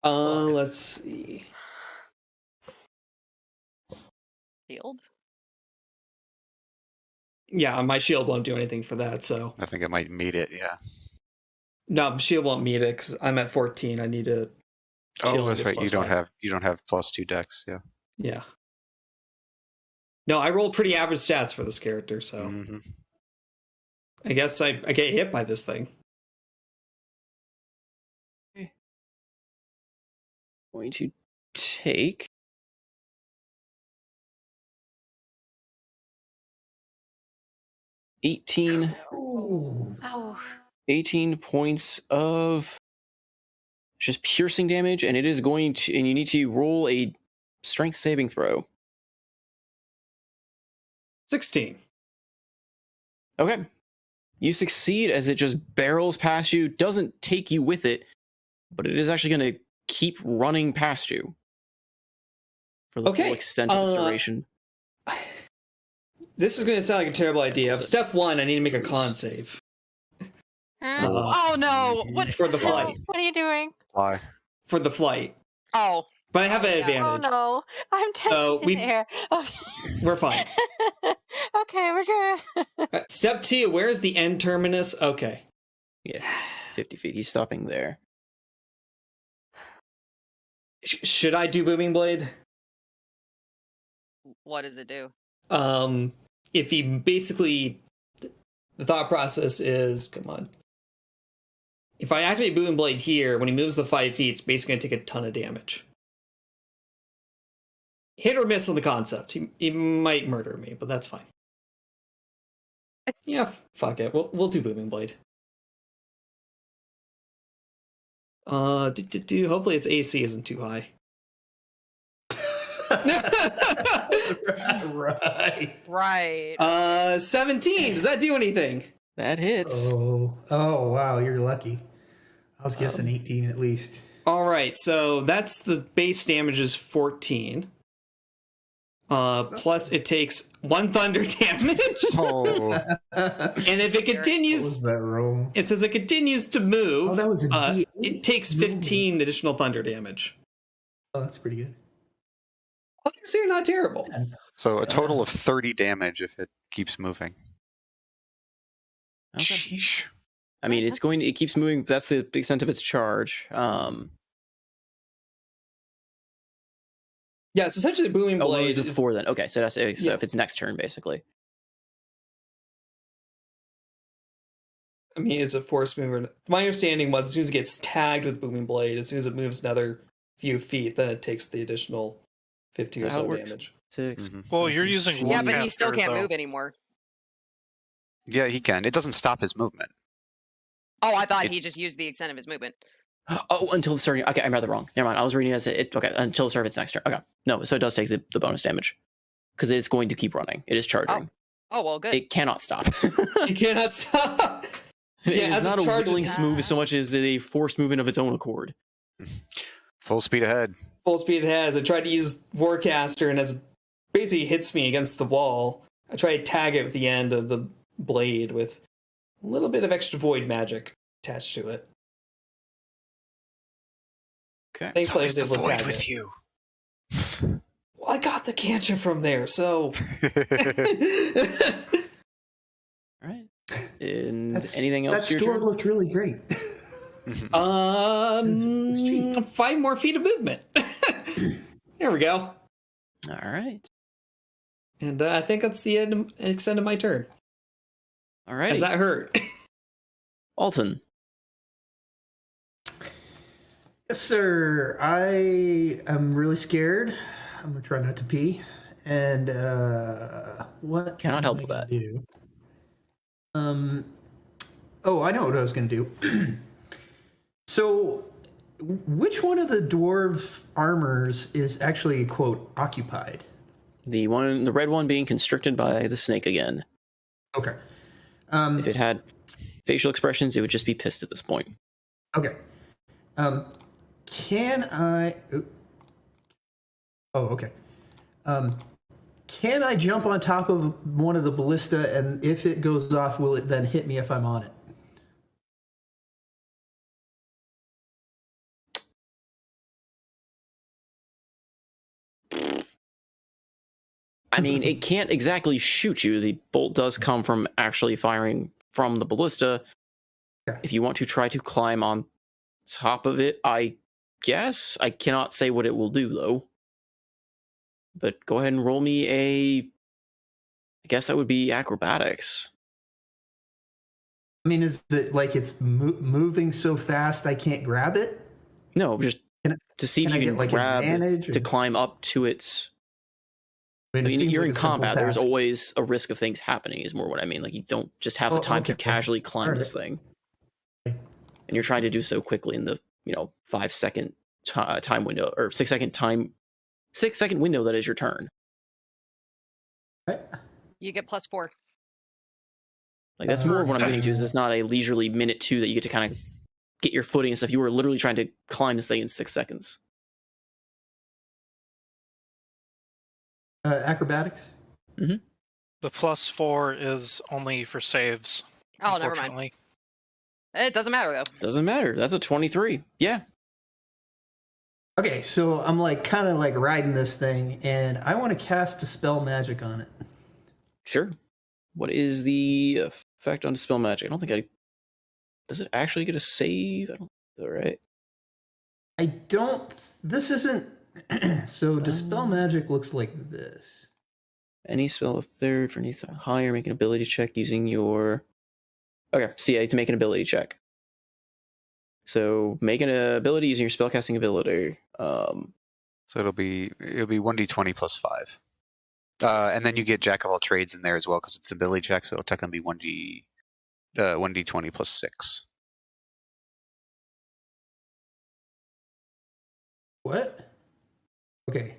Let's see. Shield? Yeah, my shield won't do anything for that, so... I think it might meet it, yeah. No, shield won't meet it, because I'm at 14. I need to... Oh, that's right. You don't have +2 dex, yeah. Yeah. No, I rolled pretty average stats for this character, so... Mm-hmm. I guess I get hit by this thing. Okay. Going to take... Ow. 18 points of just piercing damage, and it is going to, and you need to roll a strength saving throw. 16. Okay. You succeed as it just barrels past you, doesn't take you with it, but it is actually going to keep running past you for the full extent of its duration. This is going to sound like a terrible idea. Step 1, I need to make a con save. Oh no! What For the flight. What are you doing? Fly. For the flight. Oh, But I have an yeah. advantage. Oh no, I'm So taking in the air. Okay. We're fine. Okay, we're good. Step 2, where is the end terminus? Okay. Yeah, 50 feet. He's stopping there. Should I do Booming Blade? What does it do? If he basically, the thought process is, come on. If I activate Booming Blade here, when he moves the 5 feet, it's basically going to take a ton of damage. Hit or miss on the concept. He might murder me, but that's fine. Yeah, fuck it. We'll do Booming Blade. Hopefully its AC isn't too high. Right. 17. Does that do anything? That hits. Oh wow, you're lucky. I was guessing 18 at least. All right, so that's the base damage is 14. Plus it takes 1 thunder damage. Oh. And if it continues, What was that roll? it says it continues to move. Oh, that was a D8. It takes 15 additional thunder damage. Oh, that's pretty good. So you're not terrible. So a total of 30 damage if it keeps moving. Okay. Sheesh. I mean, it keeps moving. That's the extent of its charge. Yeah, it's essentially Booming Blade. The 4 then. Okay, so that's so Yeah. if it's next turn, basically. I mean, it's a force mover. My understanding was as soon as it gets tagged with Booming Blade, as soon as it moves another few feet, then it takes the additional 15 or Is that how so it works? damage. 6. Well, you're using Yeah, one but he still caster, can't though. move anymore. Yeah, he can. It doesn't stop his movement. Oh, I thought he just used the extent of his movement. Oh, until the starting. Okay, I read that wrong. Never mind. I was reading it as it. Okay, until the start of its next turn. Okay, no, so it does take the bonus damage because it's going to keep running. It is charging. Oh well, good. It cannot stop. You cannot stop. It Yeah, is as not it a charges- willing move so much as a forced movement of its own accord. Full speed ahead. Full speed ahead. As I tried to use Warcaster, and as it basically hits me against the wall, I try to tag it with the end of the blade with a little bit of extra void magic attached to it. Okay. Thankfully, I It's was always the able to void tag with it. you. Well, I got the cantrip from there, so. All right. And That's- anything else? That to your store turn? looked really great. It's cheap. 5 more feet of movement. There we go. All right. And I think that's the extent of my turn. All right. Does that hurt? Alton. Yes, sir. I am really scared. I'm gonna try not to pee. And what Cannot am help I with gonna that. Do? Oh, I know what I was gonna do. So, which one of the dwarf armors is actually quote occupied? The red one being constricted by the snake again. Okay. If it had facial expressions, it would just be pissed at this point. Okay. Can I? Oh, okay. Can I jump on top of one of the ballista, and if it goes off, will it then hit me if I'm on it? I mean, it can't exactly shoot you. The bolt does come from actually firing from the ballista. Okay. If you want to try to climb on top of it, I guess. I cannot say what it will do, though. But go ahead and roll me a... I guess that would be acrobatics. I mean, is it like it's moving so fast I can't grab it? No, just Can I- to see if can I you can get, like, grab advantage, to or- climb up to its... I I mean, it mean, seems you're like in a simple combat. There's task. always a risk of things happening, is more what I mean. Like, you don't just have the Oh, time to okay. casually climb Alright. this thing. Okay. And you're trying to do so quickly in the, 5-second time window, or 6-second time... 6-second window that is your turn. Okay. You get +4. Like, that's more of what I'm getting to, is it's not a leisurely minute 2 that you get to kind of get your footing and stuff. You were literally trying to climb this thing in 6 seconds. Acrobatics? The +4 is only for saves. Oh, never mind. Unfortunately. It doesn't matter though. Doesn't matter. That's a 23. Yeah. Okay, so I'm like kind of like riding this thing, and I want to cast Dispel Magic on it. Sure. What is the effect on Dispel Magic? I don't think I... Does it actually get a save? I don't... All right. I don't... This isn't... So Dispel Magic looks like this. Any spell of third for anything higher, make an ability check using your... Okay, so yeah, to make an ability check. So make an ability using your spellcasting ability. So it'll be 1d20 plus 5. And then you get Jack of all trades in there as well because it's ability check, so it'll technically be 1d20 plus 6. What? Okay.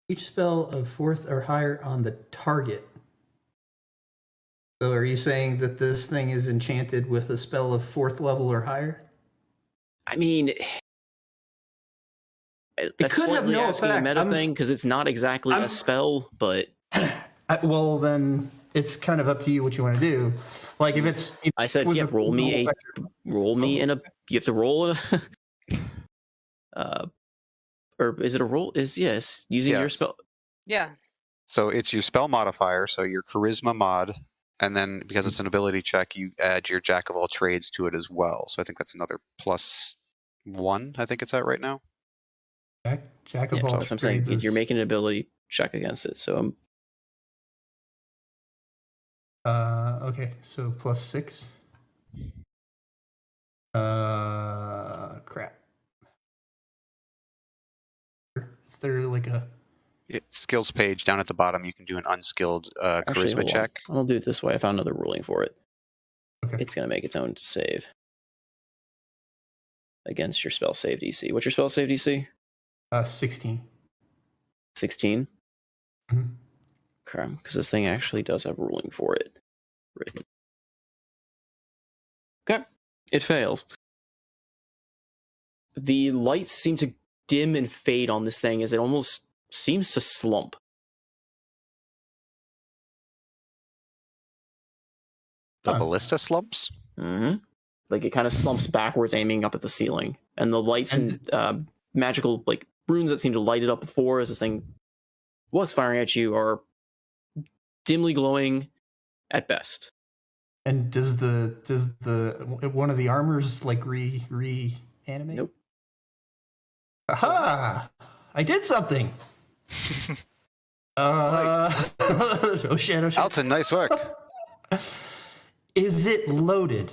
Each spell of 4th or higher on the target. So are you saying that this thing is enchanted with a spell of 4th level or higher? I mean, that's could have slightly no asking a effect. meta thing because it's not exactly a spell, but well, then it's kind of up to you what you want to do. Like if it's, I said, yeah, roll me in a. You have to roll a. Or is it a roll? Yes, using your spell. Yeah. So it's your spell modifier, so your charisma mod, and then because it's an ability check, you add your Jack of all trades to it as well. So I think that's another +1. I think it's at right now. Jack of all trades. I'm saying you're making an ability check against it. So okay, so +6. Crap. Is there like a skills page down at the bottom? You can do an unskilled charisma check. I'll do it this way. I found another ruling for it. Okay. It's going to make its own save against your spell save DC. What's your spell save DC? 16. 16? Mm-hmm. Okay, because this thing actually does have ruling for it written. Okay, it fails. The lights seem to dim and fade on this thing as it almost seems to slump. The ballista slumps? Mm-hmm. Like it kind of slumps backwards, aiming up at the ceiling. And the lights and magical like runes that seem to light it up before as this thing was firing at you are dimly glowing at best. And does the one of the armors like reanimate? Nope. Aha! I did something. Oh shit! Alton, nice work. Is it loaded?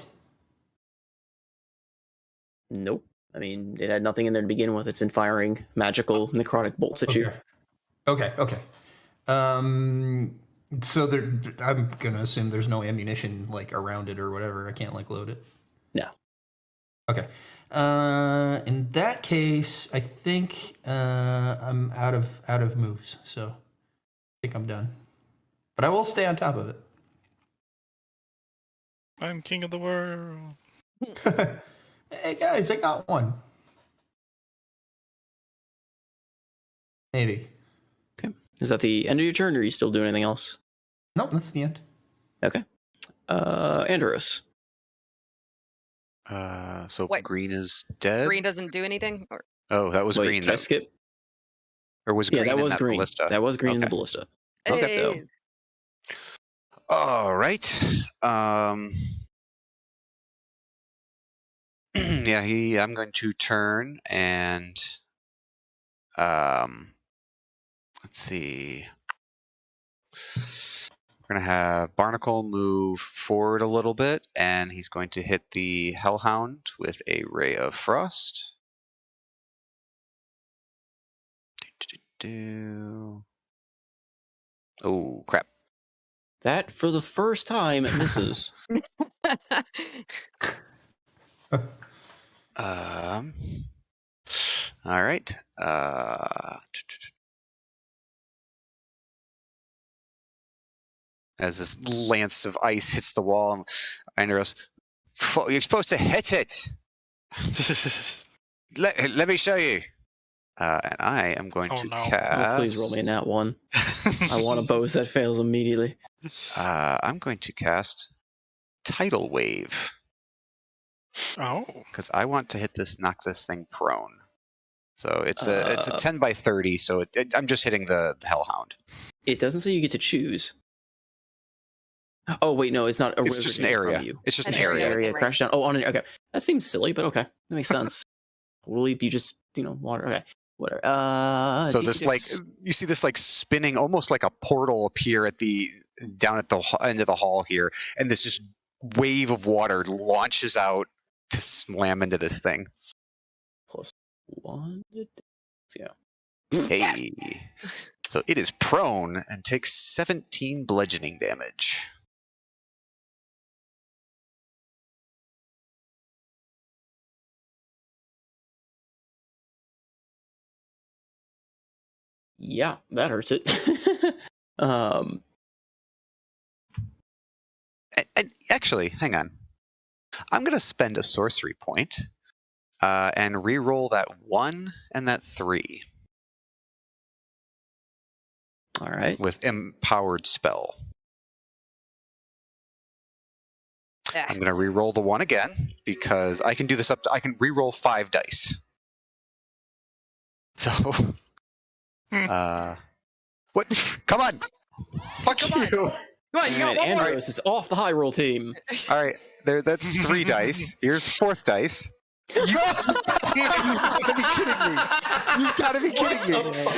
Nope. I mean, it had nothing in there to begin with. It's been firing magical necrotic bolts at you. Okay. So there, I'm gonna assume there's no ammunition like around it or whatever. I can't like load it. No. Okay. In that case, I think I'm out of moves, so I think I'm done. But I will stay on top of it. I'm king of the world. Hey guys, I got one. Maybe. Okay. Is that the end of your turn, or are you still doing anything else? Nope, that's the end. Okay. Andros. So Wait. green is dead? Green doesn't do anything? Or... Oh, that was green. Can I skip? Or was green that was in that green. ballista? That was green in the ballista. Hey. So. All right. Yeah, I'm going to turn and let's see. We're going to have Barnacle move forward a little bit, and he's going to hit the Hellhound with a Ray of Frost. Oh, crap. That, for the first time, misses. All right. As this lance of ice hits the wall, Andros, you're supposed to hit it. Let me show you. And I am going to cast. Oh, please roll me in that one. I want a boast that fails immediately. I'm going to cast Tidal Wave. Oh. Because I want to knock this thing prone. So it's a 10 by 30. So I'm just hitting the Hellhound. It doesn't say you get to choose. Oh wait, no, it's not. It's just an area. It's just an area. Crash down. Oh, on an okay. That seems silly, but okay, that makes sense. Totally, you just water. Okay, whatever. So this like you see this like spinning, almost like a portal appear down at the end of the hall here, and this just wave of water launches out to slam into this thing. +1. Yeah. Hey. Yes. So it is prone and takes 17 bludgeoning damage. Yeah, that hurts it. And actually, hang on. I'm going to spend a sorcery point and re-roll that 1 and that 3. All right. With empowered spell. I'm going to re-roll the 1 again because I can do this I can re-roll 5 dice. So, what? Come on! Fuck you! Come on, you got one more. Andros is off the high roll team. All right, that's 3 dice. Here's 4th dice. You gotta be kidding me! You gotta be kidding me!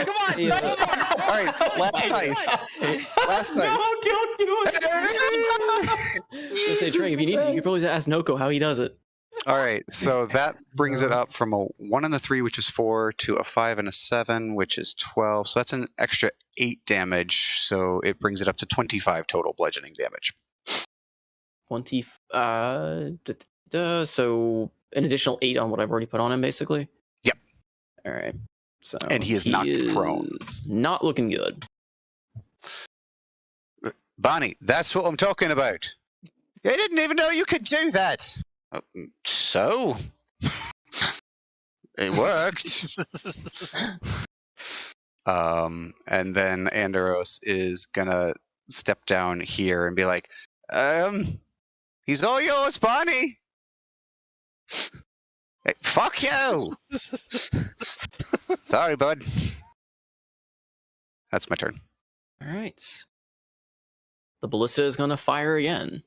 Come on, Yeah. no more. All right, last dice. Last dice. No, don't do it. Let's say, Trey, if you need to, you can probably ask Noko how he does it. All right, so that brings it up from a 1 and a 3, which is 4, to a 5 and a 7, which is 12. So that's an extra 8 damage. So it brings it up to 25 total bludgeoning damage. 20. So an additional 8 on what I've already put on him, basically. Yep. All right. So And he is knocked prone. Not looking good. Bonnie, that's what I'm talking about. I didn't even know you could do that. So? It worked. And then Andros is gonna step down here and be like, he's all yours, Bonnie. Hey, fuck you! Sorry, bud. That's my turn. All right. The ballista is going to fire again.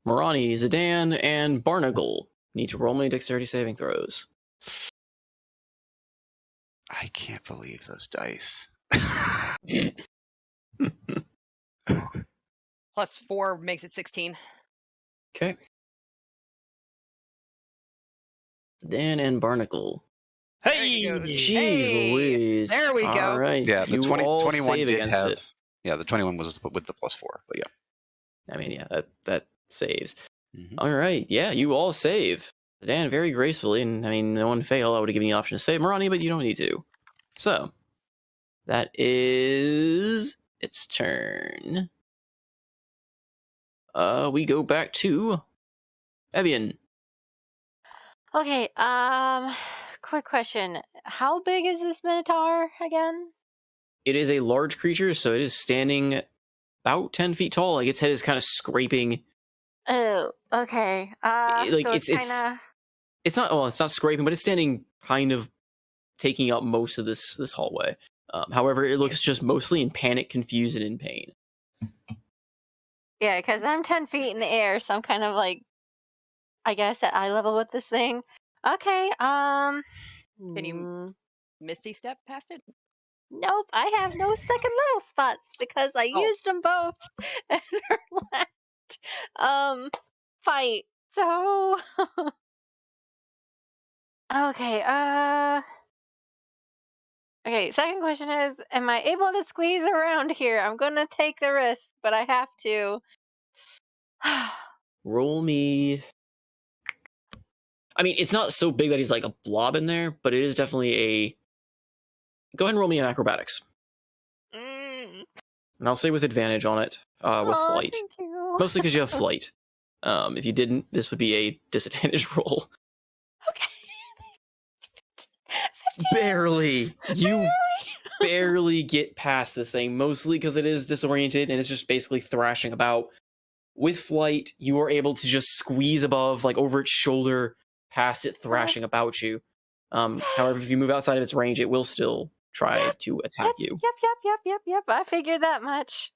Morani, Zidane, and Barnacle need to roll me dexterity saving throws. I can't believe those dice. +4 makes it 16. Okay. Dan and Barnacle. Hey! Jeez Hey, Louise. there we go. All right. Yeah, the you 21 save did against have. it. Yeah, the 21 was with the +4, but yeah. I mean, yeah, that saves. Mhm. All right. Yeah, you all save. Dan very gracefully, and I mean, no one fail. I would have given you the option to save Morani, but you don't need to. So, that is its turn. We go back to Evian. Okay, quick question. How big is this Minotaur again? It is a large creature, so it is standing about 10 feet tall. Like its head is kind of scraping. Oh, okay. Like so it's kinda... it's not scraping, but it's standing kind of taking up most of this hallway. However, it looks just mostly in panic, confused, and in pain. Yeah, because I'm 10 feet in the air, so I'm kind of like, I guess, at eye level with this thing. Okay, Can you Misty step past it? Nope, I have no second level spots because I used them both in her last fight. So okay, okay, second question is, am I able to squeeze around here? I'm gonna take the risk, but I have to. Roll me. I mean, it's not so big that he's like a blob in there, but it is definitely a. Go ahead and roll me an acrobatics. And I'll say with advantage on it, with flight. Thank you. Mostly because you have flight. If you didn't, this would be a disadvantage roll. Okay. 15. Barely. You barely get past this thing, mostly because it is disoriented and it's just basically thrashing about. with flight, you are able to just squeeze above, like over its shoulder, past it thrashing about you. However, if you move outside of its range, it will still try to attack you. Yep. I figured that much.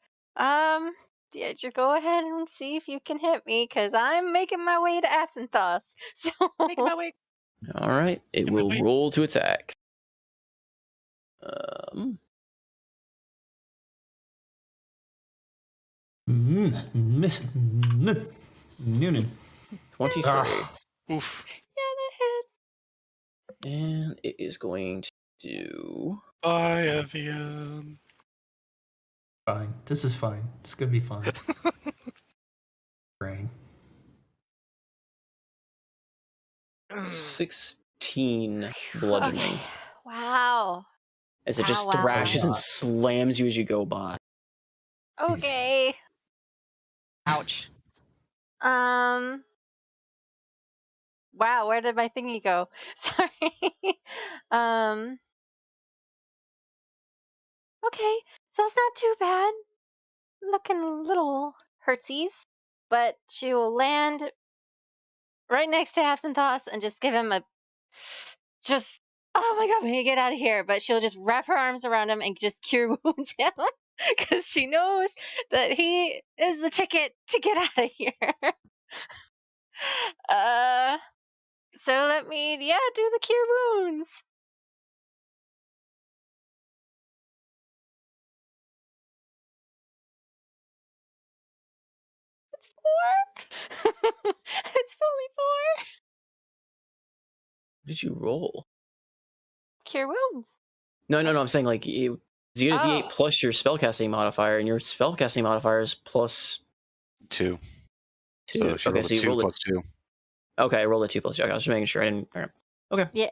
Yeah, just go ahead and see if you can hit me, because I'm making my way to Absinthoth. So Making my way. All right, it will roll to attack. Noonan. 23. Oof. yeah, that hit. And it is going to do... Bye, Evian. Fine. This is fine. It's gonna be fine. Praying. 16 bludgeoning. Okay. Wow. As it just thrashes and slams you as you go by. Okay. Ouch. Wow, where did my thingy go? Sorry. Okay, so that's not too bad. Looking a little hurtsies, but she will land right next to Absinthoth and just give him a oh my god, we need to get out of here. But she'll just wrap her arms around him and just cure wounds him because she knows that he is the ticket to get out of here. So let me, do the cure wounds. It's 4. It's fully 4. What did you roll? Cure wounds. No, I'm saying like you get a D8 plus your spellcasting modifier, and your spellcasting modifier is plus 2. 2. So she rolled a 2 plus 2. Okay, I rolled a 2 plus 2. Okay, I was just making sure I didn't. All right. Okay. Yeah,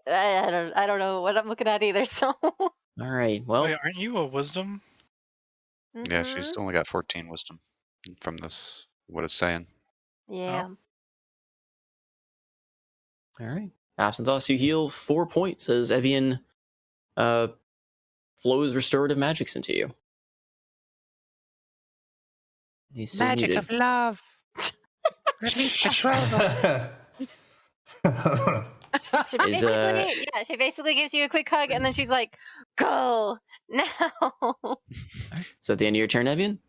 I don't know what I'm looking at either. So. All right. Well. Wait, aren't you a wisdom? Yeah, she's only got 14 wisdom from this. What it's saying. Yeah. All right. Absinthoth, you heal 4 points as Evian flows restorative magics into you. He's so Magic muted. of love. Release betrothal. She basically gives you a quick hug and then she's like, "Go now." Is that the end of your turn, Evian?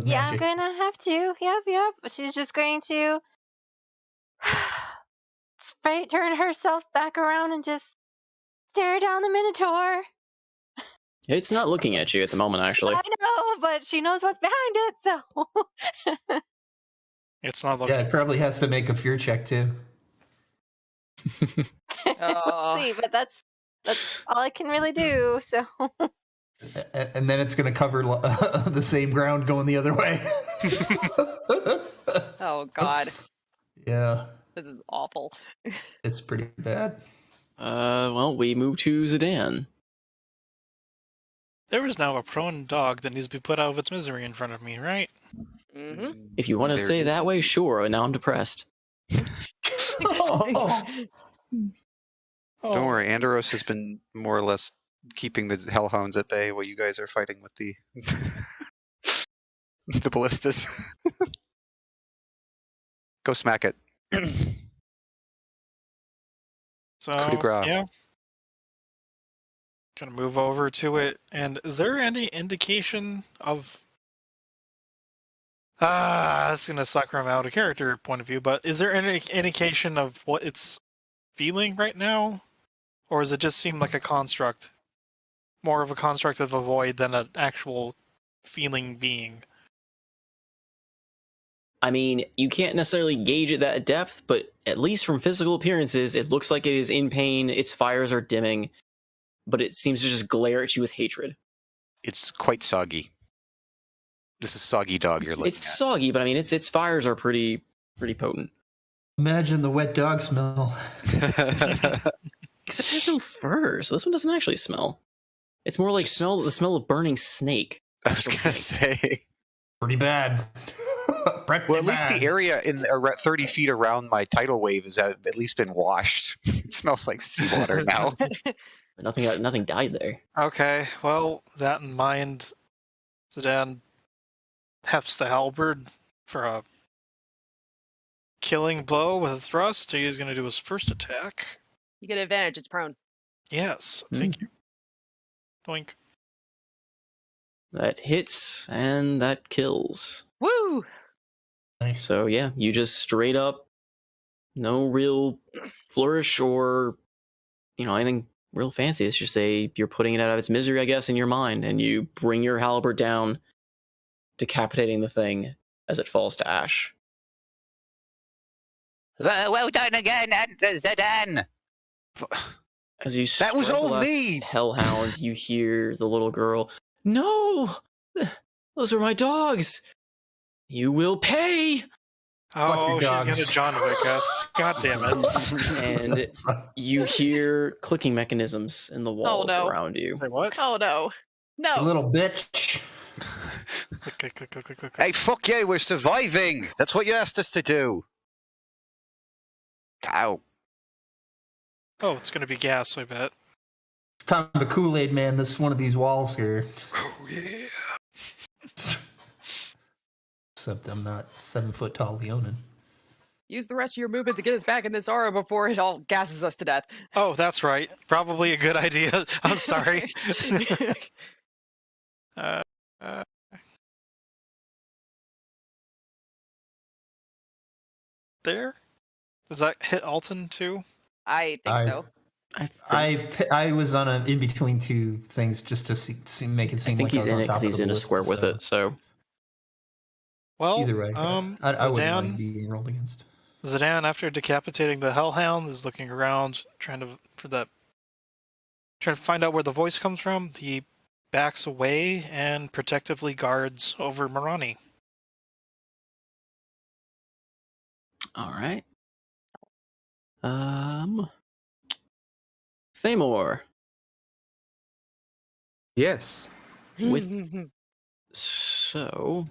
Yeah, I'm gonna have to. Yep. She's just going to turn herself back around and just stare down the Minotaur. It's not looking at you at the moment, actually. I know, but she knows what's behind it, so. It's not looking. Yeah, it probably has to make a fear check too. We'll see, but that's all I can really do. So. And then it's going to cover the same ground going the other way. Oh God. Yeah. This is awful. It's pretty bad. Well, we move to Zidane. There is now a prone dog that needs to be put out of its misery in front of me, right? Mm-hmm. If you want to say that way, sure. And now I'm depressed. Don't worry, Andros has been more or less keeping the hellhounds at bay while you guys are fighting with the the ballistas. Go smack it. So Coup de grace. yeah, gonna move over to it. And is there any indication of? That's gonna suck from out of character point of view. But is there any indication of what it's feeling right now, or does it just seem like a construct? More of a construct of a void than an actual feeling being. I mean, you can't necessarily gauge it that depth, but at least from physical appearances, it looks like it is in pain. Its fires are dimming, but it seems to just glare at you with hatred. It's quite soggy. This is soggy dog you're looking It's at. soggy, but I mean, its fires are pretty potent. Imagine the wet dog smell. Except it has no fur, so this one doesn't actually smell. It's more like the smell of burning snake. I was gonna say. Pretty bad. Well, at least the area in 30 feet around my tidal wave has at least been washed. It smells like seawater now. But nothing died there. Okay, well, that in mind, Zidane hefts the halberd for a killing blow with a thrust. He's going to do his first attack. You get advantage. It's prone. Yes, thank you. Doink. That hits and that kills. Woo! Nice. So yeah, you just straight up, no real flourish or, anything real fancy. It's just you're putting it out of its misery, I guess, in your mind, and you bring your halberd down, decapitating the thing as it falls to ash. Well done again, Zidane. As you That was strike the all last me! hellhound, you hear the little girl, "No! Those are my dogs! You will pay!" Oh, she's dogs. going to John Wick us. God damn it. And you hear clicking mechanisms in the walls no. around you. Say what? Oh no. You No. little bitch. Click, click, click, click, click. Hey, fuck you, we're surviving! That's what you asked us to do! Ow. Oh, it's going to be gas, I bet. It's time to Kool-Aid man this one of these walls here. Oh, yeah. Except I'm not 7 foot tall Leonin. Use the rest of your movement to get us back in this aura before it all gasses us to death. Oh, that's right. Probably a good idea. I'm sorry. uh, there? Does that hit Alton too? I think so. I was on in between two things just to make it seem I think like he's I was in on it top because of he's the in a list, square with so it. So Well, either way, I wouldn't mind Zidane, being rolled against. Zidane, after decapitating the Hellhound, is looking around, trying to find out where the voice comes from. He backs away and protectively guards over Marani. all right. Thamor. Yes. With so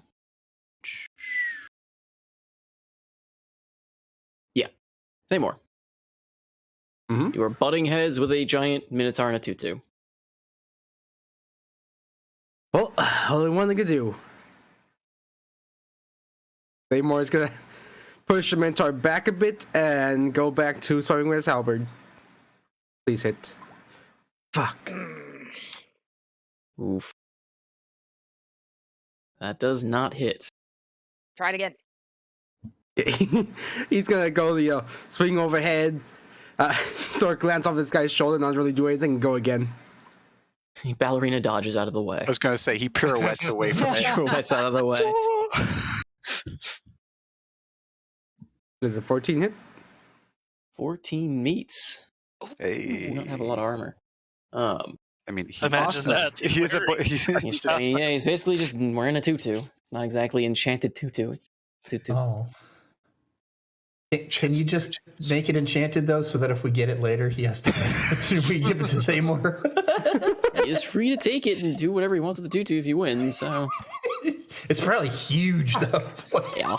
yeah, Thamor. Mhm. You are butting heads with a giant minotaur and a tutu. Well, only one thing to do. Claymore is gonna push the Minotaur back a bit and go back to swimming with his halberd. Please hit. Fuck. Oof. That does not hit. Try it again. He's gonna go, swing overhead, sort of glance off this guy's shoulder, not really do anything, and go again. Ballerina dodges out of the way. I was going to say, he pirouettes away from it. Pirouettes out of the way. Does a 14 hit? 14 meets. Hey. We don't have a lot of armor. I mean, Imagine awesome. that. He's basically just wearing a tutu. It's not exactly enchanted tutu. It's tutu. Oh. Can you just make it enchanted though, so that if we get it later, he has to we give it to Thamor? He is free to take it and do whatever he wants with the tutu if he wins. So It's probably huge though. yeah.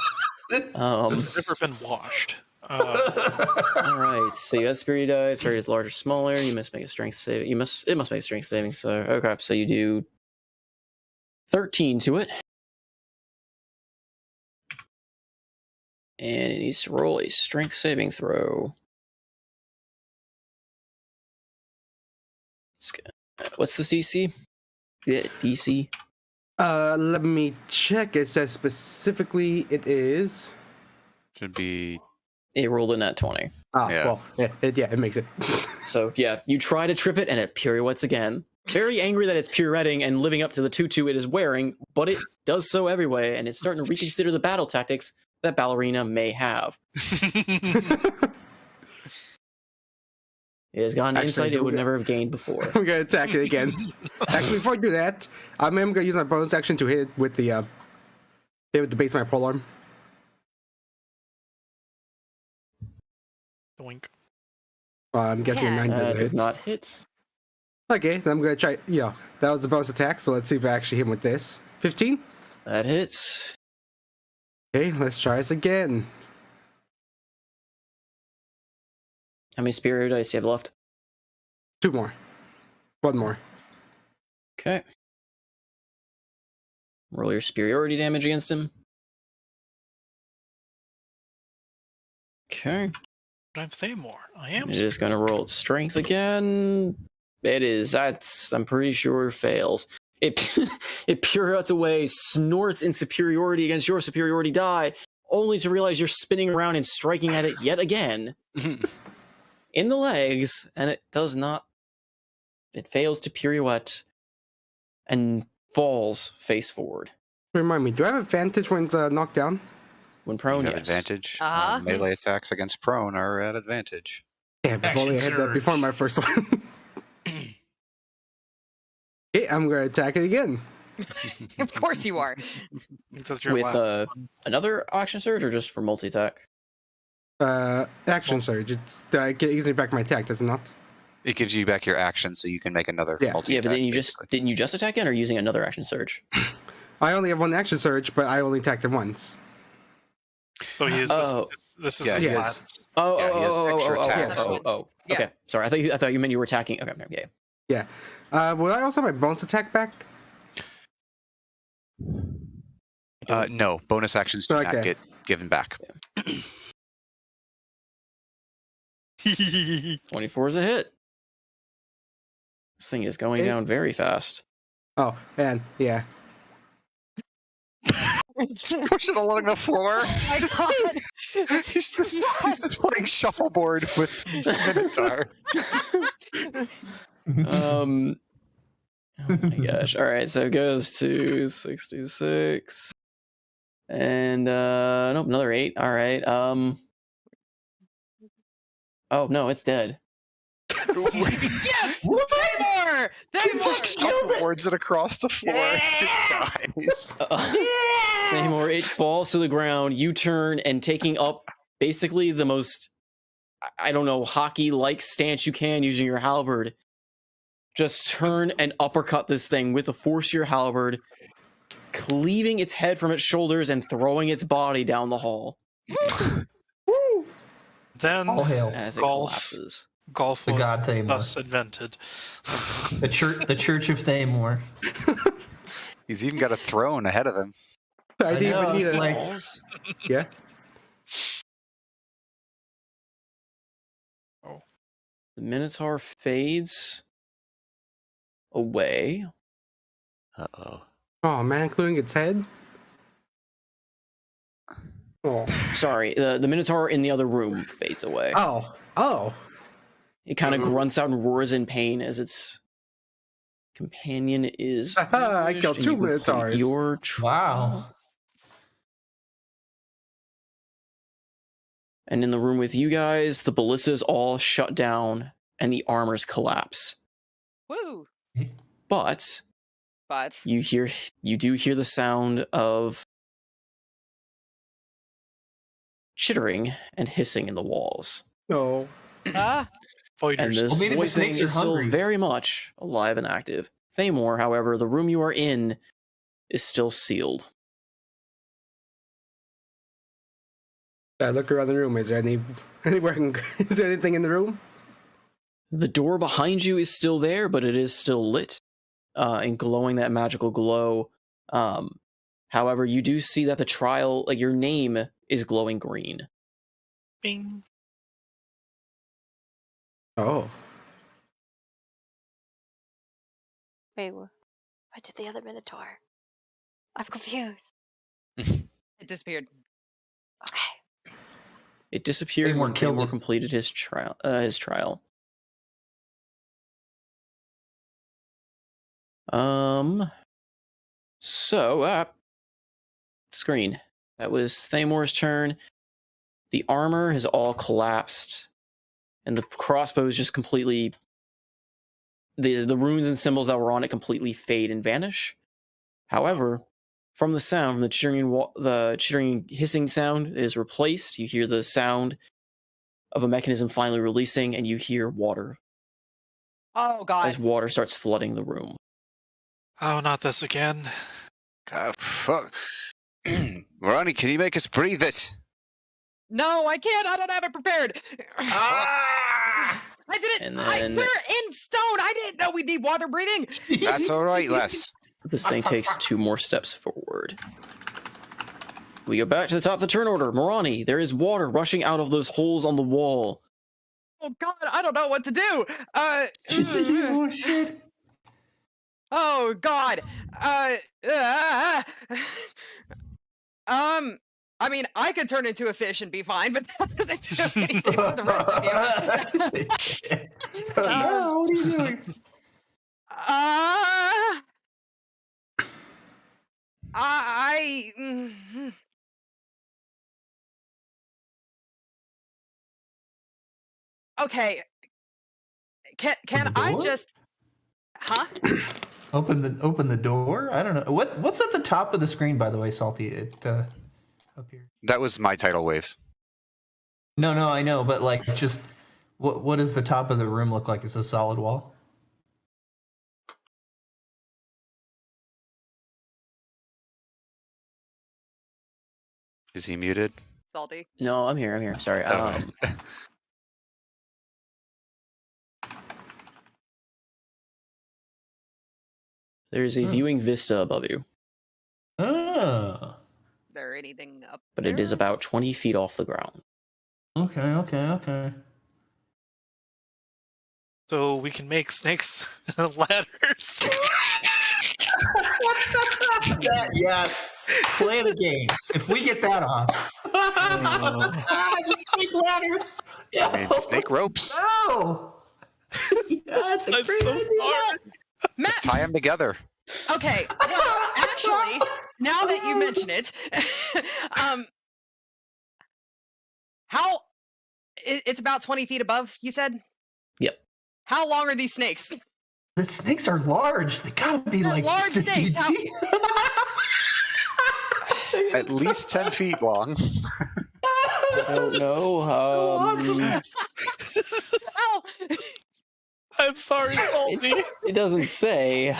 It's never been washed. All right. So you have spirit dive. Target is large or smaller. You must make a strength save. It must make a strength saving. So okay. So you do 13 to it, and it needs to roll a strength saving throw. What's the CC? Yeah, DC. Let me check. It says specifically it is. Should be. It rolled a nat 20. Ah, Yeah. well, it makes it. So yeah, you try to trip it and it pirouettes again. Very angry that it's pirouetting and living up to the tutu it is wearing, but it does so everyway, and it's starting to reconsider the battle tactics that Ballerina may have. It has gotten insight it would never have gained before. I'm gonna attack it again. Actually, before I do that, I'm gonna use my bonus action to hit with the base of my polearm. Doink. I'm guessing a 9 That does hit. not hit. Okay, then I'm gonna try. Yeah, that was the bonus attack. So let's see if I actually hit him with this. 15. That hits. Okay, let's try this again. How many spirit dice do you have left? 2 more. 1 more. Okay. Roll your superiority damage against him. Okay. But I'm Thamor. I am. It is going to roll its strength again. It is. I'm pretty sure fails. It it pirouettes away, snorts in superiority against your superiority die, only to realize you're spinning around and striking at it yet again in the legs, and it does not. It fails to pirouette and falls face forward. Remind me, do I have advantage when it's knocked down? When prone, You have yes. advantage. Uh-huh. Melee attacks against prone are at advantage. Yeah, but Action only I hit that surge. before my first one. Okay, I'm gonna attack it again. Of course you are. That's your With last another action surge or just for multi attack? Action surge. It's it gives me back my attack, does it not? It gives you back your action, so you can make another Yeah. multi. Yeah, but didn't you just attack it, or using another action surge? I only have one action surge, but I only attacked it once. So he is Oh. this is Yeah, his he last. has. Oh, Yeah, he has extra attack, so- Yeah. Okay, sorry. I thought you meant you were attacking. Okay, yeah. Yeah. Will I also have my bonus attack back? No, bonus actions do not Okay. get given back. 24 is a hit. This thing is going Okay. down very fast. Oh, and yeah. Push it along the floor. Oh my god. he's just playing shuffleboard with Minotaur. Oh my gosh. All right, so it goes to 66. And nope, another 8. All right. Oh no, it's dead. Yes! Thamor! Just Thamor! shuffleboards it across the floor. It dies. Anymore, it falls to the ground. You turn and taking up basically the most, I don't know, hockey-like stance you can using your halberd. Just turn and uppercut this thing with the force of your halberd, cleaving its head from its shoulders and throwing its body down the hall Then All hail. as it Golf. collapses. golf The was god Thamor. thus invented. The Church of Thamor. He's even got a throne ahead of him. I didn't know, even need it's it. like- Yeah. The Minotaur fades away. Uh-oh. Oh man, including its head. Oh. Sorry, the Minotaur in the other room fades away. Oh. It kind of grunts out and roars in pain as its companion is. Aha, I vanquished, killed and 2 you complete Minotaurs. Your Wow. And in the room with you guys, the ballistas all shut down and the armors collapse. Woo! But But you do hear the sound of chittering and hissing in the walls. No. And Fighters. this maybe the void thing snakes are is still hungry. very much alive and active. Thamor, however, the room you are in is still sealed. I look around the room. Is there anywhere? Is there anything in the room? The door behind you is still there, but it is still lit and glowing that magical glow. However, you do see that the trial, like your name, is glowing green. Bing. Oh. Wait, what did the other Minotaur? I'm confused. it disappeared. Okay. It disappeared Thamor when killed Thamor it. completed his trial. So, screen. That was Thamor's turn. The armor has all collapsed, and the crossbow is just completely. The runes and symbols that were on it completely fade and vanish. However, from the sound, from the chittering hissing sound is replaced. You hear the sound of a mechanism finally releasing, and you hear water Oh god. as water starts flooding the room. Oh, not this again. God, fuck. Ronnie, can you make us breathe it? No, I can't. I don't have it prepared. I didn't. And then- we're in stone. I didn't know we need water breathing. That's all right, Les. This thing takes 2 more steps forward. We go back to the top of the turn order. Morani, there is water rushing out of those holes on the wall. Oh God, I don't know what to do. Oh shit. Oh God. I mean, I could turn into a fish and be fine, but that doesn't do anything for the rest of you. No, what are you doing? Okay. Can I just? Huh? Open the door? I don't know. What's at the top of the screen, by the way, Salty? It up here. That was my tidal wave. No, I know, but like, just what does the top of the room look like? It's a solid wall. Is he muted? Salty. No, I'm here. Sorry. There's a viewing vista above you. Oh. Is there anything up But there? it is about 20 feet off the ground. Okay. So we can make snakes ladders. Yes. Play the game. If we get that off. Snake ladder. I mean, snake ropes. Oh. That's a I'm great so idea. sorry. Just tie them together. Okay. Well, actually, now that you mention it, how? It's about 20 feet above. You said. Yep. How long are these snakes? The snakes are large. They gotta be They're like large 50 snakes. How- feet. At least 10 feet long. I don't know. Oh, I'm sorry, Salty. It doesn't say.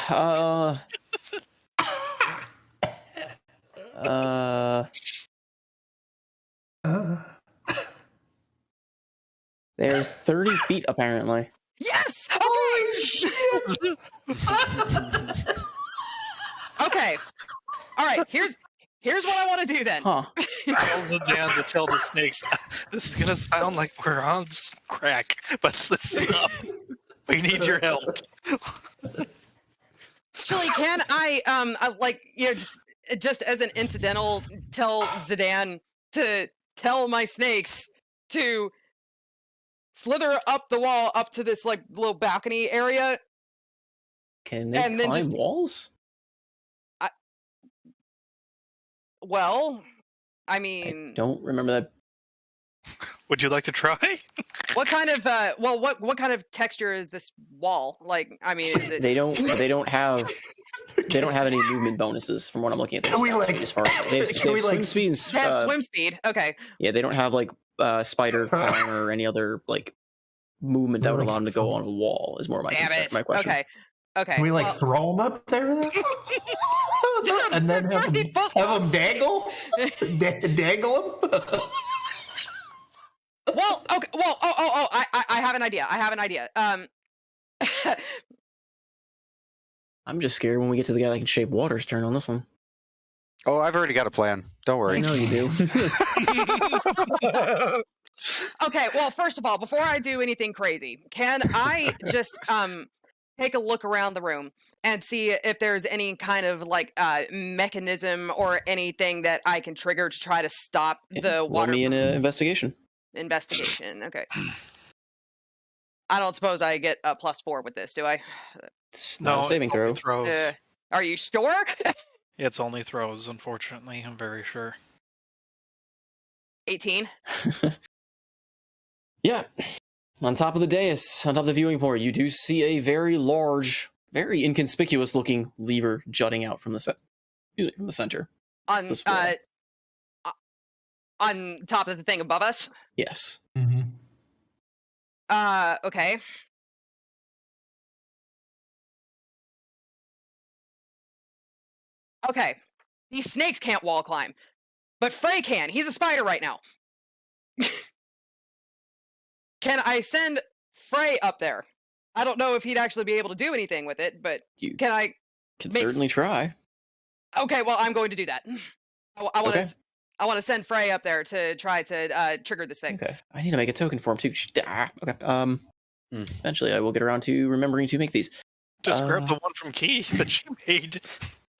They're 30 feet apparently. yes. Okay. Okay. All right. Here's what I want to do then. Huh. Tell Zidane to tell the snakes. This is gonna sound like we're on some crack, but listen up. We need your help. Actually, can I like just as an incidental tell Zidane to tell my snakes to slither up the wall up to this like little balcony area. Can they And then climb just- walls? Well, I I mean, don't remember that. Would you like to try? what kind of what kind of texture is this wall? Like, I mean, is it? They don't have any movement bonuses from what I'm looking at. Can we, like- as far as they have can we, swim like- speed and They have swim speed. Okay. yeah, they don't have like spider climb or any other like movement that would allow them to go on a wall. Is more my Damn concern, it. my question. Okay. Okay. Can we like well, throw them up there then? And then have them dangle? Dangle them? Well, okay. Well, I have an idea. I'm just scared when we get to the guy that can shape water's turn on this one. Oh, I've already got a plan. Don't I worry. know you do. Okay, well, first of all, before I do anything crazy, can I just take a look around the room and see if there's any kind of like mechanism or anything that I can trigger to try to stop the Roll water me an investigation. investigation? Okay. I don't suppose I get a +4 with this, do I? It's not a saving it's only throw. Throws. Are you sure? It's only throws, unfortunately. I'm very sure. 18. Yeah. On top of the dais, on top of the viewing board, you do see a very large, very inconspicuous looking lever jutting out from the center. On This wall. on top of the thing above us. Yes. Mm-hmm. Okay. Okay. These snakes can't wall climb, but Frey can. He's a spider right now. Can I send Frey up there? I don't know if he'd actually be able to do anything with it, but You can I? Can certainly try. Okay, well, I'm going to do that. I want to. Okay. I want to send Frey up there to try to trigger this thing. Okay. I need to make a token for him too. Okay. Mm. Eventually, I will get around to remembering to make these. Just grab the one from Key that she made.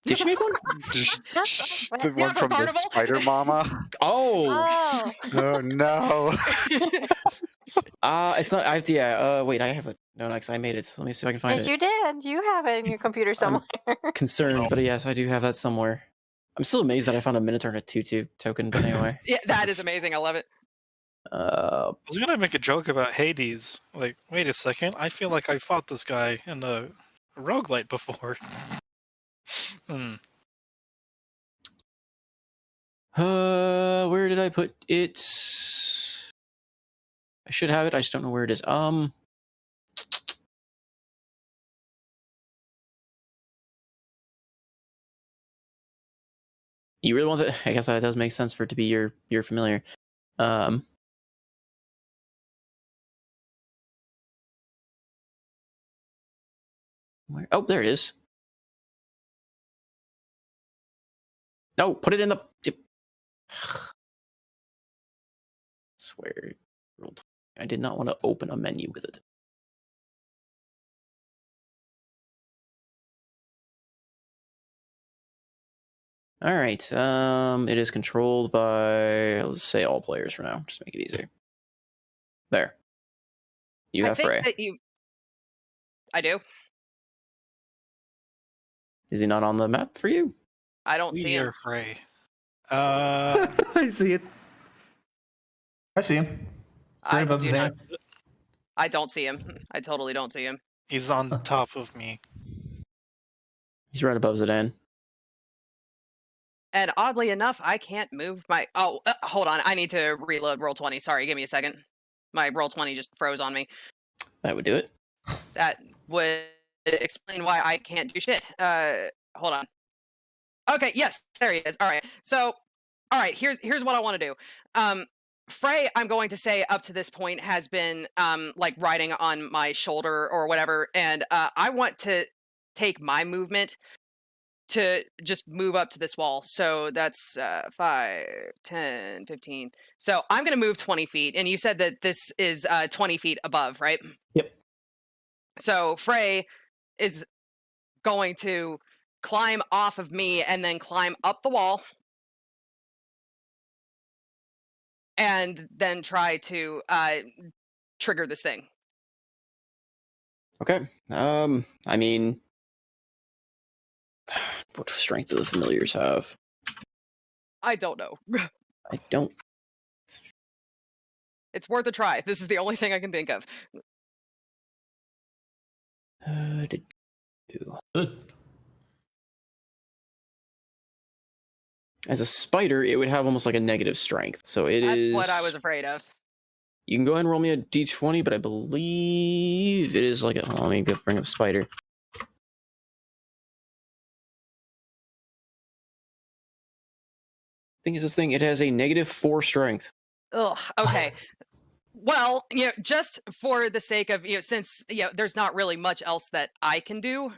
Did she make one? The one for from the Carnival? Spider Mama. Oh. Oh. Oh no. It's not. I have to. Yeah. Wait. I have it. No, because I made it. Let me see if I can find Yes, it. you did. You have it in your computer somewhere. Concerned, but yes, I do have that somewhere. I'm still amazed that I found a Minotaur and a 2/2 token. But anyway. Yeah, that is amazing. I love it. I was gonna make a joke about Hades. Like, wait a second, I feel like I fought this guy in a roguelite before. Where did I put it? I should have it. I just don't know where it is. You really want that? I guess that does make sense for it to be your familiar. Where? Oh, there it is. No, put it in the. Swear, I did not want to open a menu with it. All right. It is controlled by, let's say, all players for now. Just make it easier. There. You have Frey. I do. Is he not on the map for you? I don't see him. Frey. I see it. I see him. I Right above do Zan. not- I don't see him. I totally don't see him. He's on top of me. He's right above Zidane. And oddly enough, I can't move my. Oh, hold on. I need to reload Roll20. Sorry, give me a second. My Roll20 just froze on me. That would do it. That would explain why I can't do shit. Hold on. Okay, yes, there he is. All right. So, all right. Here's what I want to do. Frey, I'm going to say up to this point has been like riding on my shoulder or whatever, and I want to take my movement to just move up to this wall. So that's 5, 10, 15. So I'm going to move 20 feet. And you said that this is 20 feet above, right? Yep. So Frey is going to climb off of me and then climb up the wall. And then try to trigger this thing. Okay. I mean, what strength do the familiars have? I don't know. I don't. It's worth a try. This is the only thing I can think of. Good. As a spider, it would have almost like a negative strength. So That's what I was afraid of. You can go ahead and roll me a d20, but I believe it is like a. Let me go bring up spider. Thing is, this thing, it has a -4 strength. Ugh. Okay. Well, just for the sake of, since, there's not really much else that I can do,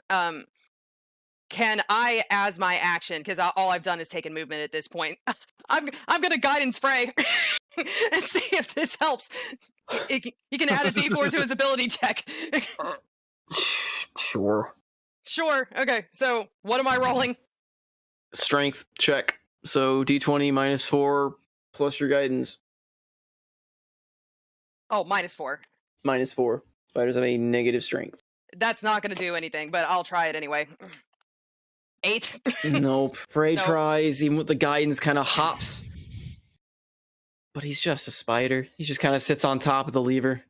can I, as my action, because all I've done is taken movement at this point, I'm going to guidance Frey and see if this helps. He can add a d4 to his ability check. Sure. Sure. Okay. So what am I rolling? Strength check. So d20 -4 plus your guidance. Oh, -4. -4. Spiders have a negative strength. That's not going to do anything, but I'll try it anyway. 8. Nope. Frey Nope. tries, even with the guidance, kind of hops. But he's just a spider. He just kind of sits on top of the lever.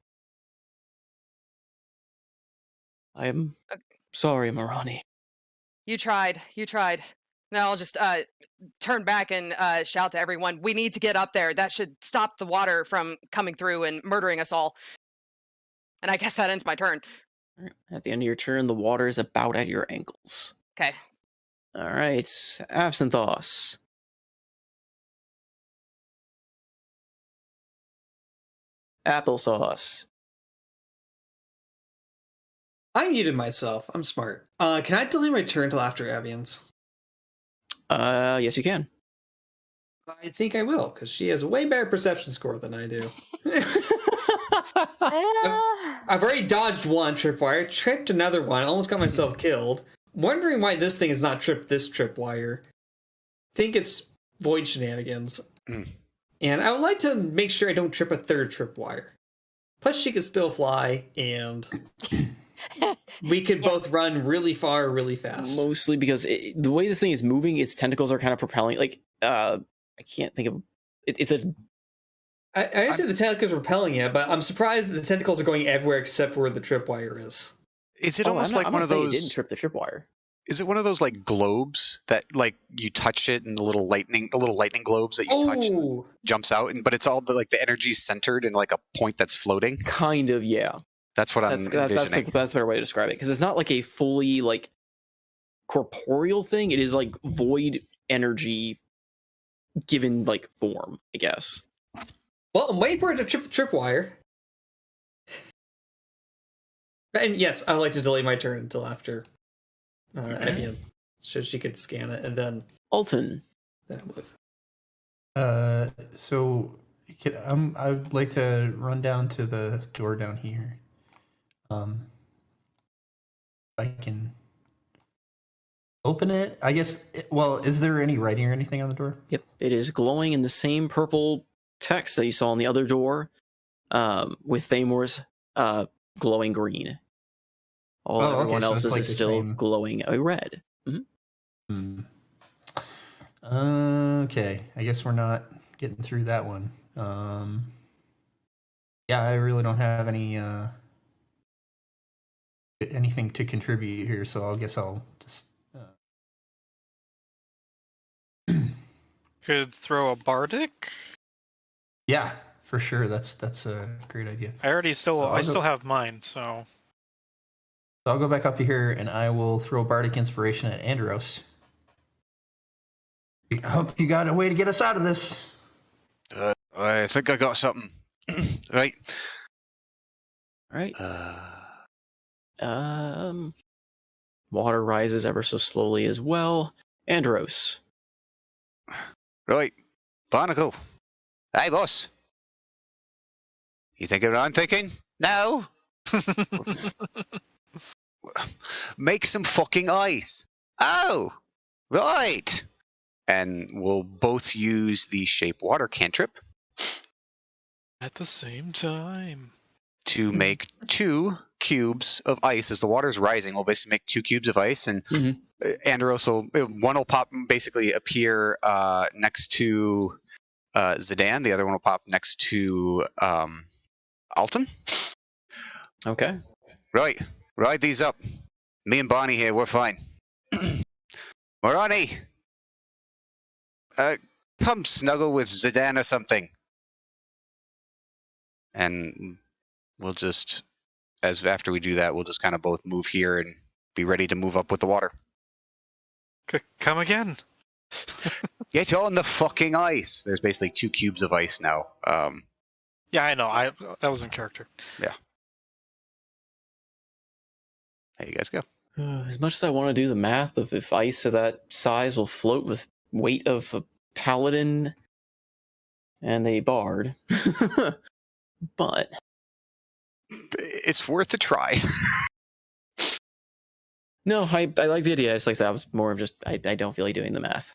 I am sorry, Marani. You tried. Now I'll just turn back and shout to everyone, we need to get up there. That should stop the water from coming through and murdering us all. And I guess that ends my turn. At the end of your turn, the water is about at your ankles. Okay. All right. Absinthoss. Applesauce. I muted myself. I'm smart. Can I delay my turn until after Avian's? Yes, you can. I think I will, because she has a way better perception score than I do. I've already dodged one tripwire, tripped another one, almost got myself killed. Wondering why this thing is not tripped this tripwire. Think it's void shenanigans. And I would like to make sure I don't trip a third tripwire. Plus, she could still fly, and we could both run really far, really fast. Mostly because the way this thing is moving, its tentacles are kind of propelling. Like, I can't think of it. It's a. I understand the tentacles are repelling it, but I'm surprised that the tentacles are going everywhere except for where the tripwire is. Is it almost like one of those? It didn't trip the tripwire. Is it one of those like globes that like you touch it and the little lightning globes that you touch jumps out, but it's all the energy's centered in like a point that's floating? Kind of, yeah. That's what I'm envisioning. That's a better way to describe it, because it's not like a fully like corporeal thing. It is like void energy given like form, I guess. Well, I'm waiting for it to trip the tripwire. And yes, I would like to delay my turn until after Evian, so she could scan it, and then Alton. Then I'll move. So I'd like to run down to the door down here. I can open it. I guess. Well, is there any writing or anything on the door? Yep, it is glowing in the same purple text that you saw on the other door, with Thamor's glowing green. Everyone else's is still glowing a red. Mm-hmm. Okay, I guess we're not getting through that one. Yeah, I really don't have anything to contribute here, so I guess I'll just. Could throw a bardic. Yeah, for sure. That's a great idea. I still have mine, so. So I'll go back up here and I will throw bardic inspiration at Andros. I hope you got a way to get us out of this. I think I got something. Right. Right. Water rises ever so slowly as well. Andros. Right. Barnacle. Hey, boss. You thinking what I'm thinking? No. Make some fucking ice. Oh, right. And we'll both use the shape water cantrip at the same time to make 2 cubes of ice. As the water's rising, we'll basically make 2 cubes of ice, and Andros one will basically appear next to Zidane. The other one will pop next to Alton. Okay. Right. Ride these up. Me and Bonnie here, we're fine. Morani! Come snuggle with Zidane or something. And we'll just, after we do that, we'll just kind of both move here and be ready to move up with the water. Come again. Get on the fucking ice. There's basically 2 cubes of ice now. Yeah, I know. That was in character. Yeah. There you guys go. As much as I want to do the math of if ice of that size will float with weight of a paladin and a bard, but it's worth a try. No, I like the idea. It's like I was more of just I don't feel like doing the math.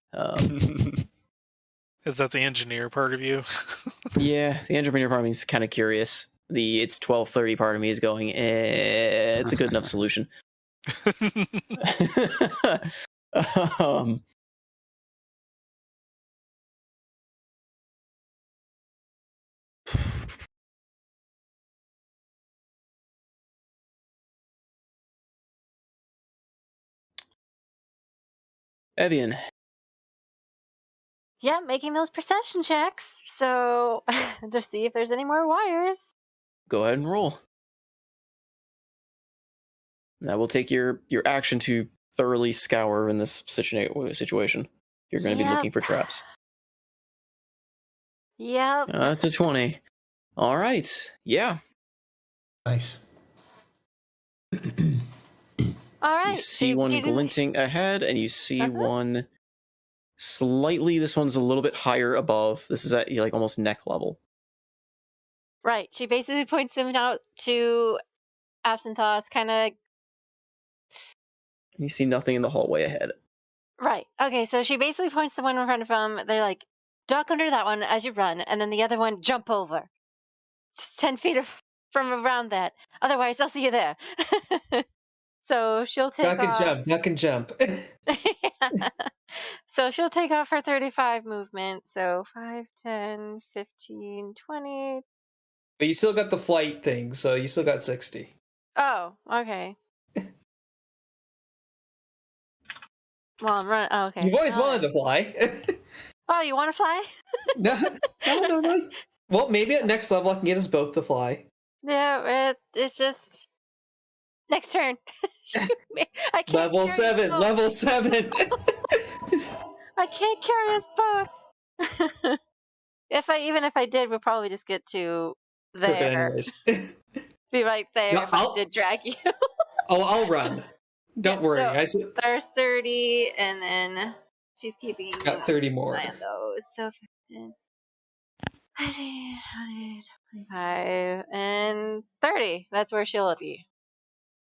Is that the engineer part of you? Yeah, the engineer part of me is kind of curious. The it's 12:30 part of me is going, it's a good enough solution. Evian. Yeah, making those perception checks. So to see if there's any more wires. Go ahead and roll. That will take your action to thoroughly scour in this situation. You're going to be looking for traps. Yep. That's a 20. All right. Yeah. Nice. All right. You see one glinting ahead, and you see one slightly. This one's a little bit higher above. This is at like almost neck level. Right. She basically points them out to Absinthoss, kind of. You see nothing in the hallway ahead. Right. Okay, so she basically points the one in front of them. They're like, duck under that one as you run, and then the other one, jump over. 10 feet from around that. Otherwise, I'll see you there. So she'll take off. Duck and jump. So she'll take off her 35 movement. So 5, 10, 15, 20. But you still got the flight thing, so you still got 60. Oh, okay. Well, I'm running. Oh, okay. You've always wanted to fly. Oh, you want to fly? No. Well, maybe at next level I can get us both to fly. Yeah, it's just next turn. I can't Level 7. Level 7. I can't carry us both. Even if I did, we'll probably just get to there. Anyways. Be right there No, if I did drag you. I'll run. Don't worry. So there's 30, and then she's keeping Got 30 more. eye on those. So 15, 20, 25, and 30. That's where she'll be.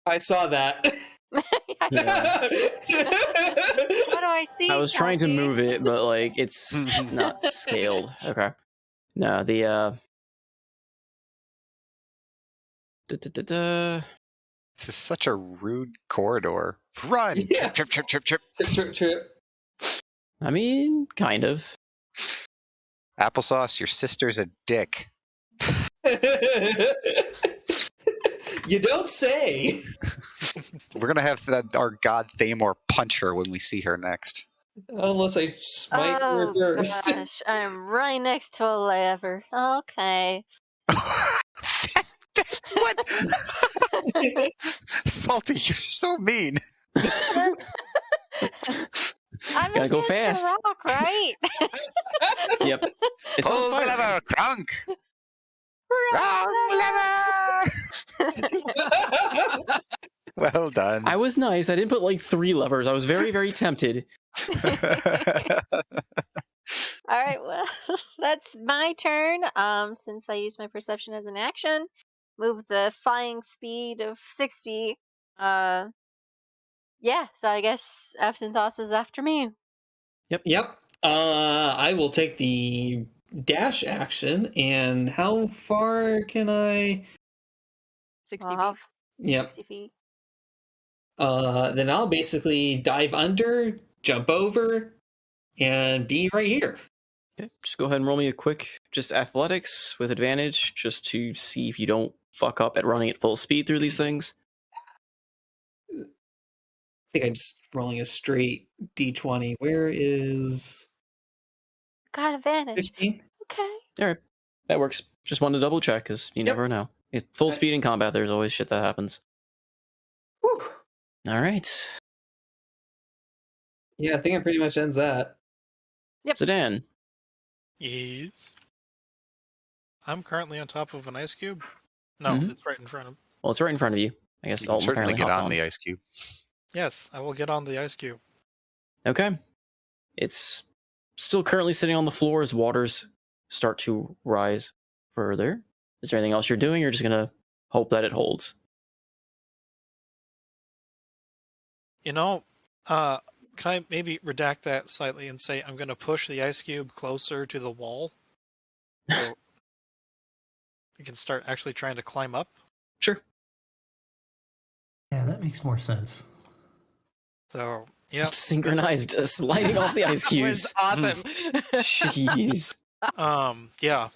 I saw that. What do I see? I was trying to move it, but like it's not scaled. Okay. No, the This is such a rude corridor. Run! Yeah. Trip, trip, trip, trip, Trip. I mean, kind of. Applesauce, your sister's a dick. You don't say. We're gonna have our god Thamor punch her when we see her next. Unless I smite her first. Gosh, I'm right next to a lever. Okay. What? Salty, you're so mean. I'm Gotta go against fast. a rock, right? Yep. It's Pull on the fire. lever, crunk. Wrong lever. Well done. I was nice. I didn't put like 3 levers. I was very, very tempted. All right, well, that's my turn. Since I used my perception as an action, move the flying speed of 60. Yeah, so I guess Absinthoss is after me. Yep. I will take the dash action, and how far can I? 60 Well, feet. Yep. 60 feet. Then I'll basically dive under, jump over, and be right here. Okay, just go ahead and roll me a quick, just athletics with advantage, just to see if you don't fuck up at running at full speed through these things. I think I'm just rolling a straight d20. Where is Got advantage. 15? Okay. All right, that works. Just wanted to double check because you Yep. never know. At full speed in combat, there's always shit that happens. Whew. All right, Yeah, I think it pretty much ends that. Zidane. Yes. I'm currently on top of an ice cube. No, Mhm. it's right in front of. Well, it's right in front of you. I guess You can Alton certainly apparently get hopped on the ice cube. Yes, I will get on the ice cube. Okay. It's still currently sitting on the floor as waters start to rise further. Is there anything else you're doing? You're just gonna hope that it holds. You know, can I maybe redact that slightly and say I'm going to push the ice cube closer to the wall, so we can start actually trying to climb up. Sure. Yeah, that makes more sense. So yeah, Synchronized sliding off the ice That cubes. was awesome. Jeez. yeah.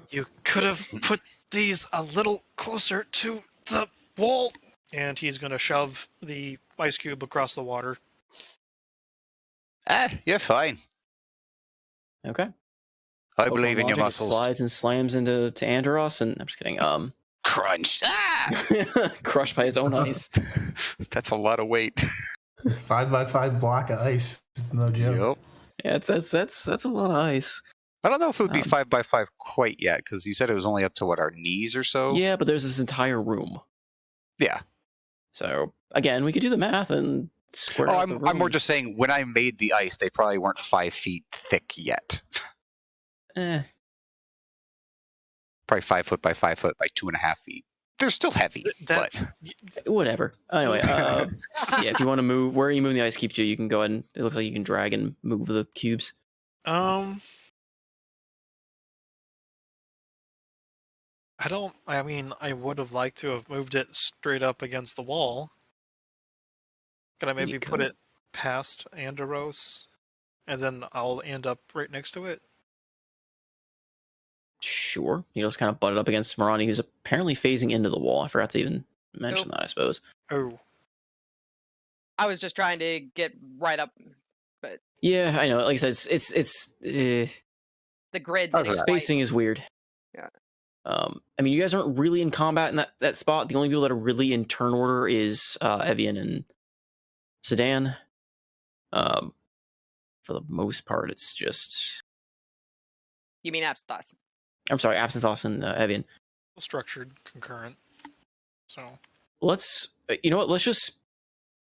You could have put these a little closer to the wall. And he's going to shove the ice cube across the water. You're fine. Okay. I believe in your Logic, it muscles. Slides and slams into Andros, and I'm just kidding. Crunch. Crushed by his own ice. That's a lot of weight. 5x5 block of ice. It's no joke. Yep. Yeah, that's a lot of ice. I don't know if it would be Um, 5x5 quite yet, because you said it was only up to what, our knees or so? Yeah, but there's this entire room. Yeah. So again, we could do the math and square out the room. I'm more just saying when I made the ice, they probably weren't 5 feet thick yet. Probably 5 foot by 5 foot by 2.5 feet. They're still heavy, That's whatever. Anyway, yeah, if you want to move, where are you moving the ice cube to? You can go ahead and it looks like you can drag and move the cubes. I mean, I would have liked to have moved it straight up against the wall. Could I maybe put it past Andros, and then I'll end up right next to it? Sure. You just kind of butt it up against Marani, who's apparently phasing into the wall. I forgot to even mention that, I suppose. Oh. I was just trying to get right up, but yeah, I know. Like I said, it's the grid spacing is weird. Yeah. I mean, you guys aren't really in combat in that spot. The only people that are really in turn order is Evian and Sedan. For the most part, it's just. You mean Absthos? I'm sorry, Absinthoth and Evian. Structured, concurrent. So let's. You know what? Let's just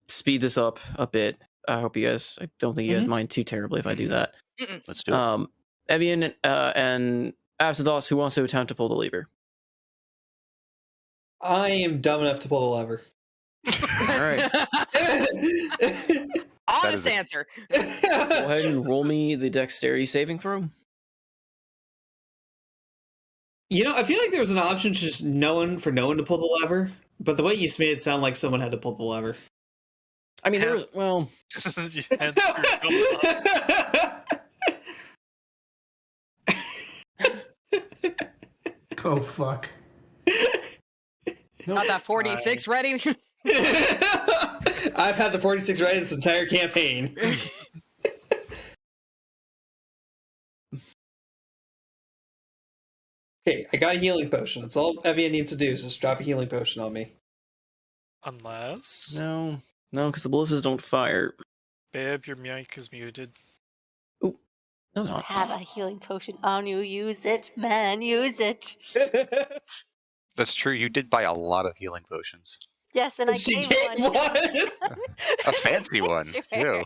speed this up a bit. I hope you guys. I don't think you guys mind too terribly if I do that. Let's do it. Evian and Absinthoth, who wants to attempt to pull the lever? I am dumb enough to pull the lever. All right. Honest answer. Go ahead and roll me the dexterity saving throw. You know, I feel like there was an option to just no one to pull the lever, but the way you made it sound like someone had to pull the lever. I mean, there was, well... Oh, fuck. Got that 46 ready? I've had the 46 ready this entire campaign. Okay, I got a healing potion. That's all Evian needs to do is just drop a healing potion on me. Unless... No, because the ballistas don't fire. Babe, your mic is muted. Ooh, no, not. Have a healing potion on you. Use it, man. Use it. That's true. You did buy a lot of healing potions. Yes, and I She gave gave one. A fancy one, too.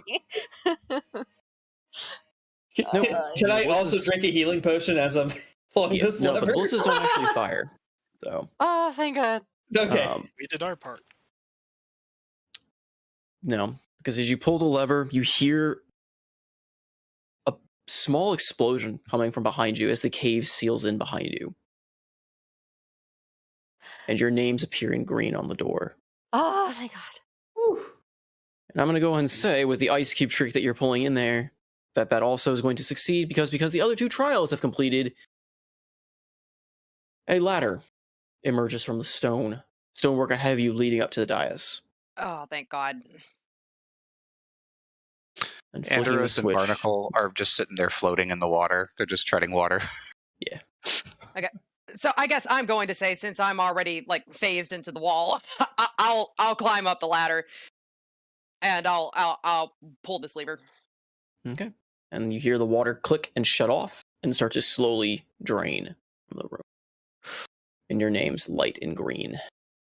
Can I also drink a healing potion as I'm pulling this no, lever? but ballistas don't actually fire. So. Oh, thank God. Okay. We did our part. No, because as you pull the lever, you hear a small explosion coming from behind you as the cave seals in behind you. And your names appear in green on the door. Oh, thank God. Whew. And I'm going to go ahead and say, with the ice cube trick that you're pulling in there, that also is going to succeed because the other two trials have completed. A ladder emerges from the stonework ahead of you leading up to the dais. Oh, thank God. And flicking the Andros and switch. Barnacle are just sitting there floating in the water. They're just treading water. Yeah. Okay. So I guess I'm going to say, since I'm already like phased into the wall, I'll climb up the ladder, and I'll pull this lever. Okay. And you hear the water click and shut off and start to slowly drain from the room. And your name's light in green.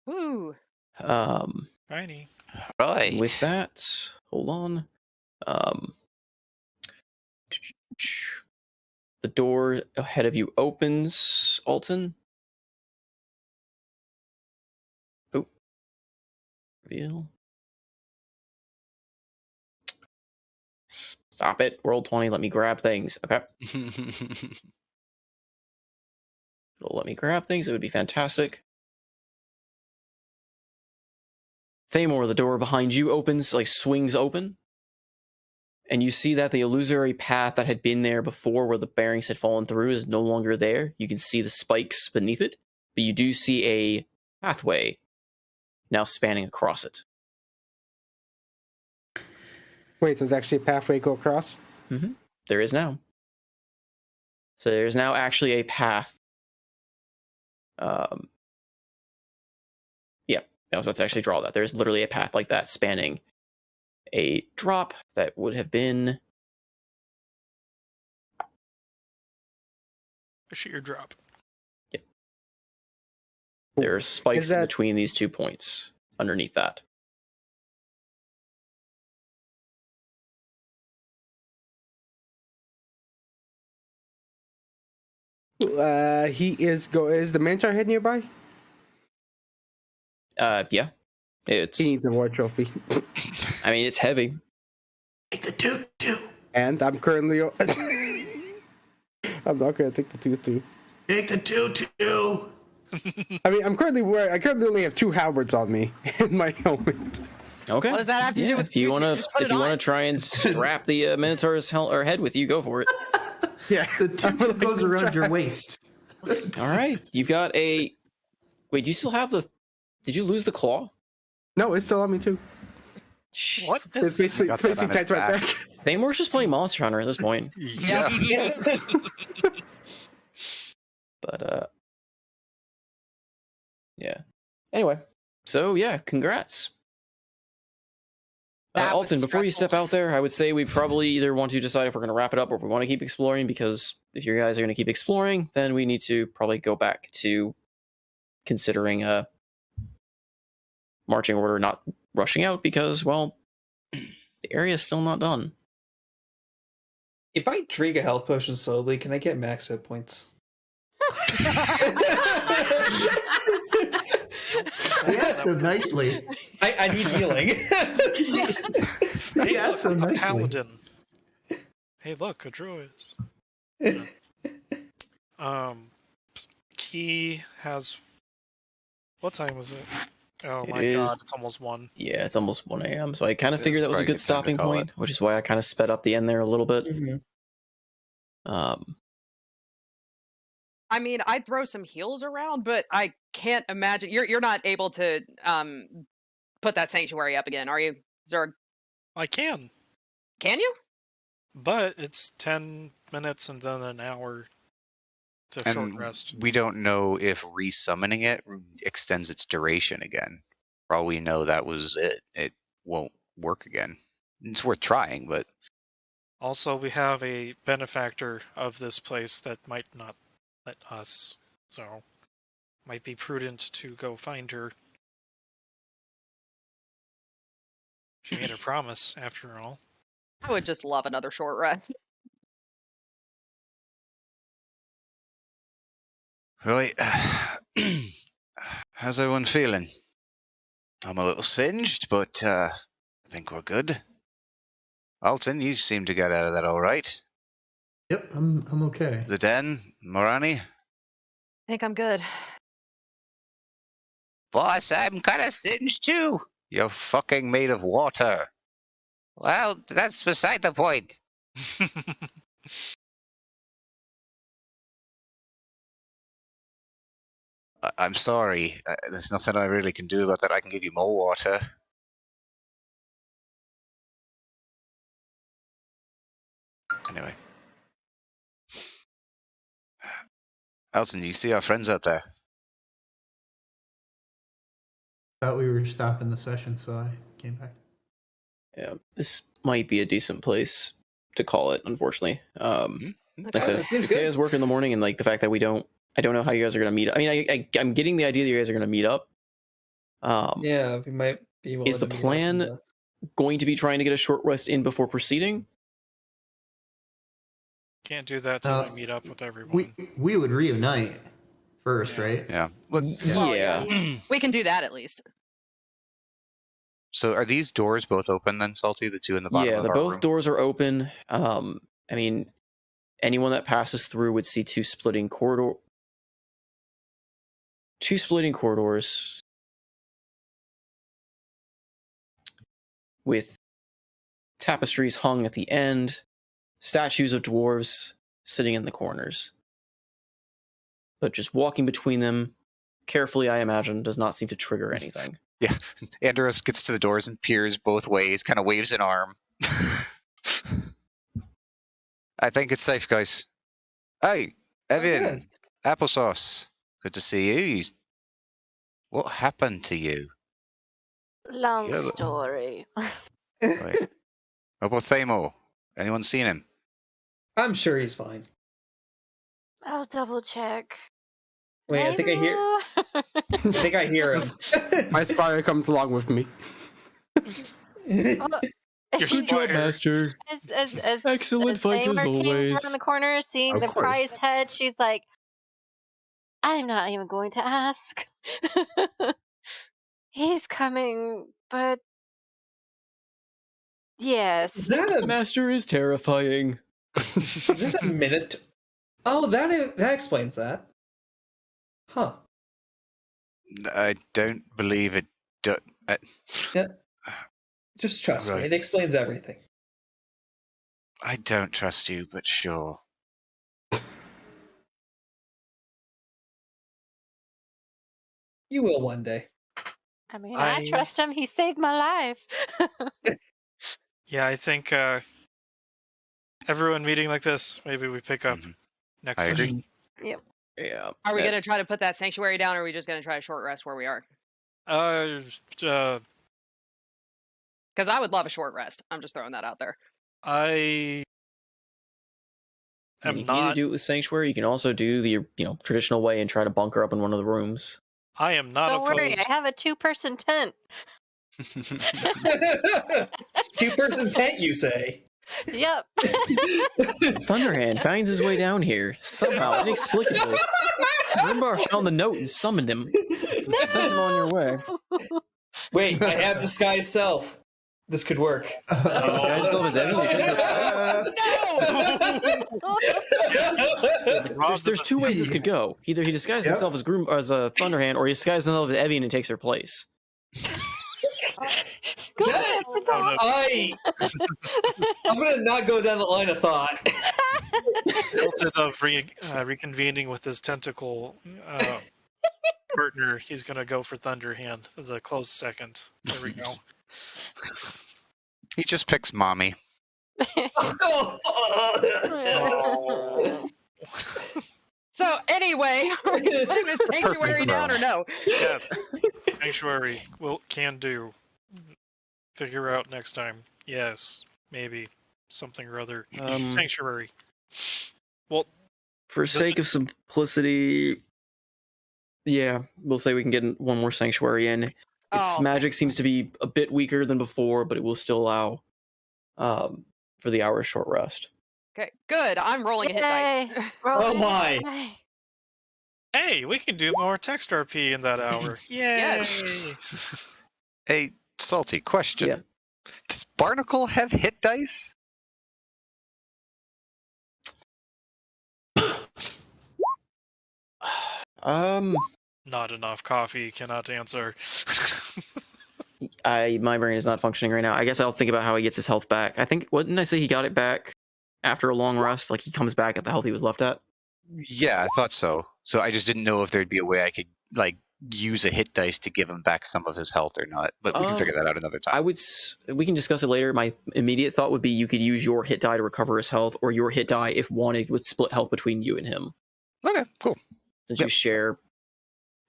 Woo. Tiny. Right. With that, hold on. The door ahead of you opens, Alton. Oh. Reveal. Stop it. Roll 20. Let me grab things. Okay. It'll let me grab things. It would be fantastic. Thamor, the door behind you opens, like swings open. And you see that the illusory path that had been there before where the bearings had fallen through is no longer there. You can see the spikes beneath it, but you do see a pathway now spanning across it. Wait, so there's actually a pathway to go across? Mm-hmm. There is now. So there's now actually a path. Yeah, I was about to actually draw that. There's literally a path like that spanning a drop that would have been... A sheer drop. Yep. There are spikes in between these 2 points underneath that. Is the Minotaur head nearby? Yeah. It's. He needs a war trophy. I mean, it's heavy. Take the tutu. And I'm currently. I'm not gonna take the tutu. Take the tutu. I mean, I currently only have 2 halberds on me in my helmet. Okay. What does that have to do with if you tutu? wanna Just put if it you on. wanna try and strap the Minotaur's head with you, go for it. Yeah, The tutu goes around your waist. All right, you've got a. Wait, do you still have the? Did you lose the claw? No, it's still on me too. What? It's basically got that on tight its right back. back. Thaymor's just playing Monster Hunter at this point. Yeah. But yeah. Anyway, so yeah, congrats. That was Alton, before you stressful. step out there, I would say we probably either want to decide if we're going to wrap it up or if we want to keep exploring, because if you guys are going to keep exploring, then we need to probably go back to considering marching order, not rushing out, because, well, the area is still not done. If I drink a health potion slowly, can I get max hit points? Yeah, so nicely. I need healing. Hey, Yeah, look, so a nicely. paladin. Hey, look, a druid. Key has. What time is it? Oh It my is- god, it's almost 1. Yeah, it's almost 1 a.m., so I kind of It's figured that was a probably good good time to stopping call point, which is why I kind of sped up the end there a little bit. I mean, I'd throw some heals around, but I can't imagine you're not able to put that sanctuary up again, are you, Zerg? I can, Can you? but it's 10 minutes and then an hour to short And rest. we don't know if resummoning it extends its duration again. For all we know, that was it. It won't work again. It's worth trying, but Also, we have a benefactor of this place that might not let us, so might be prudent to go find her. She made a promise, after all. I would just love another short rest. right. How's everyone feeling? I'm a little singed, but I think we're good. Alton, you seem to get out of that all right. Yep, I'm okay. Zidane, Morani? I think I'm good. Boss, I'm kind of singed too. You're fucking made of water. Well, that's beside the point. I'm sorry. There's nothing I really can do about that. I can give you more water. Anyway. Elton, do you see our friends out there? Thought we were stopping the session, so I came back. Yeah, this might be a decent place to call it, unfortunately. Like I said, That seems if you good. guys work in the morning, and like the fact that I don't know how you guys are gonna meet. I mean, I'm getting the idea that you guys are gonna meet up. Yeah, we might be able Is to the meet up plan- in Going to be trying to get a short rest in before proceeding. Can't do that till we meet up with everyone. We would reunite first, Yeah. right? Yeah. Let's. Well, Yeah. We can do that at least. So are these doors both open then, Salty? The two in the bottom Yeah, of the our both room? doors are open. I mean, anyone that passes through would see two splitting corridors. With tapestries hung at the end, statues of dwarves sitting in the corners. But just walking between them, carefully, I imagine, does not seem to trigger anything. Yeah. Andros gets to the doors and peers both ways, kind of waves an arm. I think it's safe, guys. Hey, Evian, good. Applesauce. Good to see you. What happened to you? Long Yeah, but- story. Right. What about Thamor? Anyone seen him? I'm sure he's fine. I'll double check. Wait, I think I hear him. My spire comes along with me. Well, Your she- squire. Master. as Excellent fight as Thamer came always. around the corner, seeing Of the course. prize head, she's like, I'm not even going to ask. He's coming, but yes. Is that Master is terrifying. is that a minute? Oh, that explains that. Huh. I don't believe it. Yeah. Just trust me. Right. It explains everything. I don't trust you, but sure. You will one day. I mean, I trust him. He saved my life. Yeah, I think everyone meeting like this, maybe we pick up next I agree. session. Yep. Yeah. Are we going to try to put that sanctuary down, or are we just going to try a short rest where we are? Because I would love a short rest. I'm just throwing that out there. I am You can either not. do it with Sanctuary. You can also do the traditional way and try to bunker up in one of the rooms. I am not Don't worry, opposed. I have a 2-person tent. 2-person tent, you say? Yep. Thunderhand finds his way down here somehow, inexplicably. Grimbar found the note and summoned him. Sent him on your way. Wait, I have disguised self. This could work. Disguise yourself as Evan, you take the place? There's two ways this could go. Either he disguises himself as a Thunderhand, or he disguises himself as Evian and takes her place. I'm gonna not go down the line of thought. Tilted of reconvening with his tentacle partner, he's gonna go for Thunderhand as a close second. There we go. He just picks mommy. So anyway, are we putting this sanctuary down or no? Yes. Sanctuary can do. Figure out next time. Yes, maybe something or other. Sanctuary. Well, for sake of simplicity, yeah, we'll say we can get one more Sanctuary in. Its magic seems to be a bit weaker than before, but it will still allow for the hour's short rest. Okay, good. I'm rolling a hit die. Oh my! Hey, we can do more text RP in that hour. Yay! Yes. Hey, salty question. Yeah. Does Barnacle have hit dice? Not enough coffee. Cannot answer. My brain is not functioning right now. I guess I'll think about how he gets his health back. I think, didn't I say he got it back after a long rest? Like he comes back at the health he was left at? Yeah, I thought so. So I just didn't know if there'd be a way I could use a hit dice to give him back some of his health or not. But we can figure that out another time. We can discuss it later. My immediate thought would be you could use your hit die to recover his health, or your hit die, if wanted, would split health between you and him. Okay, cool. Since you share,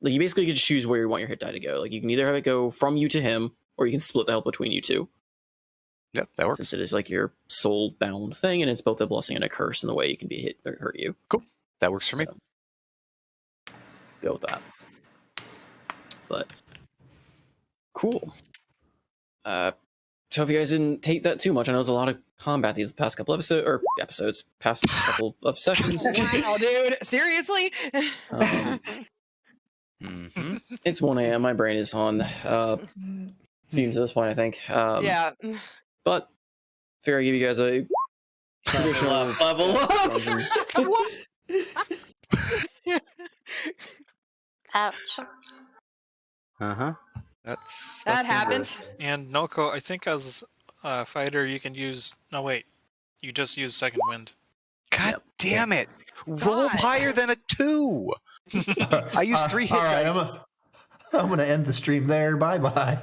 you basically could choose where you want your hit die to go. Like you can either have it go from you to him, or you can split the health between you two. Yep, that works. Since it is like your soul bound thing, and it's both a blessing and a curse in the way you can be hit or hurt you. Cool. That works for me. Go with that. But cool. So if you guys didn't take that too much, I know there's a lot of combat these past couple episodes, past couple of sessions. Wow, dude, seriously? It's 1 a.m. My brain is on fumes at this point, I think. Yeah. But figure I give you guys a traditional level up. Ouch. That happens. And Noko, I think as a fighter, you can use. No, wait. You just use second wind. God damn it! Roll higher than a 2. I used 3 hit dice. I'm gonna end the stream there. Bye bye.